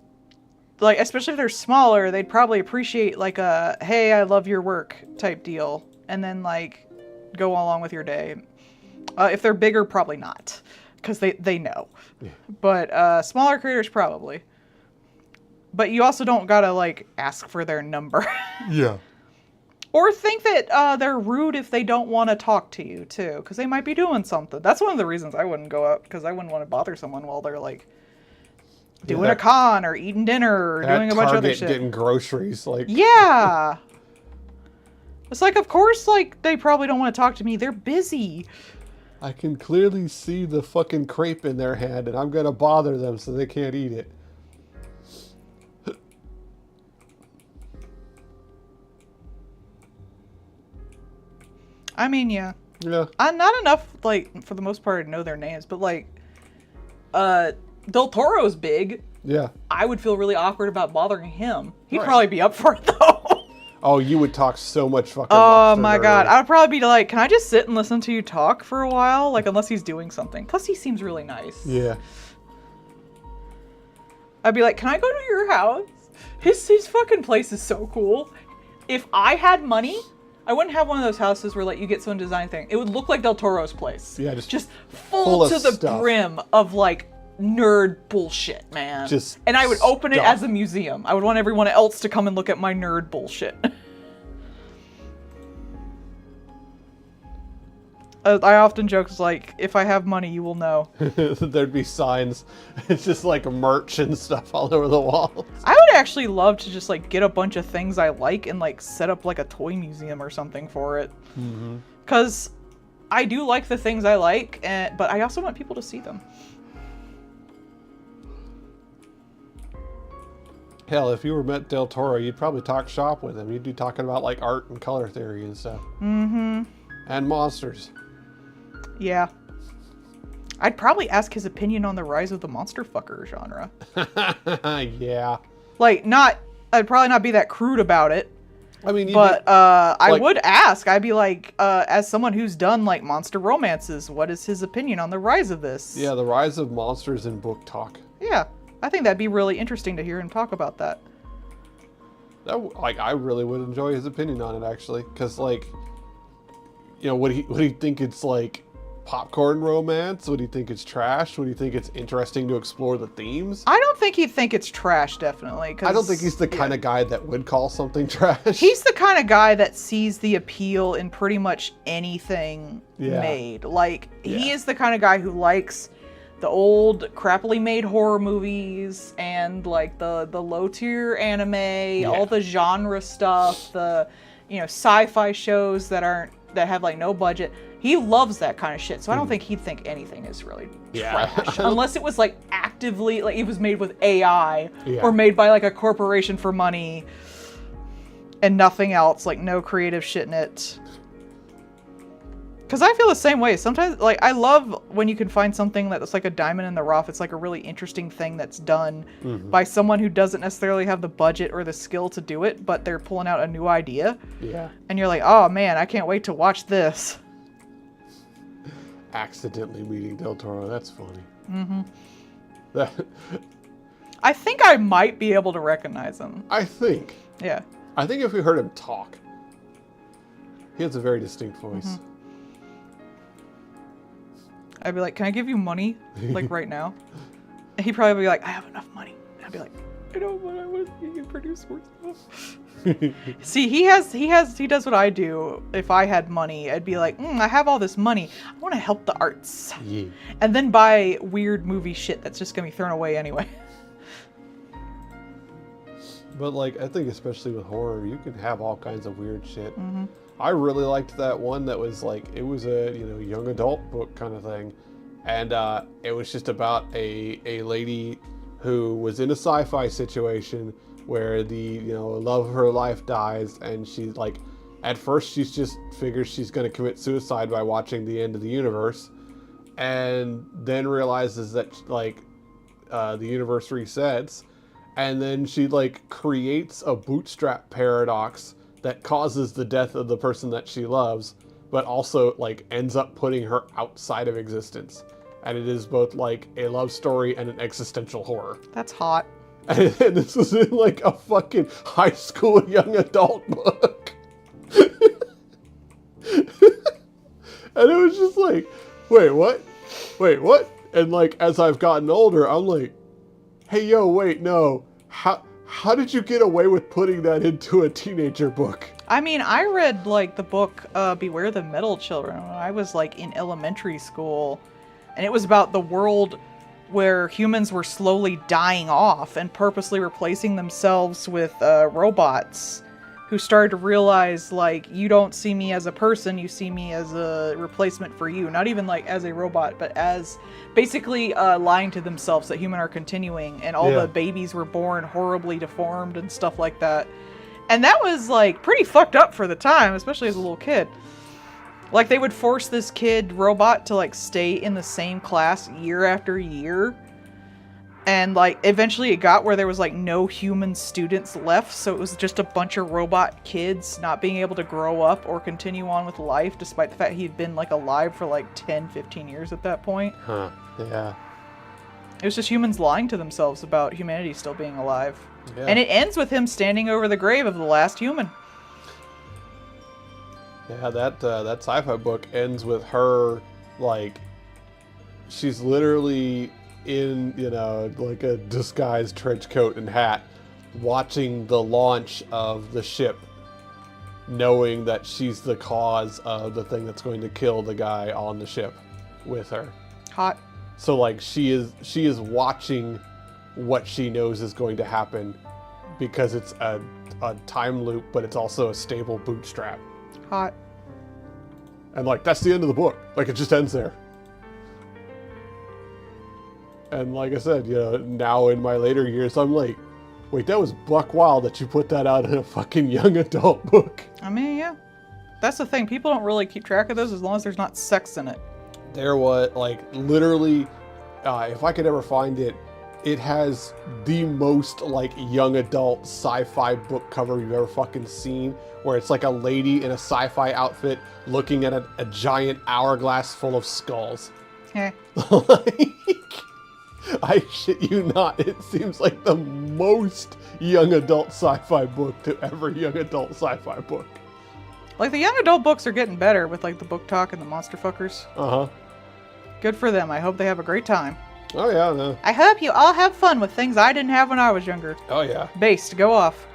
especially if they're smaller, they'd probably appreciate like a, hey, I love your work type deal. And then like go along with your day. If they're bigger, probably not. Because they know. Yeah. But smaller creators, probably. But you also don't gotta like ask for their number. Yeah. Or think that they're rude if they don't want to talk to you, too. Because they might be doing something. That's one of the reasons I wouldn't go out. Because I wouldn't want to bother someone while they're, like, doing a con or eating dinner or doing a bunch of other shit. Getting groceries, like... Yeah! It's like, of course, like, they probably don't want to talk to me. They're busy. I can clearly see the fucking crepe in their hand, and I'm going to bother them so they can't eat it. I mean, yeah. Yeah. Not enough, like, for the most part, to know their names, but, like, Del Toro's big. Yeah. I would feel really awkward about bothering him. He'd probably be up for it, though. Oh, you would talk so much fucking Oh, my God. I would probably be like, can I just sit and listen to you talk for a while? Like, unless he's doing something. Plus, he seems really nice. Yeah. I'd be like, can I go to your house? His fucking place is so cool. If I had money... I wouldn't have one of those houses where, like, you get some design thing. It would look like Del Toro's place. Yeah, just full to the brim of, like, nerd bullshit, man. And I would open it as a museum. I would want everyone else to come and look at my nerd bullshit. I often joke, it's like, if I have money, you will know. There'd be signs. It's just like merch and stuff all over the walls. I would actually love to just like get a bunch of things I like and like set up like a toy museum or something for it. Because I do like the things I like, but I also want people to see them. Hell, if you were met Del Toro, you'd probably talk shop with him. You'd be talking about like art and color theory and stuff. And monsters. Yeah. I'd probably ask his opinion on the rise of the monster fucker genre. Yeah. Like, I'd probably not be that crude about it. I mean, I would ask. I'd be like, as someone who's done like monster romances, what is his opinion on the rise of this? Yeah, the rise of monsters in book talk. Yeah. I think that'd be really interesting to hear him talk about that. I really would enjoy his opinion on it, actually, because like, would he think it's like popcorn romance? Would he think it's trash? Would he think it's interesting to explore the themes? I don't think he'd think it's trash, definitely. I don't think he's the kind of guy that would call something trash. He's the kind of guy that sees the appeal in pretty much anything made. Like, he is the kind of guy who likes the old crappily made horror movies and like the low tier anime, all the genre stuff, the sci-fi shows that have like no budget. He loves that kind of shit. So I don't think he'd think anything is really trash unless it was like actively like it was made with AI or made by like a corporation for money and nothing else, like no creative shit in it. Because I feel the same way. Sometimes, like, I love when you can find something that's like a diamond in the rough. It's like a really interesting thing that's done by someone who doesn't necessarily have the budget or the skill to do it, but they're pulling out a new idea. Yeah. And you're like, oh man, I can't wait to watch this. Accidentally meeting Del Toro. That's funny. I think I might be able to recognize him. I think. Yeah. I think if we heard him talk, he has a very distinct voice. I'd be like, can I give you money? Like right now? And he'd probably be like, I have enough money. And I'd be like, I know, but I want you to produce more stuff. See, he does what I do. If I had money, I'd be like, I have all this money. I want to help the arts. Yeah. And then buy weird movie shit that's just going to be thrown away anyway. But like, I think especially with horror, you can have all kinds of weird shit. I really liked that one that was like, it was a young adult book kind of thing, and it was just about a lady who was in a sci-fi situation where the love of her life dies, and she's like, at first she's just figures she's going to commit suicide by watching the end of the universe, and then realizes that like the universe resets, and then she like creates a bootstrap paradox that causes the death of the person that she loves, but also like ends up putting her outside of existence. And it is both like a love story and an existential horror. That's hot. And this was in like a fucking high school young adult book. And it was just like, wait, what? Wait, what? And like, as I've gotten older, I'm like, hey, yo, wait, no. How did you get away with putting that into a teenager book? I mean, I read like the book Beware the Metal Children when I was like in elementary school, and it was about the world where humans were slowly dying off and purposely replacing themselves with robots who started to realize, like, you don't see me as a person, you see me as a replacement for you. Not even like as a robot, but as basically lying to themselves that humans are continuing, and all the babies were born horribly deformed and stuff like that. And that was like pretty fucked up for the time, especially as a little kid. Like, they would force this kid robot to like stay in the same class year after year. And like eventually it got where there was like no human students left, so it was just a bunch of robot kids not being able to grow up or continue on with life, despite the fact he'd been like alive for like 10-15 years at that point. Yeah. It was just humans lying to themselves about humanity still being alive. Yeah. And it ends with him standing over the grave of the last human. Yeah, that sci-fi book ends with her, like, she's literally in, like a disguised trench coat and hat, watching the launch of the ship knowing that she's the cause of the thing that's going to kill the guy on the ship with her. Hot. So like she is watching what she knows is going to happen because it's a time loop, but it's also a stable bootstrap. Hot. And like that's the end of the book. Like it just ends there. And like I said, you know, now in my later years, I'm like, wait, that was buck wild that you put that out in a fucking young adult book. I mean, yeah. That's the thing. People don't really keep track of this as long as there's not sex in it. There was, like, literally, if I could ever find it, it has the most, like, young adult sci-fi book cover you've ever fucking seen, where it's like a lady in a sci-fi outfit looking at a giant hourglass full of skulls. Yeah. Like, I shit you not, it seems like the most young adult sci-fi book to ever young adult sci-fi book. Like, the young adult books are getting better with, like, the Book Talk and the Monster Fuckers. Uh-huh. Good for them. I hope they have a great time. Oh, yeah, no. I hope you all have fun with things I didn't have when I was younger. Oh, yeah. Based, go off.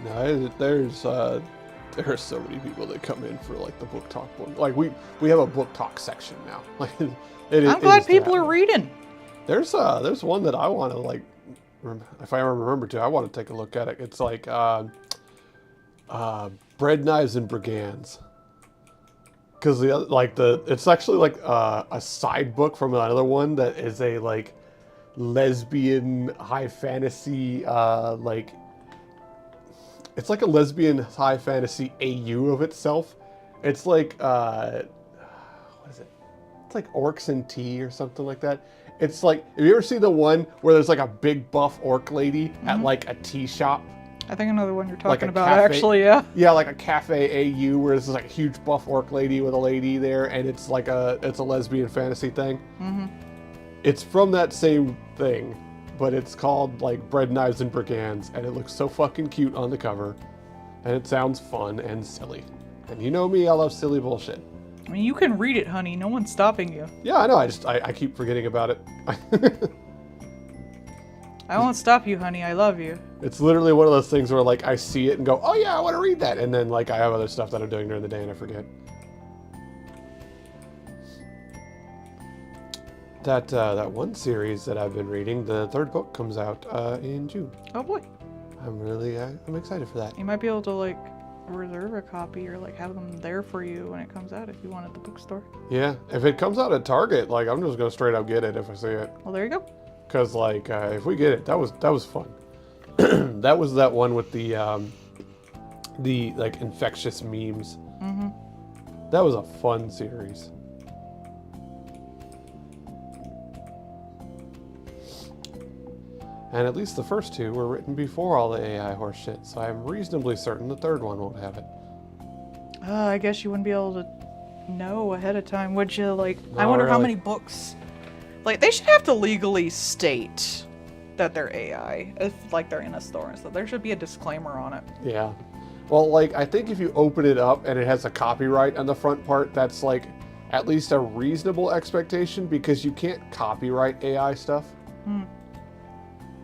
No, there are so many people that come in for, like, the Book Talk book. Like, we have a Book Talk section now. Like, I'm glad people are reading. There's one that I want to, like, if I ever remember to, I want to take a look at it. It's like Bread, Knives, and Brigands. Because it's actually like a side book from another one that is a like lesbian high fantasy like it's like a lesbian high fantasy AU of itself. It's like what is it? It's like Orcs and Tea or something like that. It's like, have you ever seen the one where there's like a big buff orc lady at like a tea shop? I think another one you're Like talking a about, cafe- actually, yeah. Yeah, like a cafe AU where there's like a huge buff orc lady with a lady there, and it's like it's a lesbian fantasy thing. Mm-hmm. It's from that same thing, but it's called like Bread, Knives, and Brigands, and it looks so fucking cute on the cover, and it sounds fun and silly. And you know me, I love silly bullshit. I mean, you can read it, honey. No one's stopping you. Yeah, I know. I keep forgetting about it. I won't stop you, honey. I love you. It's literally one of those things where like I see it and go, oh yeah, I want to read that, and then like I have other stuff that I'm doing during the day and I forget. That one series that I've been reading, the third book comes out in June. Oh boy. I'm excited for that. You might be able to like reserve a copy or like have them there for you when it comes out if you want at the bookstore. Yeah, if it comes out at Target, like I'm just gonna straight up get it if I see it. Well, there you go. Cause like if we get it, that was fun. That was that one with the like infectious memes. Mm-hmm. That was a fun series. And at least the first two were written before all the AI horse shit, so I'm reasonably certain the third one won't have it. I guess you wouldn't be able to know ahead of time, would you? Like, I No, wonder how really. many books. Like, they should have to legally state that they're AI if, like, they're in a store and stuff. There should be a disclaimer on it. Yeah. Well, like, I think if you open it up and it has a copyright on the front part, that's like at least a reasonable expectation because you can't copyright AI stuff.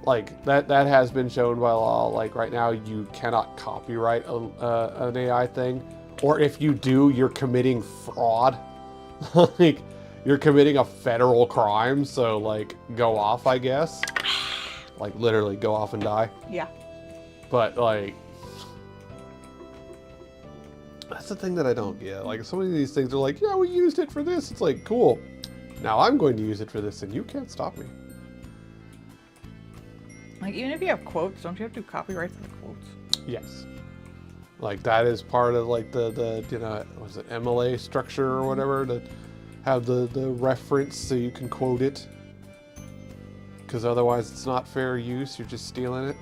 Like, that has been shown by law. Like, right now, you cannot copyright an AI thing. Or if you do, you're committing fraud. Like, you're committing a federal crime, so, like, go off, I guess. Like, literally, go off and die. Yeah. But, like, that's the thing that I don't get. Like, so many of these things are like, yeah, we used it for this. It's like, cool. Now I'm going to use it for this, and you can't stop me. Like, even if you have quotes, don't you have to copyright the quotes? Yes. Like, that is part of, like, the you know, was it MLA structure or whatever, to have the reference so you can quote it. Because otherwise it's not fair use, you're just stealing it.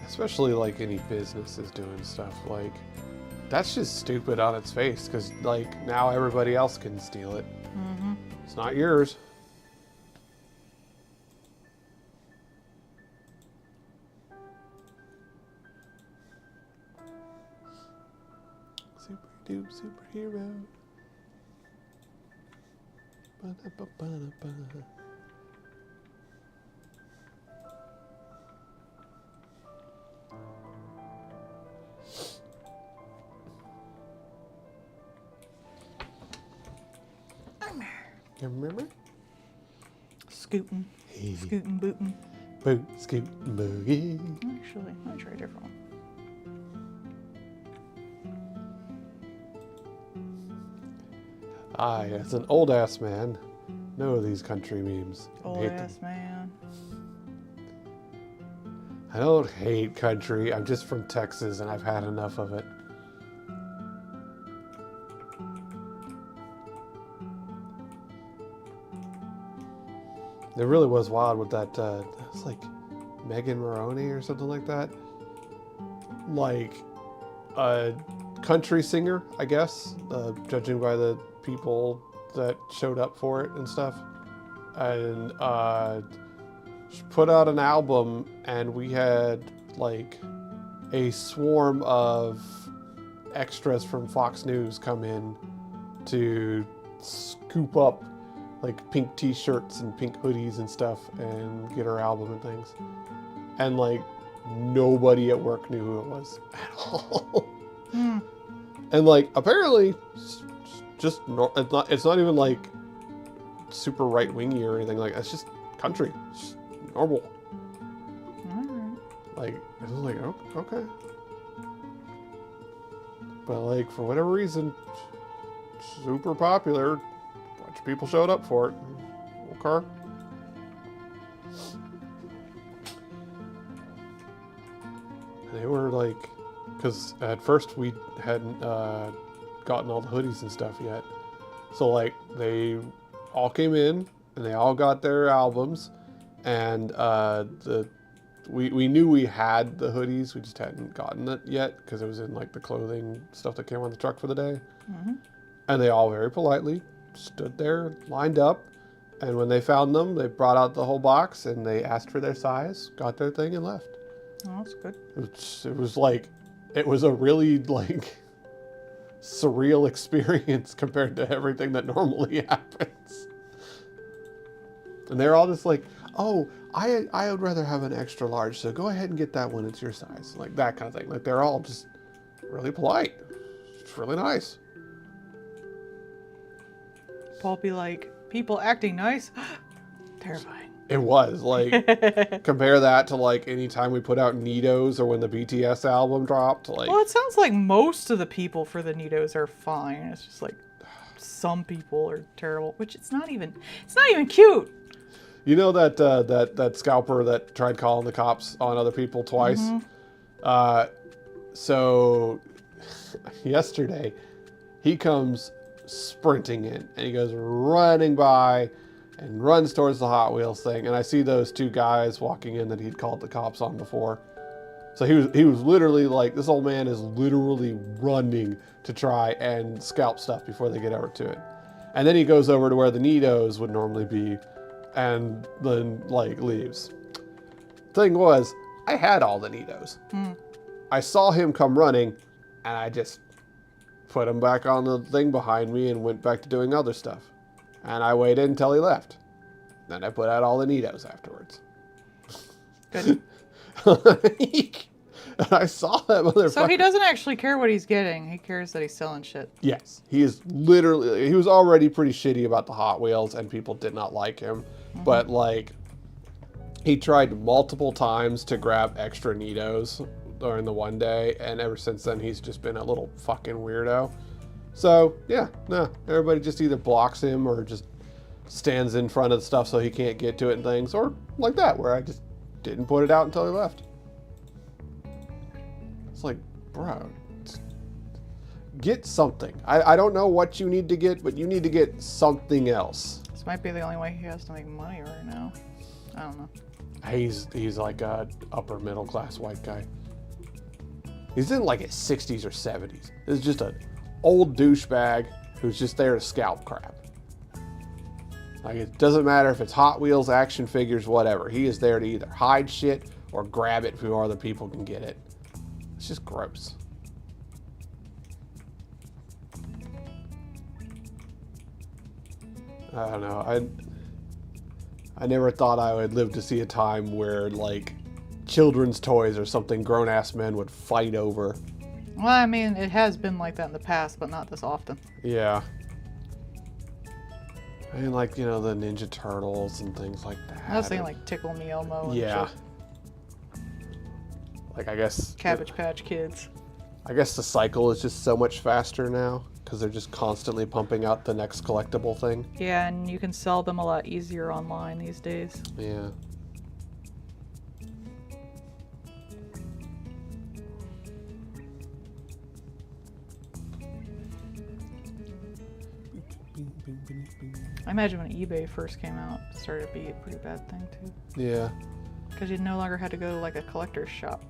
Especially, like, any business is doing stuff, like, that's just stupid on its face, because, like, now everybody else can steal it. Mm-hmm. It's not yours. Super dupe superhero. You remember? Scootin'. Scootin' bootin'. Boot, scoot, boogie. Actually, let me try a different one. I, as an old ass man, know these country memes. Old ass man. I don't hate country. I'm just from Texas and I've had enough of it. It really was wild with that, it's like Megan Maroney or something like that. Like a country singer, I guess, judging by the people that showed up for it and stuff. And she put out an album and we had like a swarm of extras from Fox News come in to scoop up like pink t-shirts and pink hoodies and stuff and get her album and things. And like nobody at work knew who it was at all. And like apparently it's not even like super right-wingy or anything like that. It's just country. It's just normal. Like I was like, oh, okay. But like for whatever reason, super popular. Bunch of people showed up for it. Okay. They were like, because at first we hadn't gotten all the hoodies and stuff yet. So like they all came in and they all got their albums, and we knew we had the hoodies, we just hadn't gotten it yet because it was in like the clothing stuff that came on the truck for the day. And they all very politely stood there, lined up, and when they found them, they brought out the whole box and they asked for their size, got their thing, and left. Oh, that's good. It was like, it was a really like surreal experience compared to everything that normally happens. And they're all just like, oh, I would rather have an extra large, so go ahead and get that one, it's your size. Like that kind of thing. Like they're all just really polite. It's really nice. Paul be like, people acting nice? Terrifying. It was like, compare that to like any time we put out Nidos or when the BTS album dropped. Like, well, it sounds like most of the people for the Nidos are fine. It's just like some people are terrible, which it's not even cute. You know that that scalper that tried calling the cops on other people twice? So yesterday he comes sprinting in and he goes running by and runs towards the Hot Wheels thing, and I see those two guys walking in that he'd called the cops on before. So he was literally like, this old man is literally running to try and scalp stuff before they get over to it. And then he goes over to where the Nidos would normally be and then like leaves. Thing was, I had all the Nidos. I saw him come running and I just put him back on the thing behind me and went back to doing other stuff. And I waited until he left. Then I put out all the Nidos afterwards. Good. And I saw that motherfucker. So he doesn't actually care what he's getting. He cares that he's selling shit. Yes. He is literally, he was already pretty shitty about the Hot Wheels and people did not like him. But like, he tried multiple times to grab extra Nidos during the one day. And ever since then, he's just been a little fucking weirdo. So yeah, no, everybody just either blocks him or just stands in front of the stuff so he can't get to it and things. Or like that, where I just didn't put it out until he left. It's like, bro, get something. I don't know what you need to get, but you need to get something else. This might be the only way he has to make money right now. I don't know. He's like a upper middle class white guy. He's in like his 60s or 70s. This is just an old douchebag who's just there to scalp crap. Like, it doesn't matter if it's Hot Wheels, action figures, whatever. He is there to either hide shit or grab it before other people can get it. It's just gross. I don't know. I never thought I would live to see a time where, like, children's toys or something grown-ass men would fight over. Well, I mean, it has been like that in the past, but not this often. Yeah. I mean, like, you know, the Ninja Turtles and things like that. I was thinking, like, Tickle Me Elmo and yeah. shit. Like, I guess... Cabbage Patch Kids. I guess the cycle is just so much faster now, because they're just constantly pumping out the next collectible thing. Yeah, and you can sell them a lot easier online these days. Yeah. I imagine when eBay first came out, it started to be a pretty bad thing, too. Yeah. Because you no longer had to go to, like, a collector's shop.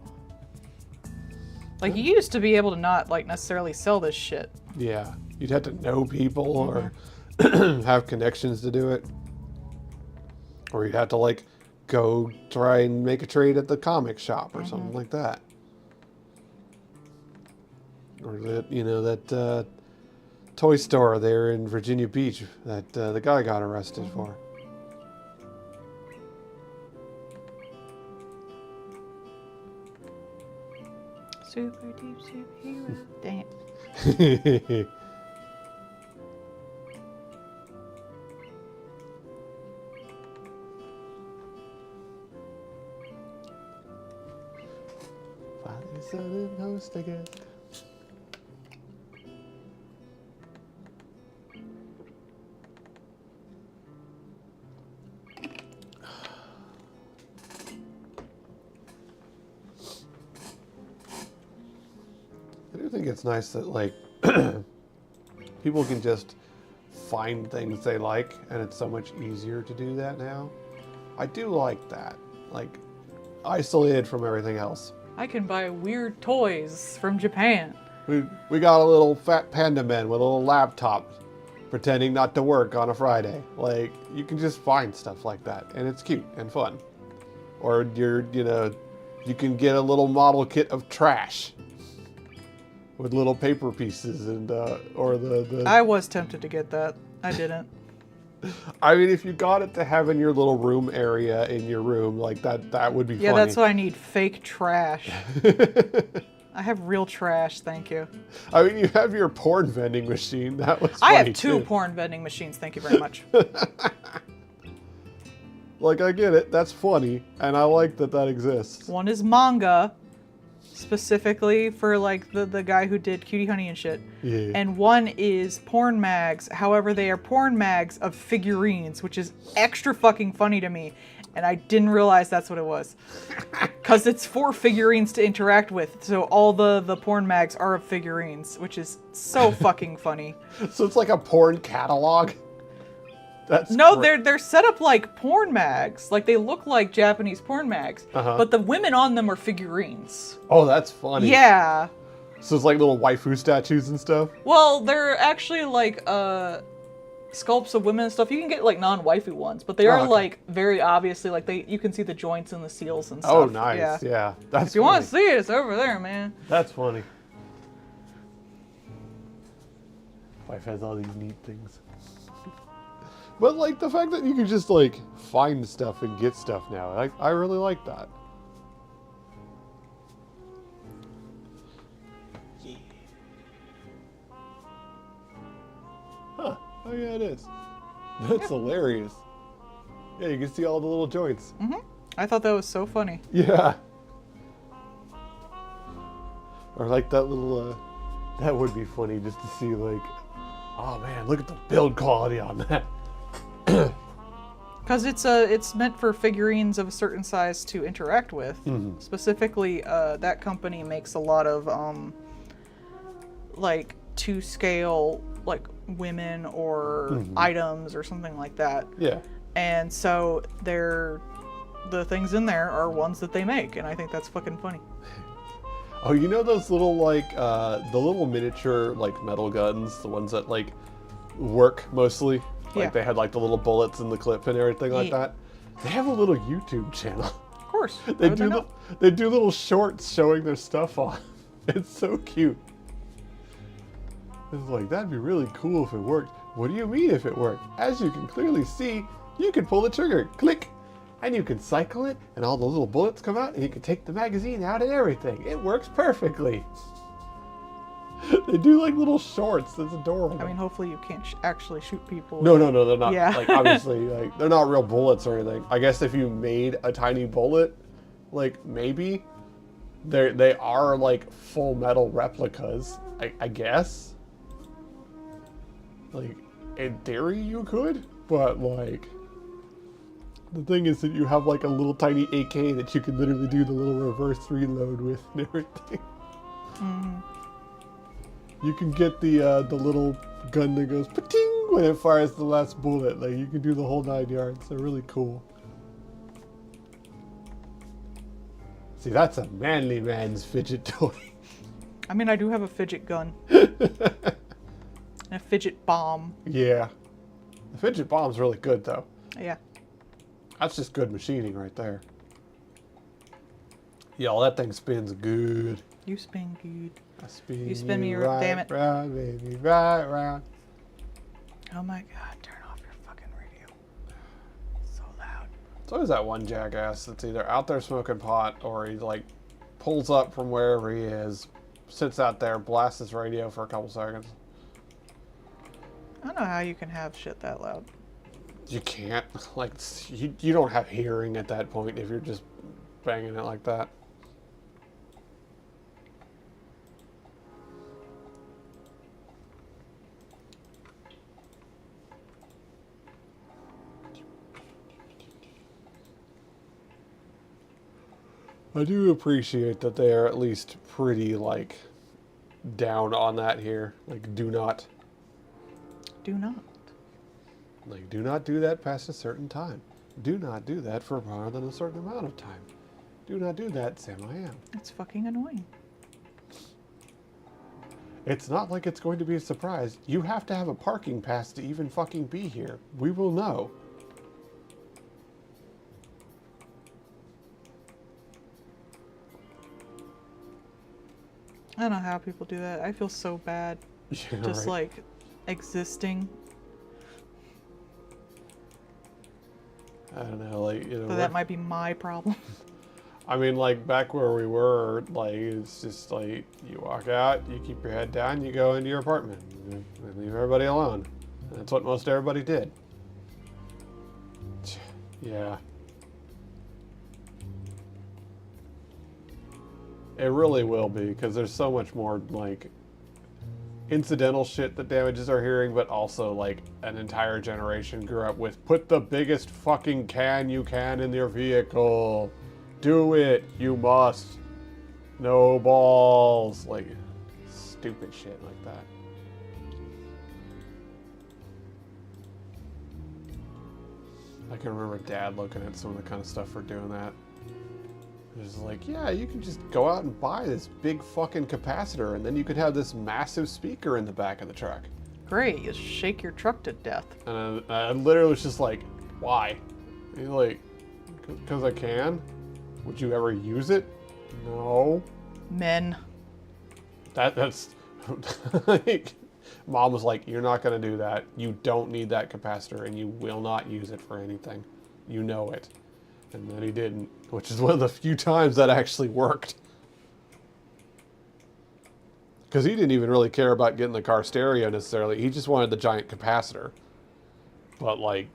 Like, you used to be able to not, like, necessarily sell this shit. Yeah. You'd have to know people or have connections to do it. Or you'd have to, like, go try and make a trade at the comic shop or something like that. Or that, you know, that toy store there in Virginia Beach that the guy got arrested for. Super deep superhero. Dang it. Father, Son, and Host, I guess. I do think it's nice that, like, people can just find things they like, and it's so much easier to do that now. I do like that. Like, isolated from everything else. I can buy weird toys from Japan. We got a little fat panda man with a little laptop pretending not to work on a Friday. Like, you can just find stuff like that, and it's cute and fun. Or you can get a little model kit of trash with little paper pieces and or the I was tempted to get that. I didn't. I mean, if you got it to have in your little room area in your room, like that would be Yeah, funny. that's why I need fake trash. I have real trash, thank you. I mean, you have your porn vending machine. That was I funny have two too. porn vending machines, thank you very much. Like, I get it. That's funny, and I like that exists. One is manga, specifically for, like, the guy who did Cutie Honey and shit. Yeah. And one is porn mags. However, they are porn mags of figurines, which is extra fucking funny to me. And I didn't realize that's what it was. Because it's for figurines to interact with. So all the porn mags are of figurines, which is so fucking funny. So it's like a porn catalog? That's No, great. they're set up like porn mags. Like, they look like Japanese porn mags. But the women on them are figurines. Oh, that's funny. Yeah. So it's like little waifu statues and stuff? Well, they're actually like sculpts of women and stuff. You can get like non-waifu ones, but they are okay. like very obviously like you can see the joints and the seals and stuff. Oh, nice. Yeah. That's If you want to see it, it's over there, man. That's funny. Wife has all these neat things. But, like, the fact that you can just, like, find stuff and get stuff now, I really like that. Yeah. Huh. Oh, yeah, it is. That's hilarious. Yeah, you can see all the little joints. I thought that was so funny. Yeah. Or, like, that little, that would be funny just to see, like, oh, man, look at the build quality on that. Because it's meant for figurines of a certain size to interact with. Specifically, that company makes a lot of like to scale like women or items or something like that. Yeah. And so the things in there are ones that they make, and I think that's fucking funny. Oh, you know those little like the little miniature like metal guns, the ones that like work mostly. Like, Yeah. they had, like, the little bullets in the clip and everything like Yeah. that. They have a little YouTube channel. Of course. They How would know? they do little shorts showing their stuff on. It's so cute. It's like, that'd be really cool if it worked. What do you mean if it worked? As you can clearly see, you can pull the trigger, click, and you can cycle it, and all the little bullets come out, and you can take the magazine out and everything. It works perfectly. They do like little shorts. That's adorable. I mean, hopefully you can't actually shoot people. No, they're not. Yeah. Like, obviously, like, they're not real bullets or anything. I guess if you made a tiny bullet, like, maybe they are like full metal replicas. I guess. Like, in theory, you could, but like, the thing is that you have like a little tiny AK that you can literally do the little reverse reload with and everything. Mm. You can get the little gun that goes pa-ting when it fires the last bullet. Like, you can do the whole 9 yards. They're really cool. See, that's a manly man's fidget toy. I mean, I do have a fidget gun. And a fidget bomb. Yeah. The fidget bomb's really good, though. Yeah. That's just good machining right there. Yo, that thing spins good. You spin good. I spin You spin me, right damn it. round, baby, right round. Oh my god, turn off your fucking radio. So loud. It's always that one jackass that's either out there smoking pot or he like pulls up from wherever he is, sits out there, blasts his radio for a couple seconds. I don't know how you can have shit that loud. You can't. Like, you don't have hearing at that point if you're just banging it like that. I do appreciate that they are at least pretty, like, down on that here. Like, do not. Do not. Like, do not do that past a certain time. Do not do that for more than a certain amount of time. Do not do that, Sam I am. It's fucking annoying. It's not like it's going to be a surprise. You have to have a parking pass to even fucking be here. We will know. I don't know how people do that. I feel so bad. Yeah, Just right. like existing. I don't know, like, you know. So that might be my problem. I mean, like, back where we were, like, it's just like, you walk out, you keep your head down, you go into your apartment, and leave everybody alone. And that's what most everybody did. Yeah. It really will be, because there's so much more, like, incidental shit that damages our hearing, but also, like, an entire generation grew up with, put the biggest fucking can you can in your vehicle. Do it, you must. No balls. Like, stupid shit like that. I can remember Dad looking at some of the kind of stuff for doing that. It was like, yeah, you can just go out and buy this big fucking capacitor, and then you could have this massive speaker in the back of the truck. Great, you shake your truck to death. And I literally was just like, why? And he's like, because I can. Would you ever use it? No. Men. That's like, Mom was like, you're not going to do that. You don't need that capacitor, and you will not use it for anything. You know it. And then he didn't, which is one of the few times that actually worked. Because he didn't even really care about getting the car stereo necessarily. He just wanted the giant capacitor. But, like,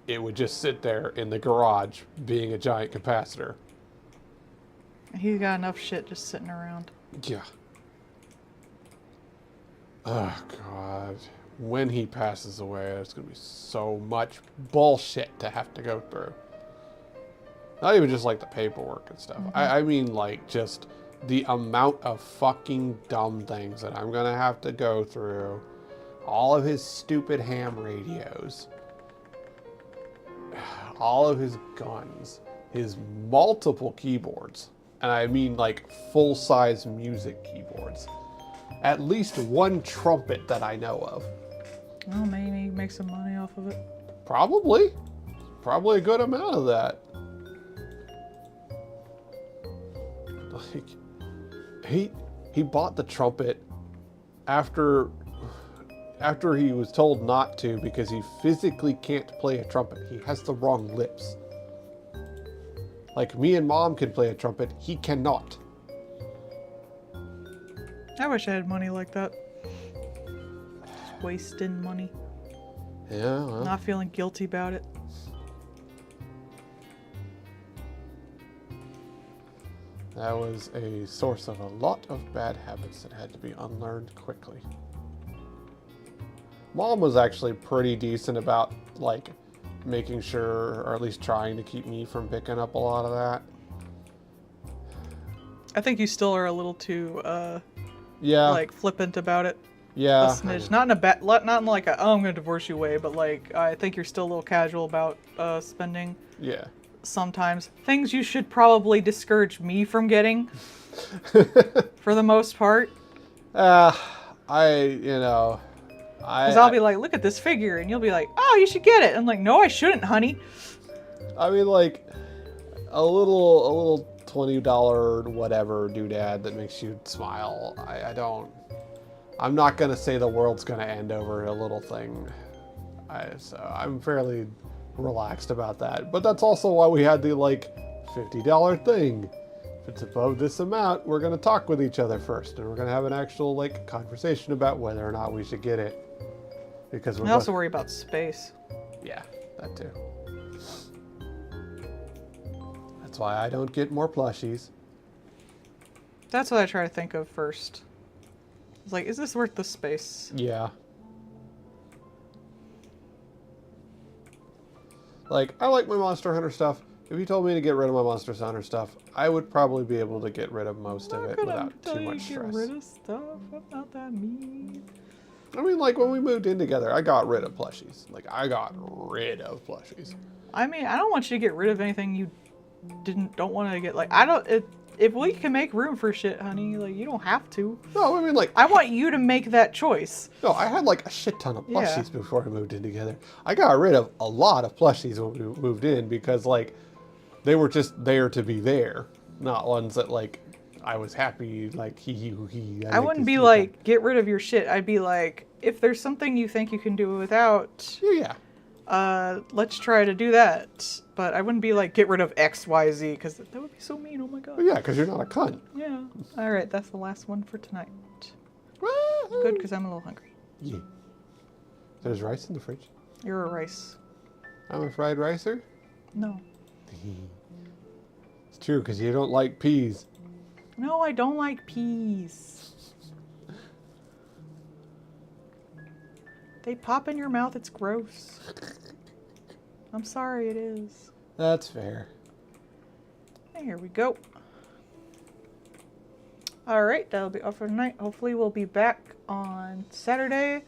it would just sit there in the garage being a giant capacitor. He's got enough shit just sitting around. Yeah. Oh, God. When he passes away, there's going to be so much bullshit to have to go through. Not even just, like, the paperwork and stuff. Mm-hmm. I mean, like, just the amount of fucking dumb things that I'm going to have to go through. All of his stupid ham radios. All of his guns. His multiple keyboards. And I mean, like, full-size music keyboards. At least one trumpet that I know of. Well, maybe make some money off of it. Probably. Probably a good amount of that. Like, he bought the trumpet after after he was told not to because he physically can't play a trumpet. He has the wrong lips. Like, me and Mom can play a trumpet, he cannot. I wish I had money like that. Just wasting money. Yeah, well. Not feeling guilty about it. That was a source of a lot of bad habits that had to be unlearned quickly. Mom was actually pretty decent about, like, making sure, or at least trying to keep me from picking up a lot of that. I think you still are a little too, yeah, like, flippant about it. yeah, A smidge. Not in like a, oh, I'm gonna divorce you way, but like, I think you're still a little casual about, spending. yeah. Sometimes. Things you should probably discourage me from getting. For the most part. Because I'll be like, look at this figure, and you'll be like, oh, you should get it. I'm like, no, I shouldn't, honey. I mean, like, a little $20 whatever doodad that makes you smile. I'm not gonna say the world's gonna end over a little thing. So I'm fairly relaxed about that. But that's also why we had the, like, $50 thing. If it's above this amount, we're gonna talk with each other first, and we're gonna have an actual, like, conversation about whether or not we should get it. Because I also worry about space. Yeah, that too. That's why I don't get more plushies. That's what I try to think of first. It's like, is this worth the space? Yeah. Like, I like my Monster Hunter stuff. If you told me to get rid of my Monster Hunter stuff, I would probably be able to get rid of most of it without too much stress. Get rid of stuff. I'm not that mean. I mean, like, when we moved in together, I got rid of plushies. Like, I got rid of plushies. I mean, I don't want you to get rid of anything you don't want to get. Like, if we can make room for shit, honey, like, you don't have to. No, I mean, like, I want you to make that choice. No, I had, like, a shit ton of plushies before I moved in together. I got rid of a lot of plushies when we moved in because, like, they were just there to be there. Not ones that, like, I was happy, like, hee. I wouldn't be like, get rid of your shit. I'd be like, if there's something you think you can do without, let's try to do that. But I wouldn't be like, get rid of X, Y, Z, because that would be so mean. Oh my god. Yeah, because you're not a cunt. Yeah. All right, that's the last one for tonight. Good, because I'm a little hungry. Yeah. There's rice in the fridge. You're a rice. I'm a fried ricer? No. It's true, because you don't like peas. No, I don't like peas. They pop in your mouth. It's gross. I'm sorry, it is. That's fair. Here we go. Alright, that'll be all for tonight. Hopefully we'll be back on Saturday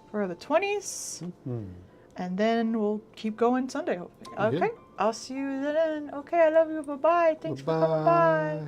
for the 20s. Mm-hmm. And then we'll keep going Sunday, hopefully. Okay, Yeah. I'll see you then. Okay, I love you. Bye-bye. Thanks for coming by.